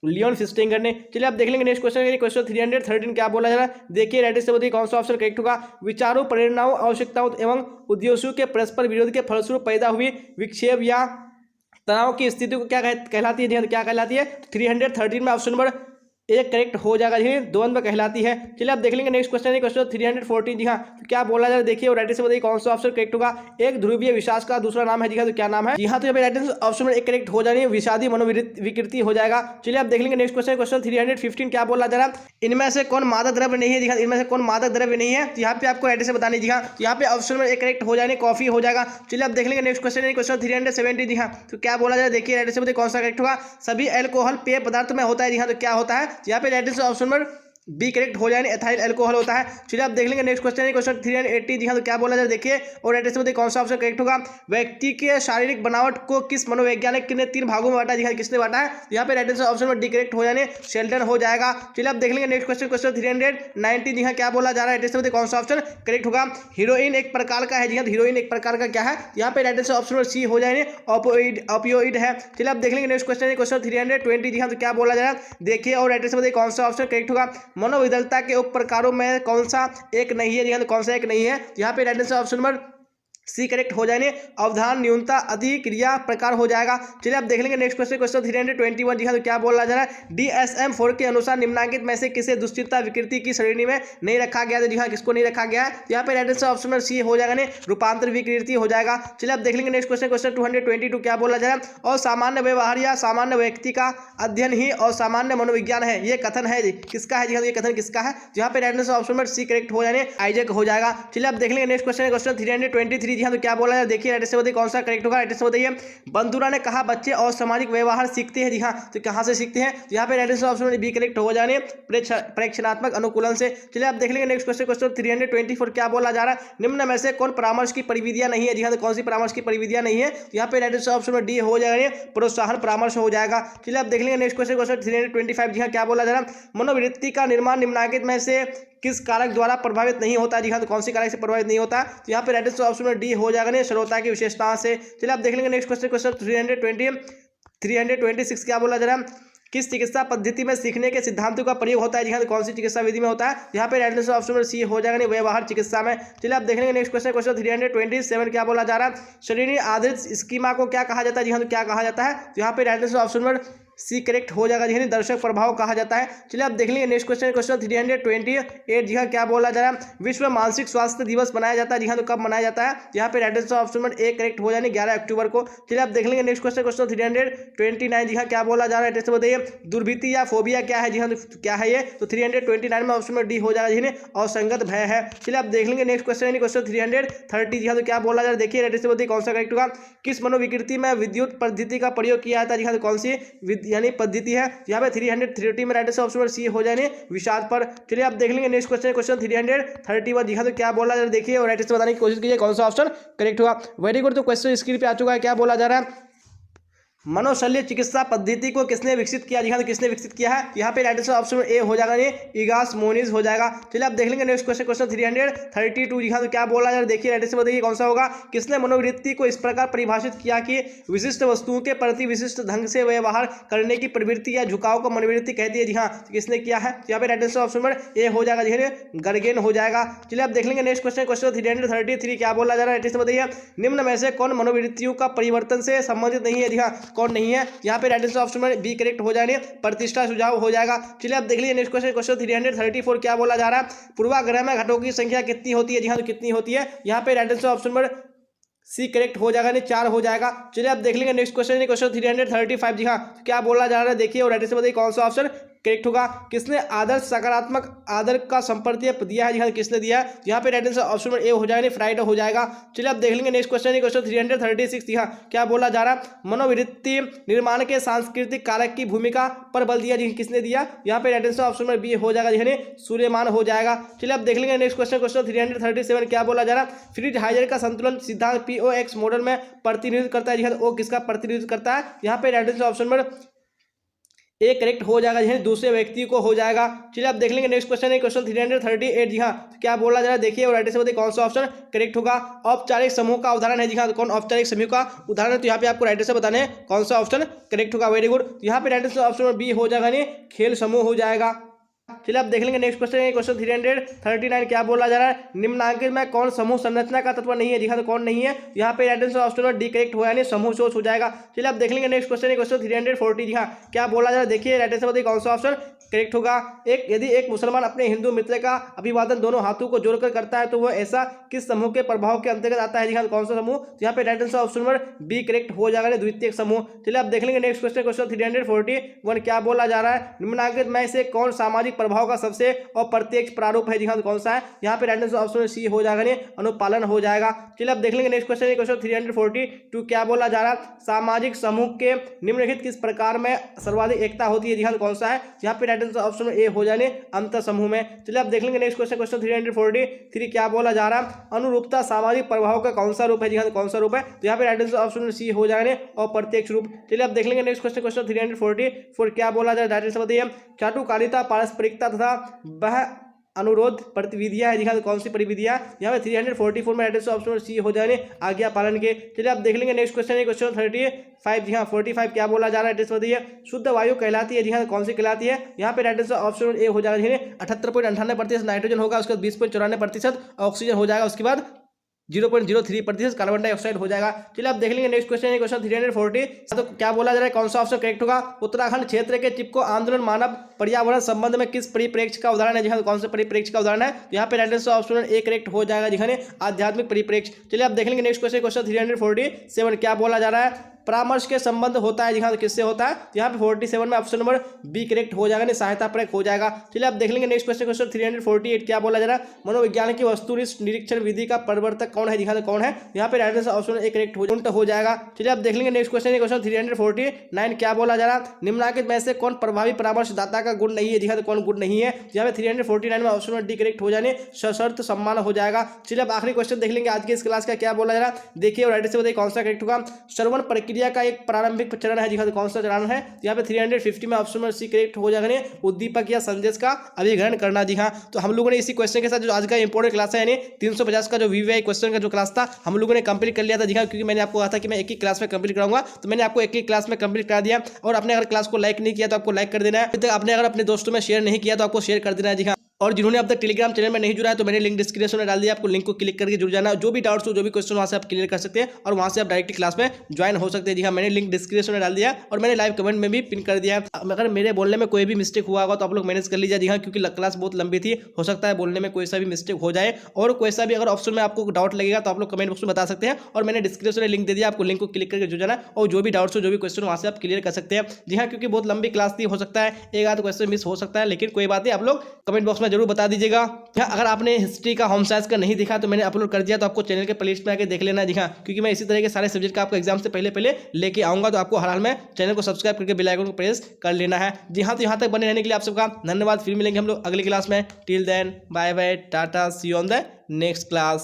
लियोन फिस्टिंगर ने। चलिए आप देख लेंगे नेक्स्ट क्वेश्चन, क्वेश्चन 313 क्या बोला जा रहा है? देखिए राइट आंसर बताइए कौन सा ऑप्शन करेक्ट होगा? विचारों, प्रेरणाओं, आवश्यकताओं एवं उद्देश्यों के परस्पर विरोध के फलस्वरूप पैदा हुई विक्षेप या तनाव की स्थिति को क्या कहलाती है? क्या कहलाती है? 313 में ऑप्शन नंबर एक करेक्ट हो जाएगा, जी द्वंद्व कहलाती है। चलिए आप देख लेंगे नेक्स्ट क्वेश्चन है, क्वेश्चन 314। जी हाँ, तो क्या बोला जा रहा है? देखिए और राइट आंसर बताइए कौन सा ऑप्शन करेक्ट होगा? एक ध्रुवीय विषाद का दूसरा नाम है। जी हाँ, तो क्या नाम है? जी हाँ, तो यहाँ पे राइट आंसर ऑप्शन में एक करेक्ट हो जाएगी, विषादी मनोविकृति हो जाएगा। चलिए आप देख लेंगे नेक्स्ट क्वेश्चन, क्वेश्चन 315 क्या बोला जा रहा है? इनमें से कौन मादक द्रव्य नहीं है? जी हाँ, इनमें से कौन मादक द्रव्य नहीं है? तो यहाँ पे आपको राइट आंसर बतानी। जी हाँ, तो यहाँ पे ऑप्शन में एक करेक्ट हो जाने, कॉफी हो जाएगा। चलिए आप देख लेंगे नेक्स्ट क्वेश्चन है, क्वेश्चन 370। जी हाँ, तो क्या बोला जा रहा है? देखिए राइट आंसर बताइए कौन सा करेक्ट होगा? सभी एल्कोहल पेय पदार्थ में होता है। जी हाँ, तो क्या होता है? यहाँ पे right answer option number B correct हो जाए, एथाइल अल्कोहल होता है। चलिए आप देख लेंगे नेक्स्ट क्वेश्चन है क्वेश्चन 380। जी हाँ, तो क्या बोला जाए देखिए और राइट आंसर कौन सा ऑप्शन करेक्ट होगा। व्यक्ति के शारीरिक बनावट को किस मनोवैज्ञानिक ने 3 भागों में बांटा। जी हाँ, किसने बांटा है। यहाँ पे राइट आंसर ऑप्शन में डी करेक्ट हो जाने शेल्टन हो जाएगा। चलिए आप देख लेंगे नेक्स्ट क्वेश्चन क्वेश्चन 390। जी हाँ, क्या बोला जा रहा है राइट आंसर कौन सा ऑप्शन करेक्ट होगा। हीरोइन एक प्रकार का है। जी हाँ, हीरोइन एक प्रकार का क्या है। यहाँ पे राइट आंसर ऑप्शन में सी हो जाएंगे ऑपियोइड है। चलिए आप देख लेंगे नेक्स्ट क्वेश्चन है क्वेश्चन 320। जी हाँ, तो क्या बोला जा रहा है देखिए और राइट आंसर कौन सा ऑप्शन करेक्ट होगा। मनोविदलता के उप प्रकारों में कौन सा एक नहीं है। जी हाँ, तो कौन सा एक नहीं है। यहाँ पे right answer option number C correct हो जाएंगे अवधान न्यूनता अधिक्रिया प्रकार हो जाएगा। चलिए आप देख लेंगे नेक्स्ट क्वेश्चन क्वेश्चन 321। जी हाँ, तो क्या बोला जा रहा है DSM-4 के अनुसार निम्नांकित में से किसे दुश्चिंता विकृति की श्रेणी में नहीं रखा गया। तो जी हाँ, किसको नहीं रखा गया है। यहाँ पे राइट आंसर ऑप्शन में सी हो जाएगा रूपांतर विकृति हो जाएगा। चलिए आप देख लेंगे नेक्स्ट क्वेश्चन क्वेश्चन 222। क्या बोला जा रहा है और सामान्य व्यवहार या सामान्य व्यक्ति का अध्ययन ही और सामान्य मनोविज्ञान है। ये कथन है किसका है। जी हाँ, ये कथन किसका है। यहाँ पे राइट आंसर ऑप्शन में सी करेक्ट हो जाने आइजैक हो जाएगा। चलिए आप देख लेंगे नेक्स्ट क्वेश्चन क्वेश्चन 323। जी हाँ, तो क्या बोला जाए देखिए राइट आंसर बताइए कौन सा करेक्ट होगा। राइट आंसर बताइए बंधुरा ने कहा बच्चे और सामाजिक व्यवहार सीखते हैं। जी हाँ, तो कहाँ से सीखते हैं। यहाँ पे राइट आंसर ऑप्शन में बी करेक्ट हो जाने प्रेक्षणात्मक अनुकूलन से। चलिए आप देख लेंगे नेक्स्ट क्वेश्चन क्वेश्चन 324। क्या बोला जा रहा है निम्न में से कौन परामर्श की परिविधियां नहीं है। जी हाँ, तो कौन सी परामर्श की परिविधियां नहीं है। यहाँ पे राइट आंसर ऑप्शन में डी हो जाएगा प्रोत्साहन परामर्श हो जाएगा। चलिए आप देख लेंगे नेक्स्ट क्वेश्चन क्वेश्चन 325। जी हाँ, क्या बोला जा रहा है मनोवृत्ति का निर्माण निम्नलिखित में से किस कारक द्वारा प्रभावित नहीं होता। जी हाँ, तो कौन सी कारक से प्रभावित नहीं होता। तो यहाँ पे राइट आंसर ऑप्शन में डी हो जाएगा नहीं श्रोता की विशेषता से। चलिए आप देख लेंगे नेक्स्ट क्वेश्चन क्वेश्चन 326। क्या बोला जा रहा है किस चिकित्सा पद्धति में सीखने के सिद्धांतों का प्रयोग होता है। जी हाँ, तो कौन सी चिकित्सा विधि में होता है। यहाँ पे राइट आंसर ऑप्शन में सी हो जाएगा नहीं व्यवहार चिकित्सा में। चलिए आप देख लेंगे नेक्स्ट क्वेश्चन क्वेश्चन 327। क्या बोला जा रहा है श्रेणी आधारित स्कीमा को क्या कहा जाता है। जी हाँ, तो क्या कहा जाता है। तो यहाँ पे राइट आंसर ऑप्शन में सी करेक्ट हो जाएगा। जी हाँ, दर्शक प्रभाव कहा जाता है। चलिए आप देख लेंगे नेक्स्ट क्वेश्चन क्वेश्चन 328। जी हाँ, क्या बोला जा रहा है विश्व मानसिक स्वास्थ्य दिवस मनाया जाता है। जी हाँ, तो कब मनाया जाता है। यहाँ पे राइट आंसर ऑप्शन में ए करेक्ट हो जाने 11 अक्टूबर को। चलिए आप देख लेंगे नेक्स्ट क्वेश्चन क्वेश्चन 329। जी हाँ, क्या बोला जा रहा है जैसे बताइए दुर्भीति या फोबिया क्या है। जी हाँ, तो क्या है ये। तो 329 में ऑप्शन में डी हो जाएगा। जी और संगत भय है। चलिए आप देख लेंगे नेक्स्ट क्वेश्चन क्वेश्चन 330। जी हाँ, तो क्या बोला जा रहा है देखिए राइट आंसर बताइए कौन सा करेक्ट होगा। किस मनोविकृति में विद्युत पद्धति का प्रयोग किया जाता है। जी हाँ, तो कौन सी यानी पद्धति है। यहाँ पे 330 में राइट आंसर ऑप्शन सी हो जाने विषाद पर। चलिए आप देख लेंगे नेक्स्ट क्वेश्चन क्वेश्चन 331। जी हाँ, तो क्या बोला जा रहा है देखिए और राइट आंसर बताने की कोशिश कीजिए कौन सा ऑप्शन करेक्ट होगा। Very good. तो क्वेश्चन स्क्रीन पे आ चुका है। क्या बोला जा रहा है मनोशल्य चिकित्सा पद्धति को किसने विकसित किया। जी हाँ, तो किसने विकसित किया है। यहाँ पे राइट आंसर ऑप्शन ए हो जाएगा ये इगास मोनिज हो जाएगा। चलिए आप देख लेंगे नेक्स्ट क्वेश्चन क्वेश्चन 332। जी हाँ, तो क्या बोला जा रहा है देखिए राइट आंसर बताइए कौन सा होगा। किसने मनोवृत्ति को इस प्रकार परिभाषित किया कि विशिष्ट वस्तुओं के प्रति विशिष्ट ढंग से व्यवहार करने की प्रवृत्ति या झुकाव को मनोवृत्ति कहती है। जी हाँ, तो किसने किया है। यहाँ पे राइट आंसर ऑप्शन में ए हो जाएगा। जी गर्गेन हो जाएगा। चलिए आप देख लेंगे नेक्स्ट क्वेश्चन क्वेश्चन 333। क्या बोला जा रहा है राइट आंसर बताइए निम्न में से कौन मनोवृत्तियों का परिवर्तन से संबंधित नहीं है। जी हाँ, कौन नहीं है। यहाँ पे राइट आंसर ऑप्शन में बी करेक्ट हो जाने प्रतिष्ठा सुझाव हो जाएगा। चलिए आप देख लीजिए नेक्स्ट क्वेश्चन क्वेश्चन 334। क्या बोला जा रहा है पूर्वाग्रह में घटों की संख्या कितनी होती है। जी हाँ, तो कितनी होती है। यहाँ पे राइट आंसर ऑप्शन में सी करेक्ट हो जाएगा नहीं 4 हो जाएगा। चलिए आप देख लेंगे नेक्स्ट क्वेश्चन क्वेश्चन 335। जी हाँ, क्या बोला जा रहा है देखिए और राइट आंसर बताइए कौन सा ऑप्शन करेक्ट होगा। किसने आदर्श सकारात्मक आदर का संपर्क दिया है। जी हाँ, किसने दिया है। यहाँ पे राइट आंसर ऑप्शन में ए हो जाएगा फ्राइडे हो जाएगा। चलिए आप देख लेंगे नेक्स्ट क्वेश्चन क्वेश्चन 336। जी हाँ, क्या बोला जा रहा है मनोवृत्ति निर्माण के सांस्कृतिक कारक की भूमिका पर बल दिया। जी किसने दिया। यहाँ पे राइट आंसर ऑप्शन में बी हो जाएगा। जी सूर्यमान हो जाएगा। चलिए आप देख लेंगे नेक्स्ट क्वेश्चन क्वेश्चन 337। क्या बोला जा रहा है फ्रिज हाइजर का संतुलन सिद्धांत POX मॉडल में प्रतिनिधित्व करता है। जी हाँ, ओ किसका प्रतिनिधित्व करता है। यहाँ पे राइट आंसर ऑप्शन में ए करेक्ट हो जाएगा। जी दूसरे व्यक्ति को हो जाएगा। चलिए आप देख लेंगे नेक्स्ट क्वेश्चन है क्वेश्चन 338। जी हाँ, तो क्या बोला जा रहा है देखिए और राइट आंसर बताइए कौन सा ऑप्शन करेक्ट होगा। औपचारिक समूह का उदाहरण है। जी हाँ, तो कौन औपचारिक समूह का उदाहरण है। तो यहाँ पे आपको राइट आंसर बताने हैं कौन सा ऑप्शन करेक्ट होगा। Very good. यहाँ पे राइट आंसर ऑप्शन में बी हो जाएगा नहीं खेल समूह हो जाएगा। चलिए आप देख लेंगे नेक्स्ट क्वेश्चन है क्वेश्चन 339। क्या बोला जा रहा है निम्नलिखित में कौन समूह संरचना का तत्व नहीं है। जी हाँ, तो कौन नहीं है। यहाँ पे राइट आंसर ऑप्शन में डी करेक्ट हो यानी समूह सोच हो जाएगा। चलिए आप देख लेंगे नेक्स्ट क्वेश्चन है क्वेश्चन 340। जी हाँ, क्या बोला जा रहा है देखिए राइट आंसर बताइए कौन सा ऑप्शन करेक्ट होगा। यदि एक मुसलमान अपने हिंदू मित्र का अभिवादन दोनों हाथों को जोड़कर करता है तो वह ऐसा किस समूह के प्रभाव के अंतर्गत आता है। जी हाँ, कौन सा समूह। यहाँ पे राइट आंसर ऑप्शन में बी करेक्ट हो जाएगा द्वितीय समूह। चलिए आप देख लेंगे नेक्स्ट क्वेश्चन क्वेश्चन 341। क्या बोला जा रहा है निम्नलिखित में से कौन सामाजिक प्रभाव का सबसे अप्रत्यक्ष प्रारूप है जी हाँ, कौन सा है? यहाँ पे राइट आंसर ऑप्शन सी हो जाएगा, नहीं अनुपालन हो जाएगा। चलिए अब देख लेंगे नेक्स्ट क्वेश्चन, क्वेश्चन 342 क्या बोला जा रहा है? सामाजिक समूह के निम्नलिखित किस प्रकार में सर्वाधिक एकता होती है जी हाँ, कौन सा है? यहाँ पे राइट आंसर ऑप्शन ए हो जाने अंतर समूह में। चलिए अब देख लेंगे नेक्स्ट क्वेश्चन, क्वेश्चन 343 क्या बोला जा रहा है? अनुरूपता सामाजिक प्रभाव का कौन सा रूप है जी हाँ, कौन सा रूप है? तो यहाँ पे राइट आंसर ऑप्शन सी हो जाएगा अप्रत्यक्ष रूप। चलिए अब देख लेंगे नेक्स्ट क्वेश्चन, क्वेश्चन 344 क्या बोला जा रहा है? राइट आंसर बताइए। चाटुकारिता, पारस्परिकता तथा वह अनुरोध प्रतिविधियां है जी हाँ, कौन सी परिविधियां? यहाँ पे 344 में राइट आंसर ऑप्शन सी हो जाने आज्ञा पालन के। चलिए आप देख लेंगे नेक्स्ट क्वेश्चन है क्वेश्चन 35 जी हाँ 45 क्या बोला जा रहा है? राइट आंसर बताइए। शुद्ध वायु कहलाती है जी हाँ, कौन सी कहलाती है? यहाँ पे राइट आंसर ऑप्शन ए हो जाएगा 78.98% नाइट्रोजन होगा, उसके बाद 20.94% ऑक्सीजन हो जाएगा, उसके बाद 0.03% कार्बन डाइऑक्साइड हो जाएगा। चलिए आप देख लेंगे नेक्स्ट क्वेश्चन है क्वेश्चन 340 तो क्या बोला जा रहा है? कौन सा ऑप्शन करेक्ट होगा? उत्तराखंड क्षेत्र के चिपको आंदोलन मानव पर्यावरण संबंध में किस परिप्रेक्ष्य का उदाहरण है जी हाँ, कौन से परिप्रेक्ष्य का उदाहरण है? यहाँ पे right answer option A correct हो जाएगा जी हाँ, आध्यात्मिक परिप्रेक्ष्य। चलिए आप देख लेंगे नेक्स्ट क्वेश्चन क्वेश्चन 347 क्या बोला जा रहा है? परामर्श के संबंध होता है जी हाँ, तो किससे होता है? यहाँ पे 47 में ऑप्शन नंबर बी करेक्ट हो जाएगा, नहीं सहायता परक हो जाएगा। चलिए आप देख लेंगे नेक्स्ट क्वेश्चन क्वेश्चन 348 क्या बोला जा रहा है? मनोविज्ञान की वस्तुनिष्ठ निरीक्षण विधि का प्रवर्तक कौन है जी हाँ, तो कौन है? यहाँ पे right answer option A correct हो जाएगा। चलिए आप देख लेंगे नेक्स्ट क्वेश्चन क्वेश्चन 349 क्या बोला जा रहा है? निम्नलिखित में से कौन प्रभावी परामर्शदाता का गुण नहीं है जी हाँ, तो कौन गुण नहीं है? यहाँ पे 349 में ऑप्शन डी करेक्ट हो जाने सशर्त सम्मान हो जाएगा। चलिए अब आखिरी क्वेश्चन देख लेंगे आज के इस क्लास का, क्या बोला जा रहा है? देखिए और राइट से बताइए कौन सा करेक्ट होगा। श्रवण प्रक्रिया का एक प्रारंभिक चरण है जी हाँ, तो कौन सा चरण है? यहाँ पे 350 में ऑप्शन नंबर सी करेक्ट हो जाएगा, उद्दीपक या संदेश का अभिग्रहण करना जी हाँ। तो हम लोगों ने इसी क्वेश्चन के साथ जो आज का इंपॉर्टेंट क्लास है, यानी 350 का जो वीवीआई क्वेश्चन का जो क्लास था हम लोगों ने कंप्लीट कर लिया था जी हाँ, क्योंकि मैंने आपको कहा था कि मैं एक ही क्लास में कंप्लीट कराऊंगा, तो मैंने आपको एक ही क्लास में कंप्लीट करा दिया। और आपने अगर क्लास को लाइक नहीं किया तो आपको लाइक कर देना है, आपने अगर अपने दोस्तों में शेयर नहीं किया तो आपको शेयर कर देना है जी हाँ। और जिन्होंने अब तक टेलीग्राम चैनल में नहीं जुड़ा है तो मैंने लिंक डिस्क्रिप्शन में डाल दिया, आपको लिंक को क्लिक करके जुड़ जाना। जो भी डाउट्स हो, जो भी क्वेश्चन वहाँ से आप क्लियर कर सकते हैं और वहाँ से आप डायरेक्टली क्लास में ज्वाइन हो सकते हैं जी हाँ। मैंने लिंक डिस्क्रिप्शन में डाल दिया और मैंने लाइव कमेंट में भी पिन कर दिया। अगर मेरे बोलने में कोई भी मिस्टेक हुआ होगा तो आप लोग मैनेज कर लीजिए जी हाँ, क्योंकि क्लास बहुत लंबी थी, हो सकता है बोलने में कोई सा भी मिस्टेक हो जाए। और कोई सा भी अगर ऑप्शन में आपको डाउट लगेगा तो आप लोग कमेंट बॉक्स में बता सकते हैं और मैंने डिस्क्रिप्शन में लिंक दे दिया, आपको लिंक को क्लिक करके जुड़ जाना और जो भी डाउट्स हो, जो भी क्वेश्चन वहाँ से आप क्लियर कर सकते हैं जी हाँ, क्योंकि बहुत लंबी क्लास थी, हो सकता है एक आध क्वेश्चन मिस हो सकता है, लेकिन कोई बात नहीं, आप लोग कमेंट बॉक्स में जरूर बता दीजिएगा। अगर आपने हिस्ट्री का होम साइंस का नहीं देखा तो मैंने अपलोड कर दिया, तो आपको चैनल के प्लेलिस्ट में आके देख लेना जी हाँ, क्योंकि मैं इसी तरह के सारे सब्जेक्ट का आपको एग्जाम से पहले लेके आऊंगा। तो आपको हर हाल में चैनल को सब्सक्राइब करके बेल आइकन को प्रेस कर लेना है जी हाँ। तो यहाँ तक बने रहने के लिए आप सबका धन्यवाद। फिर मिलेंगे हम लोग अगली क्लास में। Till then bye bye, tata, see you on the next class.